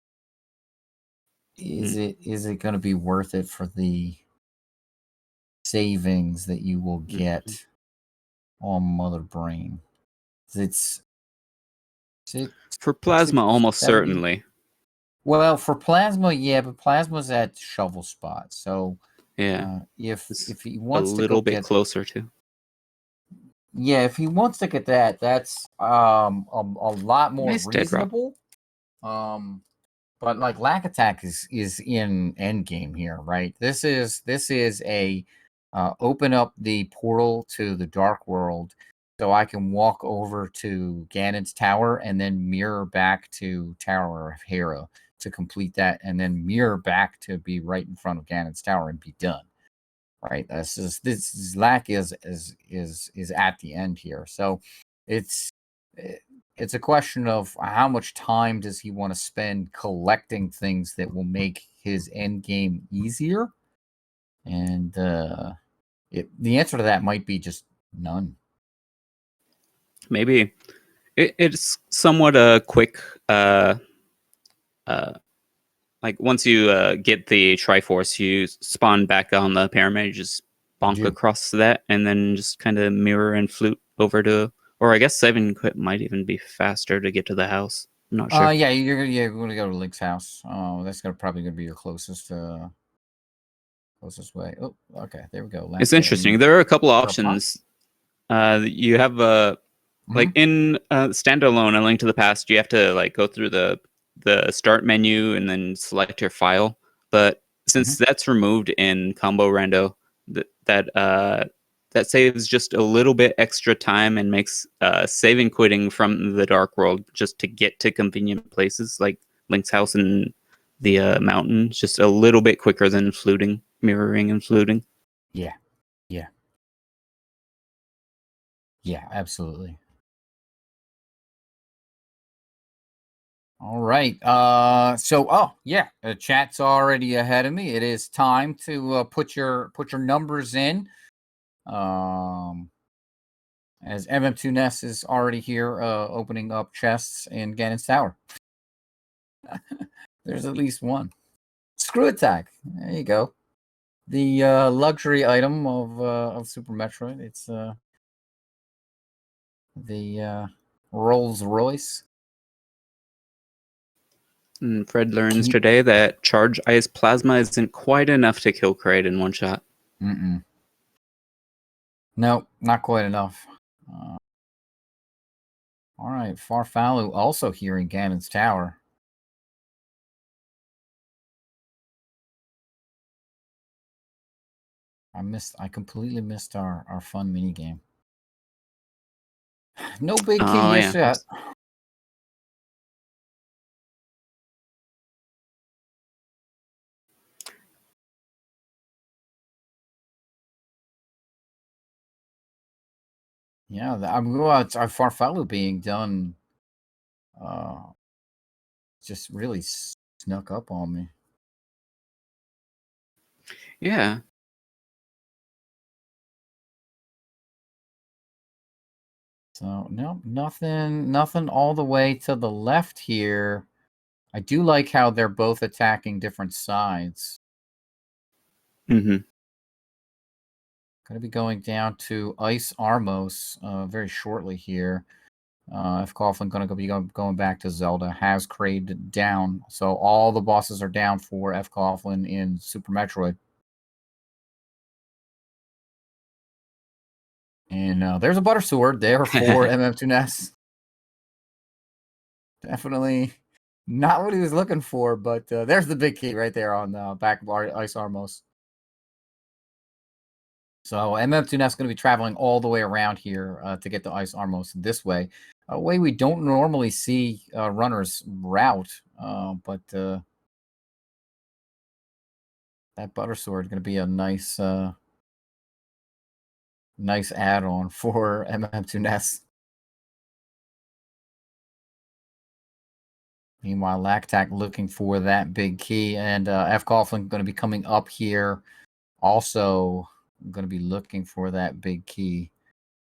Is it going to be worth it for the savings that you will get on Mother Brain? It's for Plasma, almost 70? Certainly. Well, for Plasma, yeah, but Plasma's at Shovel Spot, so yeah, if he wants a little bit closer to. Yeah, if he wants to get that, that's a lot more reasonable. But like Lack Attack is in Endgame here, right? This is a open up the portal to the Dark World, so I can walk over to Ganon's Tower and then mirror back to Tower of Hera to complete that, and then mirror back to be right in front of Ganon's Tower and be done. Right, this Lack is at the end here, so it's a question of how much time does he want to spend collecting things that will make his end game easier, and the answer to that might be just none. Maybe it's somewhat a quick like once you get the Triforce, you spawn back on the pyramid, you just bonk across that, and then just kind of mirror and flute over to, or I guess 7 Quit might even be faster to get to the house. I'm not sure. Yeah, you're going to go to Link's house. Oh, that's probably going to be your closest way. Oh, okay, there we go. It's interesting. There are a couple options. You have like in standalone, A Link to the Past, you have to like go through the start menu and then select your file. But since that's removed in Combo Rando, that saves just a little bit extra time and makes saving quitting from the Dark World just to get to convenient places like Link's house and the mountain just a little bit quicker than fluting, mirroring and fluting. Yeah, absolutely. All right. The chat's already ahead of me. It is time to put your numbers in. As MM2 Ness is already here, opening up chests in Ganon's Tower. There's at least one. Screw Attack. There you go. The luxury item of Super Metroid. It's the Rolls Royce. And Fred learns today that Charge Ice Plasma isn't quite enough to kill Kraid in one shot. No, not quite enough. All right, Farfalu also here in Ganon's Tower. I completely missed our fun mini game. No big key yet. Yeah, it's our Farfalu being done. Just really snuck up on me. Yeah. So no, nothing all the way to the left here. I do like how they're both attacking different sides. Mm-hmm. Going to be going down to Ice Armos very shortly here. If Coughlin going to be going back to Zelda, has Kraid down. So all the bosses are down for F. Coughlin in Super Metroid. And there's a Butter Sword there for MM2 Ness. Definitely not what he was looking for, but there's the big key right there on the back of Ice Armos. So MM2 Ness is going to be traveling all the way around here to get to Ice Armos this way. A way we don't normally see runners route, but that Butter Sword is going to be a nice nice add-on for MM2 Ness. Meanwhile, Lactac looking for that big key, and F. Coughlin going to be coming up here, also going to be looking for that big key.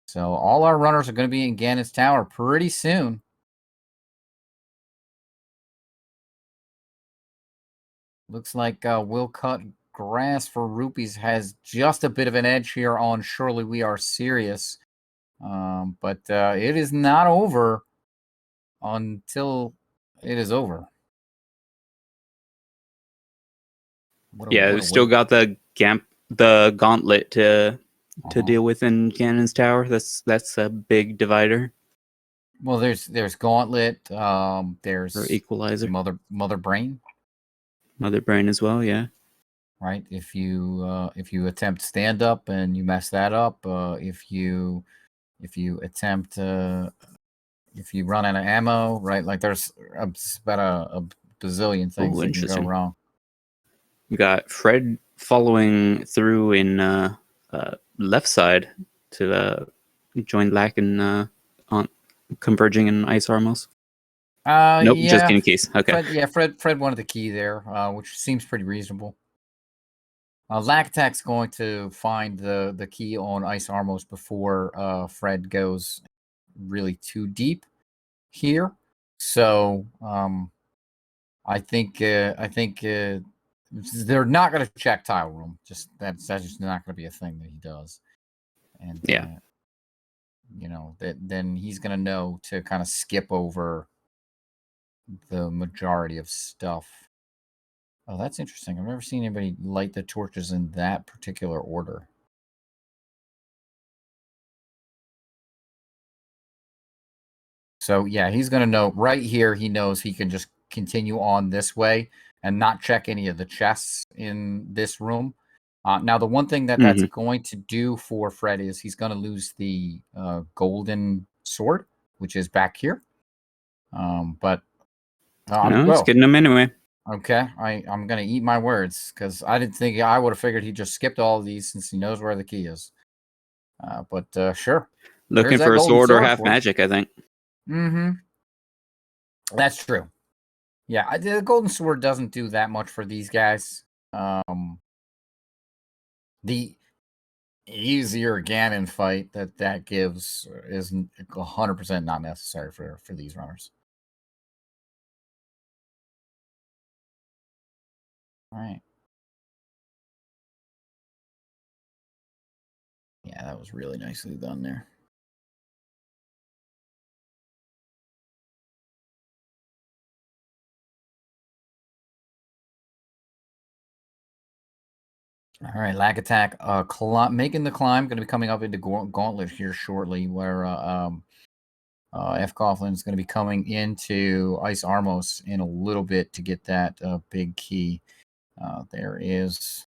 So all our runners are going to be in Ganon's Tower pretty soon. Looks like Will Cut Grass for Rupees has just a bit of an edge here on Surely We Are Serious. But it is not over until it is over. We still got the gauntlet to deal with in Ganon's Tower. That's a big divider. Well, there's Gauntlet. There's or Equalizer. Mother Brain. Mother Brain as well, yeah. Right. If you attempt stand up and you mess that up, if you attempt if you run out of ammo, right? Like there's about a bazillion things that can go wrong. We got Fred following through in left side to join Lack in on converging in Ice Armos. Nope, yeah, just getting keys. Okay. Fred wanted the key there, which seems pretty reasonable. Lactac's going to find the key on Ice Armos before Fred goes really too deep here. So I think they're not going to check Tile Room. That's just not going to be a thing that he does. And yeah, then he's going to know to kind of skip over the majority of stuff. Oh, that's interesting. I've never seen anybody light the torches in that particular order. So yeah, he's going to know right here. He knows he can just continue on this way and not check any of the chests in this room. Now, the one thing that's going to do for Fred is he's going to lose the golden sword, which is back here. But it's getting him anyway. Okay, I'm going to eat my words because I didn't think I would have figured he just skipped all of these since he knows where the key is. But sure. Looking for a sword or half magic, I think. Mm-hmm. That's true. Yeah, the golden sword doesn't do that much for these guys. easier Ganon fight that gives is 100% not necessary for these runners. All right. Yeah, that was really nicely done there. All right, Lag Attack, making the climb, going to be coming up into Gauntlet here shortly, where F. Coughlin is going to be coming into Ice Armos in a little bit to get that big key. There is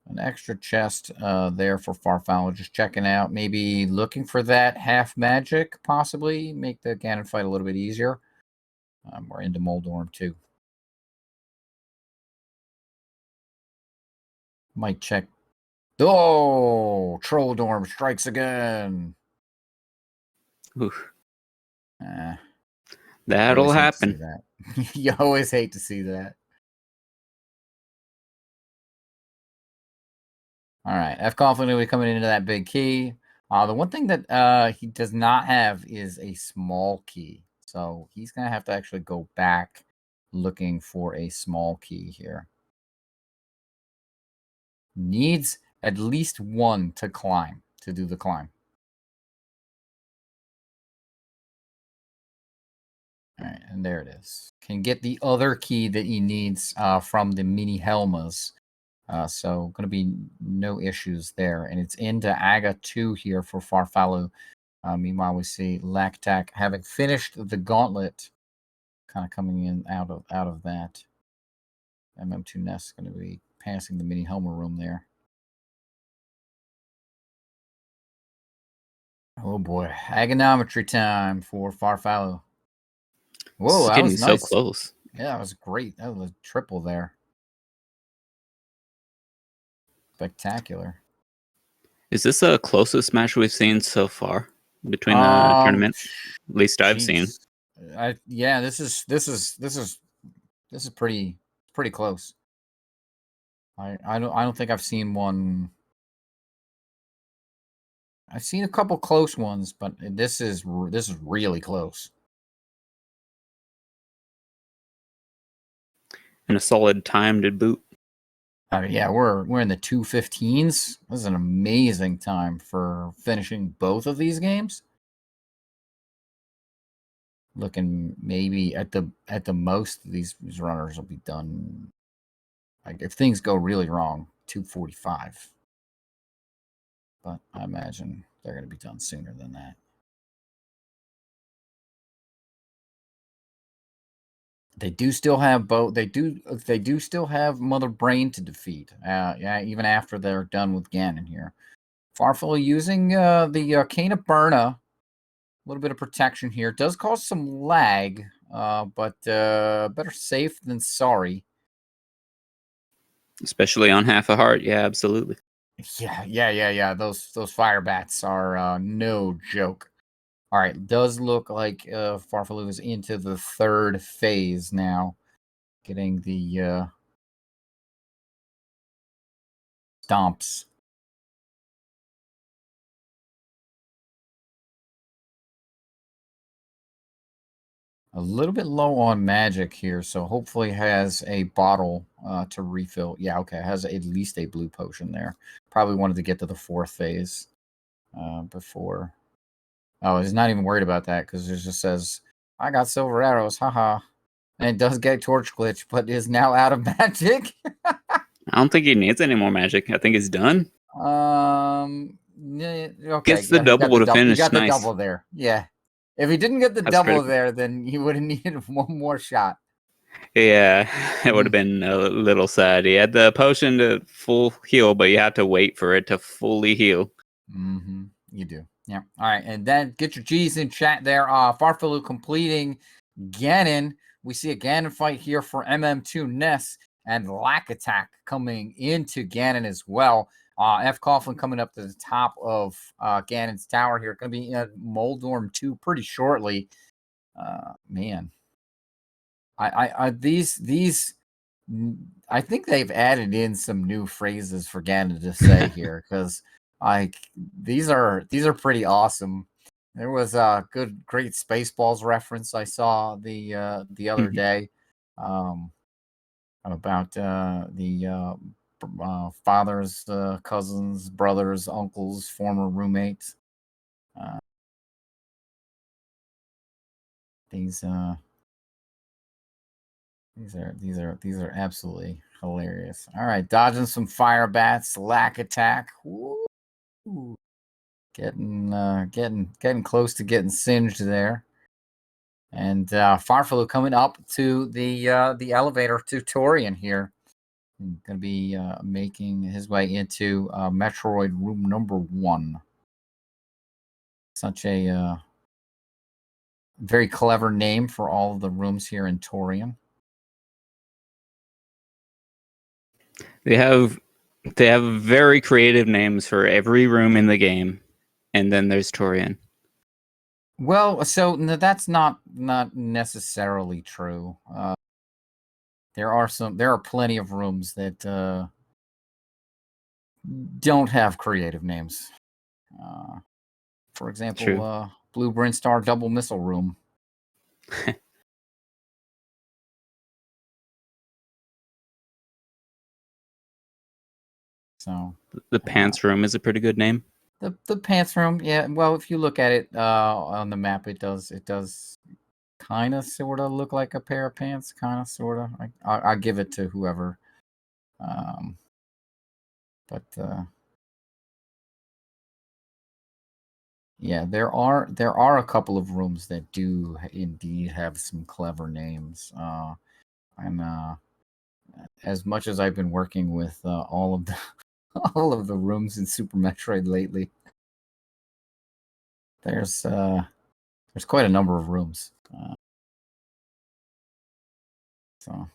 an extra chest there for Farfalla. Just checking out, maybe looking for that half magic, possibly make the Ganon fight a little bit easier. We're into Moldorm too. Might check. Oh, Trolldorm strikes again. Oof. That'll happen. That. You always hate to see that. All right, F. Coughlin will be coming into that big key. The one thing that he does not have is a small key. So he's going to have to actually go back looking for a small key here. Needs at least one to climb, to do the climb. All right, and there it is. Can get the other key that he needs from the mini Helmas. So going to be no issues there. And it's into Aga 2 here for Farfalla. Meanwhile, we see Lactac having finished the gauntlet, kind of coming in out of that. MM2 Nest is going to be passing the mini Helmer room there. Oh boy, agonometry time for Farfalla. Whoa, that was nice. So close. Yeah, that was great. That was a triple there. Spectacular. Is this the closest match we've seen so far between the tournament? At least I've seen. Yeah, this is pretty close. I don't think I've seen one. I've seen a couple close ones, but this is really close. And a solid time to boot. Yeah, we're in the 2:15s. This is an amazing time for finishing both of these games. Looking maybe at the most, these runners will be done. Like if things go really wrong, 2:45. But I imagine they're going to be done sooner than that. They do still have both. They do still have Mother Brain to defeat. Yeah, even after they're done with Ganon here. Farfalla using the Arcana Burna. A little bit of protection here. Does cause some lag, but better safe than sorry. Especially on half a heart. Yeah, absolutely. Yeah. Those fire bats are no joke. All right, does look like Farfalla is into the third phase now. Getting the stomps. A little bit low on magic here, so hopefully has a bottle to refill. Yeah, okay, has at least a blue potion there. Probably wanted to get to the fourth phase before. Oh, he's not even worried about that because it just says, I got silver arrows, haha. And it does get torch glitch, but is now out of magic. I don't think he needs any more magic. I think he's done. Okay. Gets the double to finish. You got nice. the double there. Yeah. If he didn't get the double there, then he would have needed one more shot. Yeah, it would have been a little sad. He had the potion to full heal, but you have to wait for it to fully heal. Mm-hmm. You do. Yeah. All right. And then get your G's in chat there. Farfalla completing Ganon. We see a Ganon fight here for MM2 Ness and Lack Attack coming into Ganon as well. F. Coughlin coming up to the top of Ganon's tower here. Going to be in Moldorm 2 pretty shortly. Man. I think they've added in some new phrases for Ganon to say here because Like these are pretty awesome. There was a great Spaceballs reference I saw the other day, um, about the fathers, cousins, brothers, uncles, former roommates. Uh, these these are absolutely hilarious. All right, dodging some fire bats, lack attack. Woo! Getting close to getting singed there. And Farfalu coming up to the elevator to Torian here. Going to be making his way into Metroid room number 1. Such a very clever name for all of the rooms here in Torian. They have very creative names for every room in the game, and then there's Torian. Well, so that's not necessarily true. There are plenty of rooms that don't have creative names. For example, Blue Bryn Star Double Missile Room. So the Pants Room is a pretty good name. The Pants Room, yeah. Well, if you look at it on the map, it does kind of sort of look like a pair of pants, kind of sort of. I'll give it to whoever. But yeah, there are a couple of rooms that do indeed have some clever names. And as much as I've been working with all of the all of the rooms in Super Metroid lately, there's quite a number of rooms. So.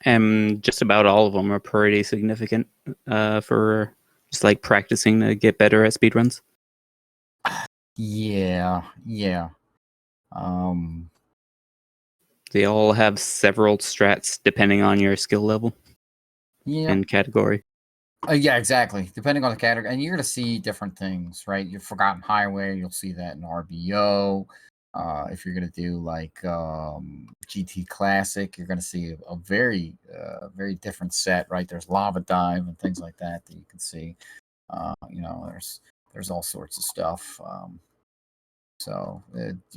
And just about all of them are pretty significant for just like practicing to get better at speedruns. Yeah. They all have several strats depending on your skill level and category. Yeah, exactly. Depending on the category. And you're going to see different things, right? Your Forgotten Highway, you'll see that in RBO. If you're going to do like GT Classic, you're going to see a very, very different set, right? There's Lava Dive and things like that you can see. There's all sorts of stuff. So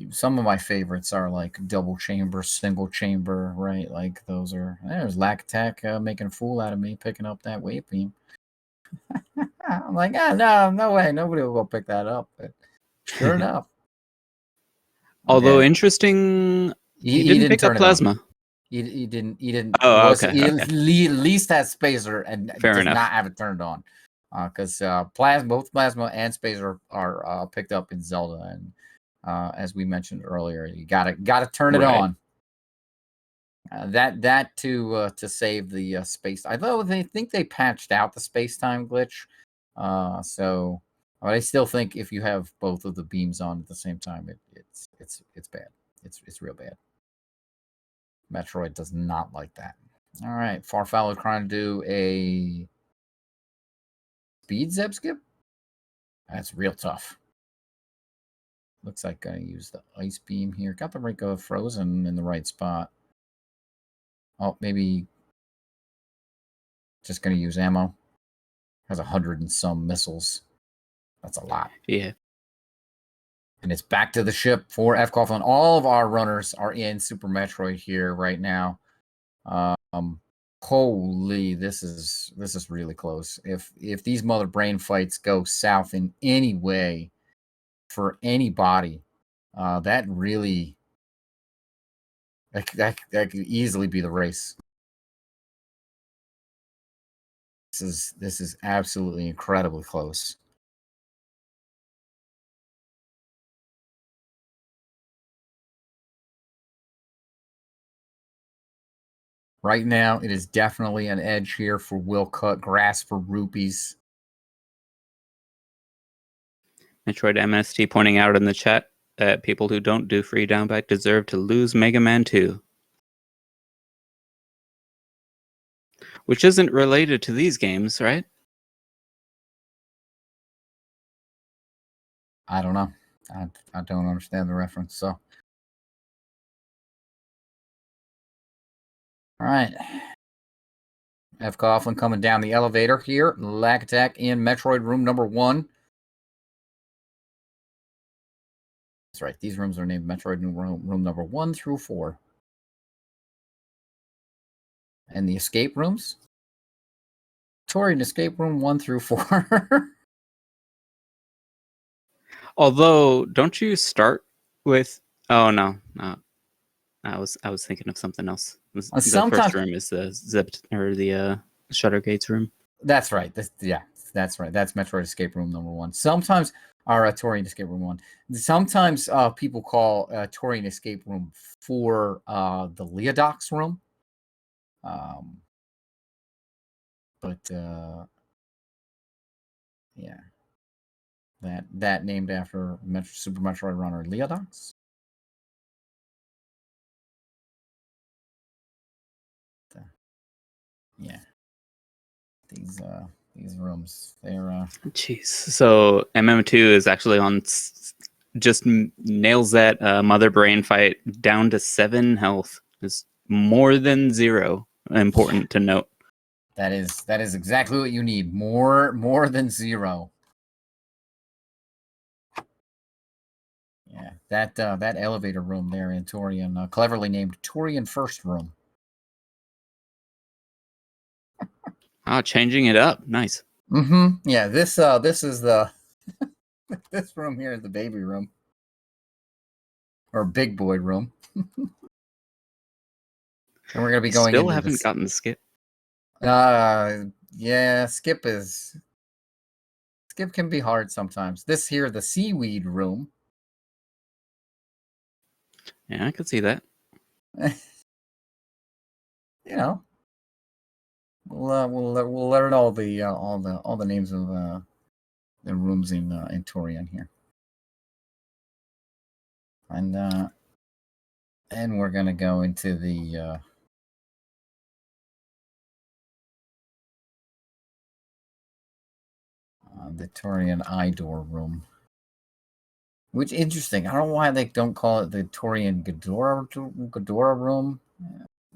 some of my favorites are like double chamber, single chamber, right? Like those are. There's Lack Attack making a fool out of me, picking up that wave beam. I'm like, no way, nobody will go pick that up. But sure enough. Although interesting, he didn't pick up plasma. He didn't. Oh, okay. He at least has Spacer and does enough. not have it turned on. Because both plasma and Spacer are picked up in Zelda, and as we mentioned earlier, you gotta turn it on. That to save the space. Although they think they patched out the space-time glitch, so but I still think if you have both of the beams on at the same time, it's bad. It's real bad. Metroid does not like that. All right, Farfallow trying to do a speed zeb skip. That's real tough. Looks like I use the ice beam here. Got the Rinko frozen in the right spot. Oh, maybe just going to use ammo. Has 100 and some missiles. That's a lot. Yeah. And it's back to the ship for F. Coughlin. All of our runners are in Super Metroid here right now. Holy, this is really close. If these mother brain fights go south in any way for anybody, that really that could easily be the race. This is absolutely incredibly close. Right now, it is definitely an edge here for Will Cut, Grass for Rupees. Metroid MST pointing out in the chat that people who don't do free downback deserve to lose Mega Man 2. Which isn't related to these games, right? I don't know. I don't understand the reference. So, all right. F. Coughlin coming down the elevator here. Lag attack in Metroid room number 1. That's right. These rooms are named Metroid room number 1 through 4. And the escape rooms? Torian escape room 1 through 4. Although, don't you start with? Oh no. I was thinking of something else. The first room is the zipped or the shutter gates room. That's right. That's right. That's Metroid escape room number 1. Sometimes our Torian escape room 1. Sometimes people call Torian escape room 4 the Leodox room. But yeah, that named after Super Metroid runner Leodox. Yeah, these rooms, they're Jeez. So MM2 is actually on, just nails that mother brain fight down to 7 health. Is more than 0. Important to note. That is exactly what you need. More than 0. Yeah, that elevator room there in Torian, cleverly named Torian First Room. Changing it up. Nice. Mm-hmm. Yeah, this is the this room here is the baby room. Or big boy room. And we're gonna be going Still into haven't this. gotten the skip. Yeah, skip can be hard sometimes. This here, the seaweed room. Yeah, I could see that. You know, we'll learn all the names of the rooms in Torian here, and we're gonna go into the Torian Idor room. Which interesting. I don't know why they don't call it the Torian Ghidorah room.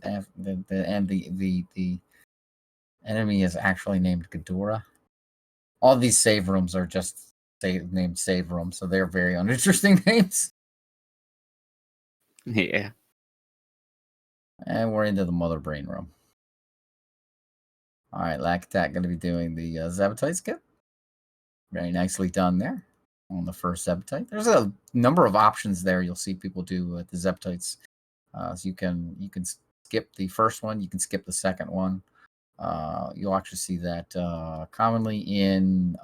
And the enemy is actually named Ghidorah. All these save rooms are just named save rooms, so they're very uninteresting names. Yeah. And we're into the mother brain room. All right, Lactat going to be doing the Zebetite skip. Very nicely done there on the first Zebetite. There's a number of options there. You'll see people do the Zebetites. So you can skip the first one. You can skip the second one. You'll actually see that commonly in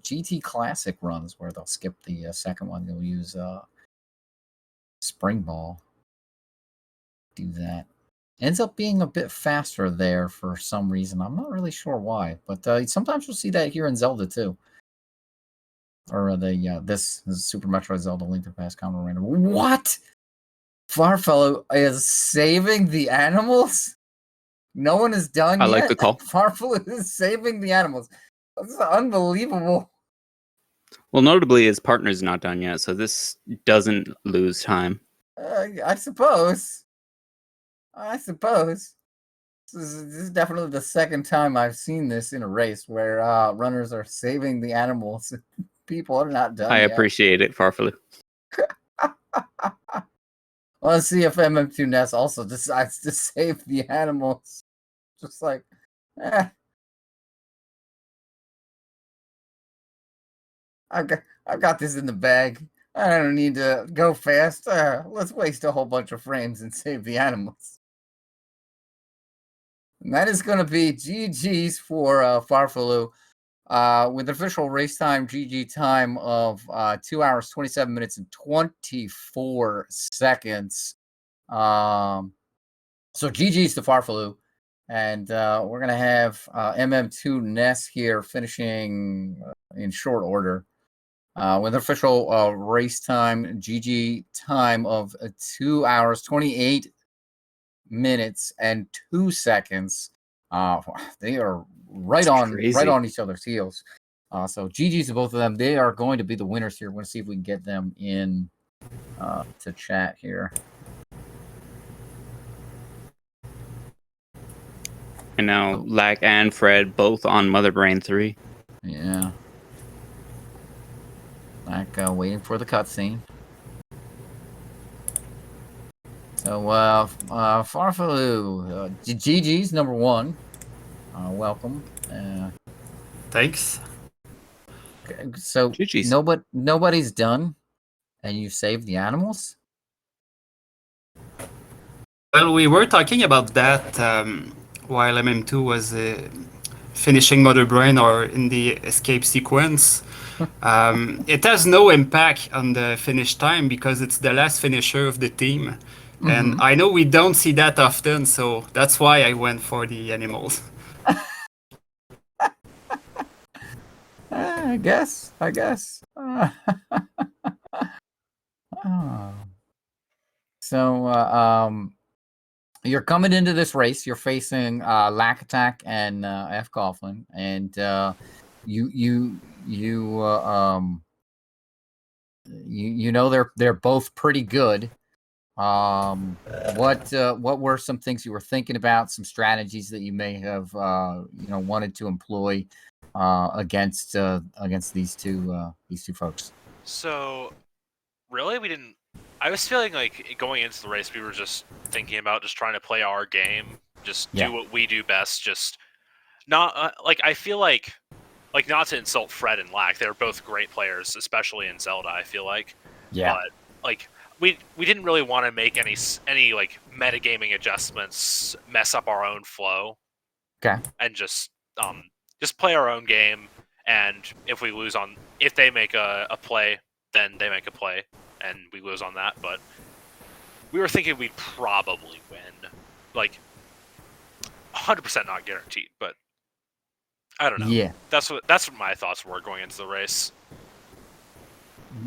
GT Classic runs where they'll skip the second one. They'll use Spring Ball. Do that. Ends up being a bit faster there for some reason. I'm not really sure why, but sometimes you'll see that here in Zelda too. Or this is Super Metroid Zelda Link to the Past Combo Random. What? Farfellow is saving the animals? No one is done yet? I like the call. Farfellow is saving the animals. This is unbelievable. Well, notably, his partner's not done yet, so this doesn't lose time. I suppose. This is definitely the second time I've seen this in a race where runners are saving the animals. People are not done yet. Appreciate it, Farfaloo. Let's see if MM2 Ness also decides to save the animals. Just like, I've got this in the bag. I don't need to go fast. Let's waste a whole bunch of frames and save the animals. And that is going to be GG's for Farfaloo. With official race time, GG time of 2 hours, 27 minutes, and 24 seconds. So GG's to Farfaloo. And we're going to have MM2 Ness here finishing in short order. With official race time, GG time of 2 hours, 28 minutes, and 2 seconds. They are right on each other's heels. So GG's to both of them. They are going to be the winners here. We're going to see if we can get them in to chat here. And now Lack and Fred both on Mother Brain 3. Yeah. Lack waiting for the cutscene. So, Farfalu, GG's number 1. Welcome. Thanks. So, GG's. nobody's done, and you saved the animals? Well, we were talking about that while MM2 was finishing Mother Brain or in the escape sequence. It has no impact on the finish time because it's the last finisher of the team. And I know we don't see that often, so that's why I went for the animals. I guess. So, you're coming into this race. You're facing Lack Attack and F Coughlin, and you know they're both pretty good. What were some things you were thinking about? Some strategies that you may have wanted to employ against these two folks? So, really, we didn't. I was feeling like going into the race, we were just thinking about just trying to play our game, just do what we do best. Just not I feel like not to insult Fred and Lack, they're both great players, especially in Zelda. I feel like, but we didn't really want to make any metagaming adjustments, mess up our own flow. Okay. And just play our own game, and if they make a play, then they make a play, and we lose on that. But we were thinking we'd probably win, 100% not guaranteed, but I don't know. Yeah. That's what my thoughts were going into the race.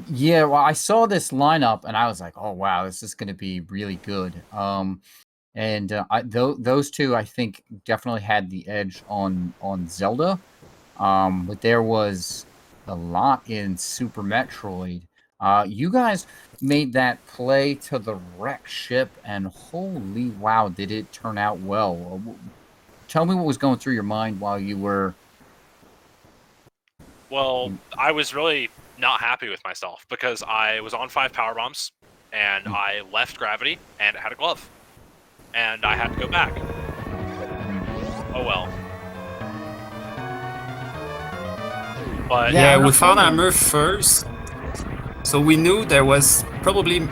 Yeah, well, I saw this lineup and I was like, "Oh wow, this is going to be really good." Those two, I think, definitely had the edge on Zelda. But there was a lot in Super Metroid. You guys made that play to the wreck ship, and holy wow, did it turn out well? Tell me what was going through your mind while you were. Well, I was really not happy with myself because I was on 5 power bombs, and I left gravity, and it had a glove, and I had to go back. Oh well. But yeah, we found armor first, so we knew there was probably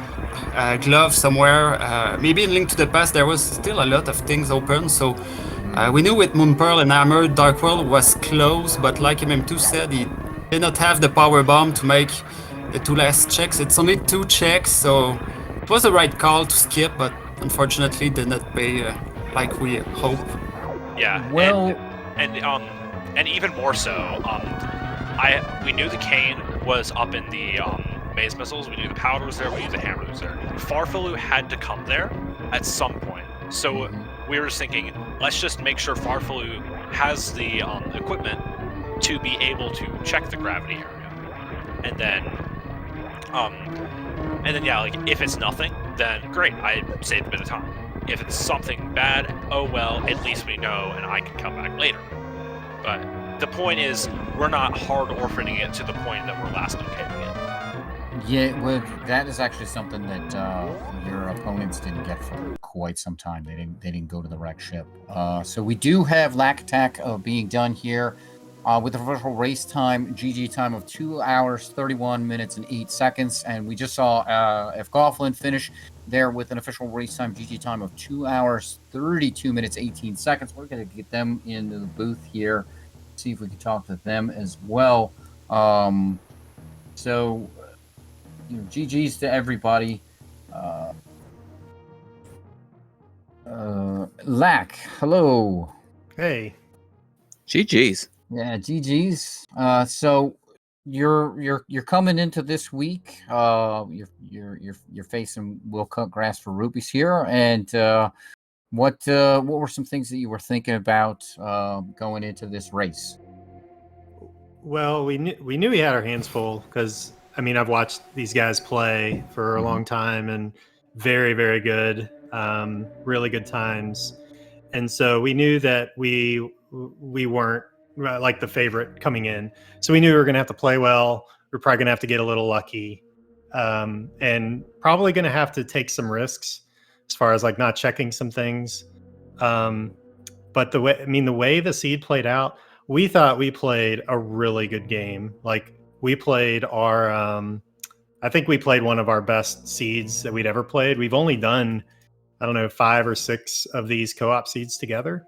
a glove somewhere. Maybe in Link to the Past there was still a lot of things open, so we knew with Moon Pearl and Armor, Dark World was close, but like MM2 said, he did not have the power bomb to make the 2 last checks. It's only 2 checks, so it was the right call to skip, but unfortunately did not pay like we hoped. Yeah, well, and even more so, we knew the cane was up in the maze missiles, we knew the powder was there, we knew the hammer was there. Farfalu had to come there at some point, so we were just thinking, let's just make sure Farfalu has the equipment to be able to check the gravity area, and then yeah, if it's nothing, then great, I saved a bit of time. If it's something bad, oh well, at least we know, and I can come back later. But the point is, we're not hard orphaning it to the point that we're last okaying it. Yeah, well, that is actually something that your opponents didn't get for quite some time. They didn't go to the wreck ship. So we do have Lack Attack being done here with the official race time, GG time of 2 hours, 31 minutes, and 8 seconds. And we just saw F. Coughlin finish there with an official race time, GG time of 2 hours, 32 minutes, 18 seconds. We're going to get them into the booth here, see if we can talk to them as well. So, GG's to everybody. Lack, hello. Hey. GG's. Yeah, GG's. So you're coming into this week. You're facing We'll Cut Grass for Rupees here, and what were some things that you were thinking about going into this race? Well, we knew we had our hands full because I mean I've watched these guys play for a long time and very very good, really good times, and so we knew that we weren't like the favorite coming in. So we knew we were going to have to play well. We're probably going to have to get a little lucky, and probably going to have to take some risks as far as like not checking some things. But the way the seed played out, we thought we played a really good game. Like we played our, I think we played one of our best seeds that we'd ever played. We've only done, I don't know, 5 or 6 of these co-op seeds together.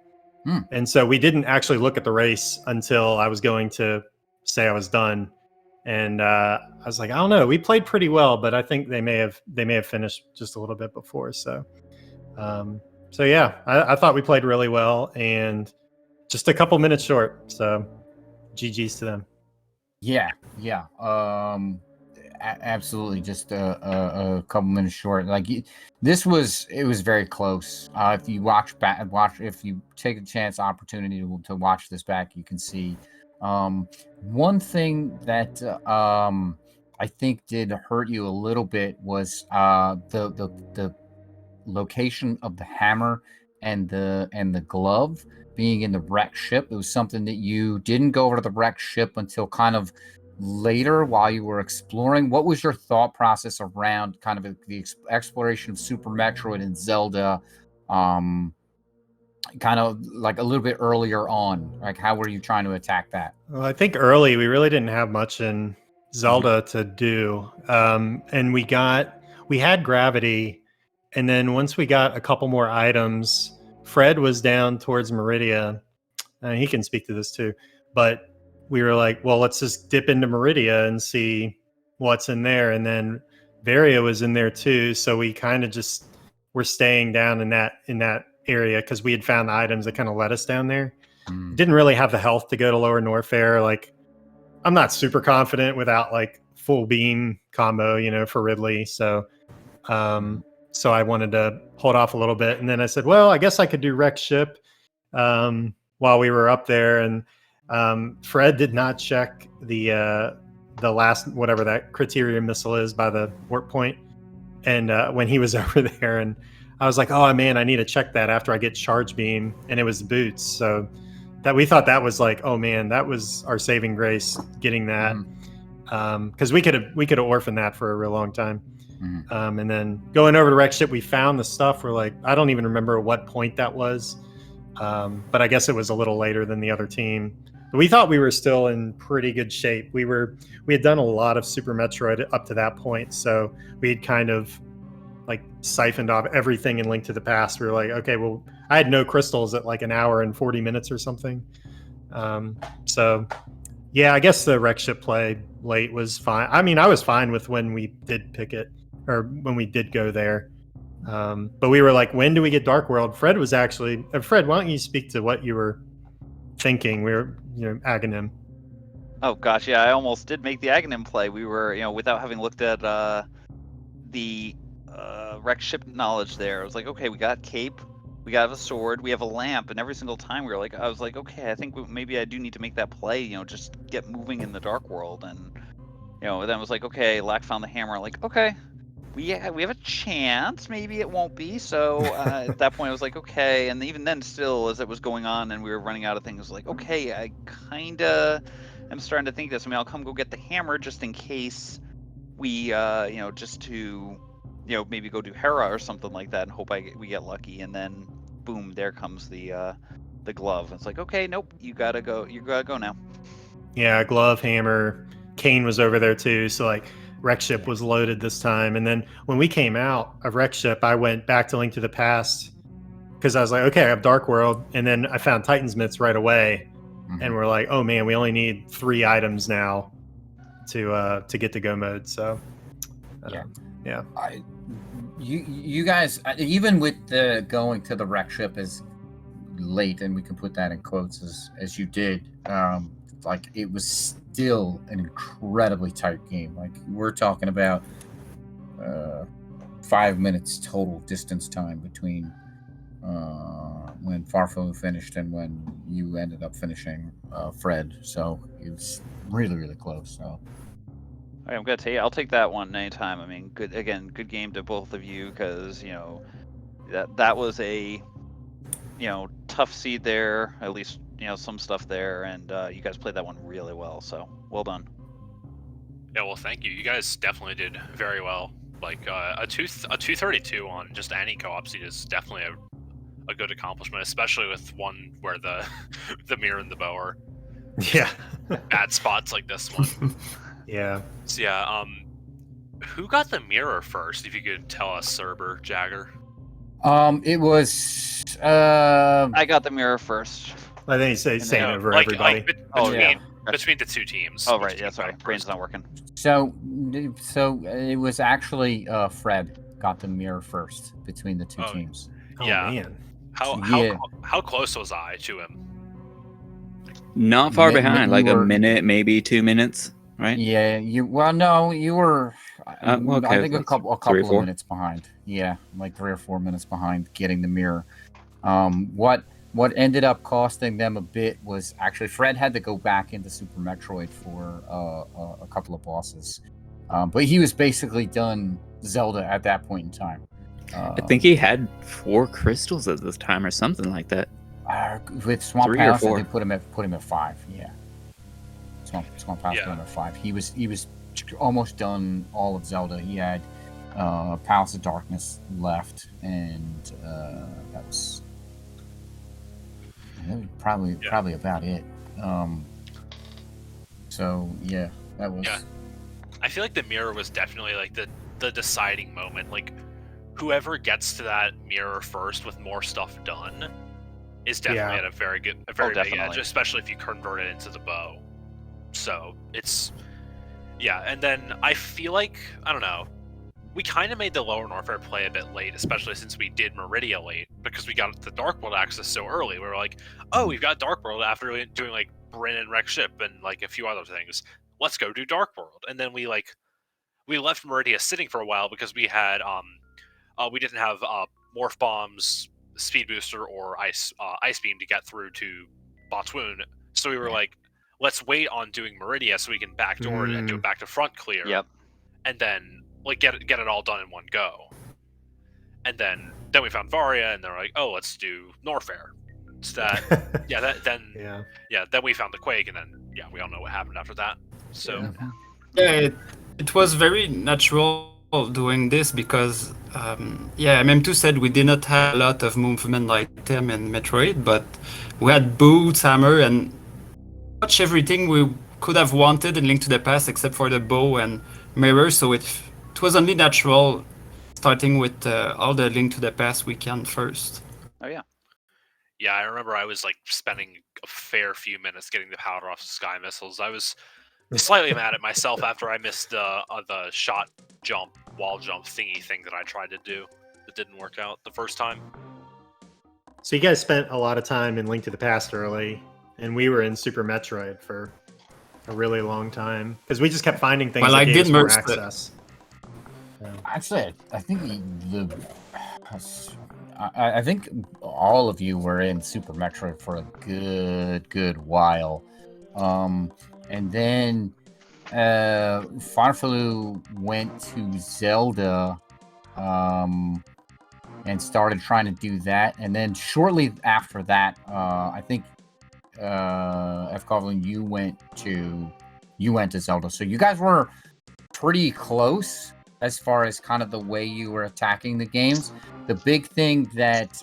And so we didn't actually look at the race until I was going to say I was done. And I was like, I don't know, we played pretty well, but I think they may have finished just a little bit before. So, so yeah, I thought we played really well and just a couple minutes short. So GG's to them. Yeah. Absolutely, just a couple minutes short. Like it was very close. If you if you take a opportunity to watch this back, you can see one thing that I think did hurt you a little bit was the location of the hammer and the glove being in the wrecked ship. It was something that you didn't go over to the wrecked ship until kind of later while you were exploring. What was your thought process around kind of the exploration of Super Metroid and Zelda, kind of like a little bit earlier on? Like, how were you trying to attack that? Well, I think early we really didn't have much in Zelda to do, and we had gravity, and then once we got a couple more items, Fred was down towards Meridia. He can speak to this too, but we were like, well, let's just dip into Meridia and see what's in there. And then Varia was in there too. So we kind of just were staying down in that area because we had found the items that kind of led us down there. Didn't really have the health to go to Lower Norfair. Like, I'm not super confident without like full beam combo, for Ridley. So, so I wanted to hold off a little bit. And then I said, well, I guess I could do Wreck Ship while we were up there. And Fred did not check the last, whatever that criteria missile is by the warp point. And when he was over there, and I was like, oh man, I need to check that after I get charge beam. And it was boots. So that we thought that was like, oh man, that was our saving grace getting that. Because we could have orphaned that for a real long time. And then going over to Wreck Ship, we found the stuff. We're like, I don't even remember what point that was. But I guess it was a little later than the other team. But we thought we were still in pretty good shape. We had done a lot of Super Metroid up to that point, so we had kind of like siphoned off everything in Link to the Past. We were like, okay, well, I had no crystals at like an hour and 40 minutes or something. So yeah, I guess the Wreck Ship play late was fine. I mean, I was fine with when we did pick it or when we did go there. But we were like, when do we get Dark World? Fred was actually Fred, why don't you speak to what you were thinking? We were, Aghanim. Oh gosh, yeah, I almost did make the Aghanim play. We were, without having looked at the Wreck Ship knowledge there, I was like, okay, we got cape, we got a sword, we have a lamp, and every single time we were like, I was like, okay, I think maybe I do need to make that play, just get moving in the Dark World. And then I was like, okay, Lack found the hammer, like, okay, we have a chance, maybe it won't be. So at that point I was like, okay. And even then, still, as it was going on and we were running out of things, I was like, okay, I kind of am starting to think this. I mean, I'll come go get the hammer just in case we just to maybe go do Hera or something like that and hope we get lucky. And then boom, there comes the glove. It's like, okay, nope, you gotta go now. Yeah, glove, hammer. Kane was over there too, so like Wreck Ship was loaded this time. And then when we came out of Wreck Ship, I went back to Link to the Past because I was like, okay, I have Dark World. And then I found Titan's Myths right away. And we're like, oh man, we only need 3 items now to get to go mode. So yeah. You guys, even with the going to the Wreck Ship is late, and we can put that in quotes as you did, like it was still an incredibly tight game. Like we're talking about 5 minutes total distance time between when Farfelu finished and when you ended up finishing Fred. So it was really, really close. So I'm gonna take. I'll take that one anytime. I mean, good game to both of you, because that was a tough seed there. At least some stuff there, and you guys played that one really well. So well done. Yeah, well, thank you. You guys definitely did very well. Like a 232 on just any co-op seed is definitely a good accomplishment, especially with one where the the mirror and the bow are Yeah. bad spots like this one. Yeah. So yeah, who got the mirror first? If you could tell us, Cerber, Jagger. it was I got the mirror first. I think he's saying then- over like, everybody. Oh, between, yeah. between the two teams. Oh, which right. Yeah, team sorry. got it Brain's first? not working. so it was actually Fred got the mirror first between the two Oh, teams. Oh yeah. man. How close was I to him? Not far behind, you like a were- minute, maybe 2 minutes, right? Yeah, you were Okay, I think a that's couple 3 or of 4. minutes behind. Yeah, like 3 or 4 minutes behind getting the mirror. What ended up costing them a bit was actually Fred had to go back into Super Metroid for a couple of bosses. But he was basically done Zelda at that point in time. I think he had 4 crystals at this time or something like that. With Swamp 3 or Palace, 4. they put him at 5. Yeah, Swamp Palace Yeah. put him at 5. He was almost done all of Zelda. He had Palace of Darkness left, and that was probably about it. So yeah, that was. Yeah. I feel like the mirror was definitely like the deciding moment. Like whoever gets to that mirror first with more stuff done is definitely at a very big definitely. edge, especially if you convert it into the bow. So it's and then I feel like I don't know. We kind of made the Lower Norfair play a bit late, especially since we did Meridia late, because we got the Dark World access so early. We were like, oh, we've got Dark World after doing like Bryn and Wreck Ship and like a few other things. Let's go do Dark World. And then we left Meridia sitting for a while because we had we didn't have Morph Bombs, Speed Booster, or Ice Beam to get through to Botswoon. So we were like, let's wait on doing Meridia so we can backdoor it and do it back to front clear. Yep. And then get it all done in one go. And then we found Varia, and they're like, oh, let's do Norfair. So that then we found the Quake, and then we all know what happened after that. So it was very natural doing this because MM2 said we did not have a lot of movement like them in Metroid, but we had boots, hammer, and much everything we could have wanted in Link to the Past except for the bow and mirror. So it was only natural starting with all the Link to the Past weekend first. Oh yeah. Yeah, I remember I was like spending a fair few minutes getting the powder off the Sky Missiles. I was slightly mad at myself after I missed the shot jump, wall jump thingy thing that I tried to do. It didn't work out the first time. So you guys spent a lot of time in Link to the Past early, and we were in Super Metroid for a really long time because we just kept finding things that gave us more access. Actually, I think I think all of you were in Super Metroid for a good while, and then Farfelu went to Zelda, and started trying to do that, and then shortly after that, I think F. Goblin, you went to Zelda, so you guys were pretty close as far as kind of the way you were attacking the games. The big thing that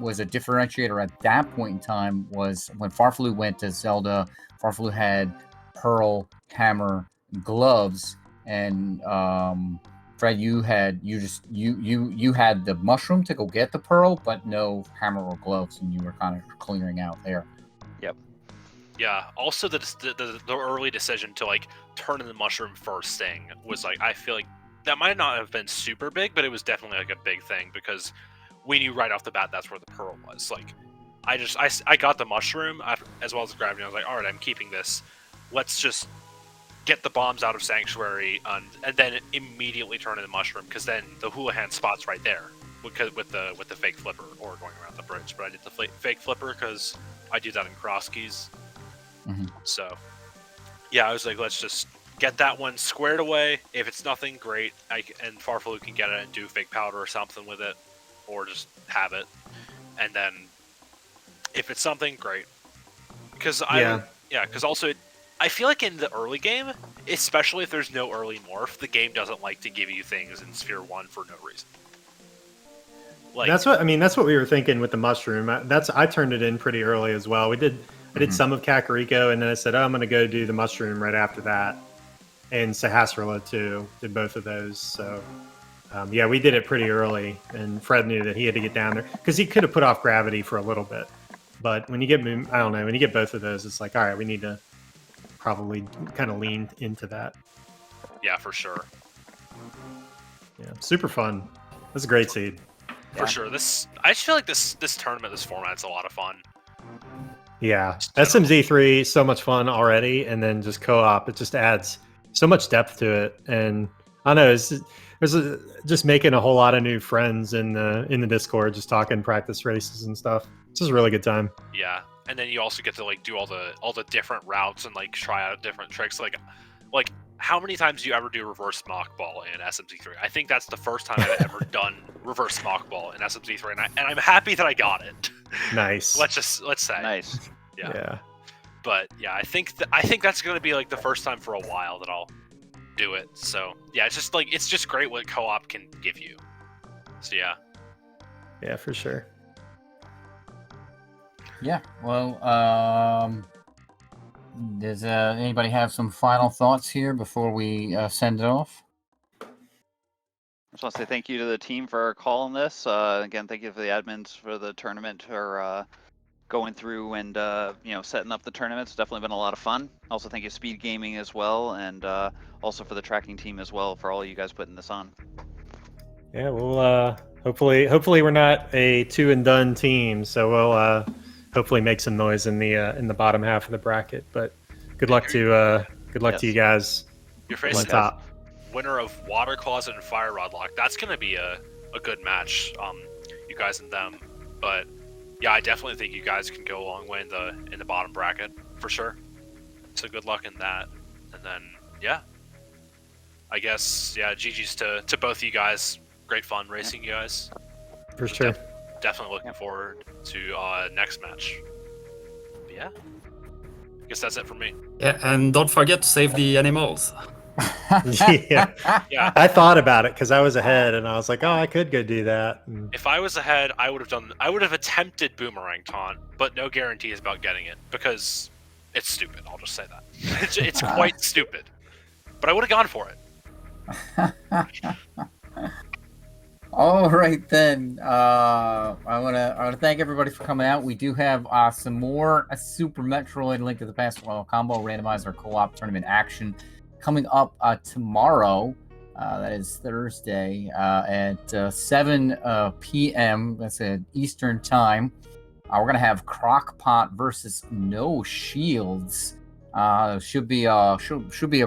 was a differentiator at that point in time was when Farfelu went to Zelda. Farfelu had Pearl, Hammer, Gloves, and Fred, you had the mushroom to go get the Pearl, but no Hammer or Gloves, and you were kind of clearing out there. Yep. Yeah. Also, the early decision to like turn in the mushroom first thing was like, I feel like that might not have been super big, but it was definitely like a big thing because we knew right off the bat that's where the Pearl was. Like, I got the mushroom as well as the gravity. I was like, all right, I'm keeping this. Let's just get the bombs out of Sanctuary and then immediately turn in the mushroom, because then the Houlihan spot's right there with the fake flipper or going around the bridge, but I did the fake flipper because I do that in cross keys. So yeah, I was like, let's just get that one squared away. If it's nothing, great. And Farfalu can get it and do fake powder or something with it, or just have it. And then if it's something, great. Because because also I feel like in the early game, especially if there's no early morph, the game doesn't like to give you things in Sphere 1 for no reason. Like, that's what we were thinking with the mushroom. I turned it in pretty early as well. I did some of Kakariko, and then I said, I'm going to go do the mushroom right after that. And Sahasrara too, did both of those. So we did it pretty early, and Fred knew that he had to get down there because he could have put off gravity for a little bit. But when you get, when you get both of those, it's like, all right, we need to probably kind of lean into that. Yeah, for sure. Yeah, super fun. That's a great seed. For sure. I just feel like this tournament, this format's a lot of fun. Yeah, SMZ3 so much fun already, and then just co-op, it just adds so much depth to it. And I don't know, just making a whole lot of new friends in the Discord, just talking practice races and stuff. It's just a really good time. Yeah, and then you also get to like do all the different routes and like try out different tricks. Like how many times do you ever do reverse mock ball in SMZ3? I think that's the first time I've ever done reverse mock ball in SMZ3, and I'm happy that I got it. Nice. Let's say. Nice. Yeah. But yeah, I think that's going to be like the first time for a while that I'll do it. So yeah, it's just great what co-op can give you. So yeah. Yeah, for sure. Yeah. Well, does anybody have some final thoughts here before we send it off? I just want to say thank you to the team for calling this. Again, thank you for the admins for the tournament for going through and setting up the tournament. It's definitely been a lot of fun. Also, thank you SpeedGaming as well, and also for the tracking team as well for all you guys putting this on. Yeah, we'll hopefully we're not a two and done team, so we'll hopefully make some noise in the bottom half of the bracket. But good luck to you guys. You're facing on top. Winner of Water Closet and Fire Rod Lock. That's gonna be a good match. You guys and them. But yeah, I definitely think you guys can go a long way in the bottom bracket for sure. So good luck in that. And then yeah, I guess GG's to both of you guys. Great fun racing you guys. For sure. Definitely looking forward to next match. But yeah, I guess that's it for me. Yeah, and don't forget to save the animals. Yeah. Yeah. I thought about it because I was ahead, and I was like, oh, I could go do that. And If I was ahead, I would have attempted Boomerang Taunt, but no guarantees about getting it because it's stupid. I'll just say that. It's quite stupid. But I would have gone for it. All right then. I wanna thank everybody for coming out. We do have some more Super Metroid Link to the Past combo randomizer co-op tournament action coming up tomorrow. That is Thursday at 7 p.m. That's at Eastern Time. We're gonna have Crockpot versus No Shields. Should be a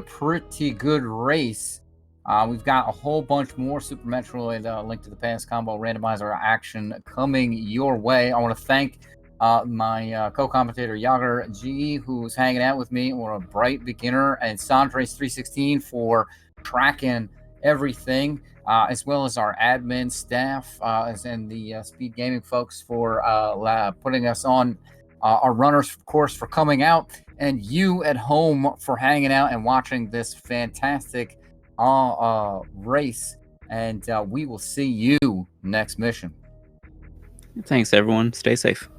pretty good race. We've got a whole bunch more Super Metroid Link to the Past combo randomizer action coming your way. I want to thank my co-commentator Yager G, who's hanging out with me, or a bright beginner, and Sandrace316 for tracking everything, as well as our admin staff and the SpeedGaming folks for putting us on, our runners, of course, for coming out, and you at home for hanging out and watching this fantastic race. And we will see you next mission. Thanks, everyone. Stay safe.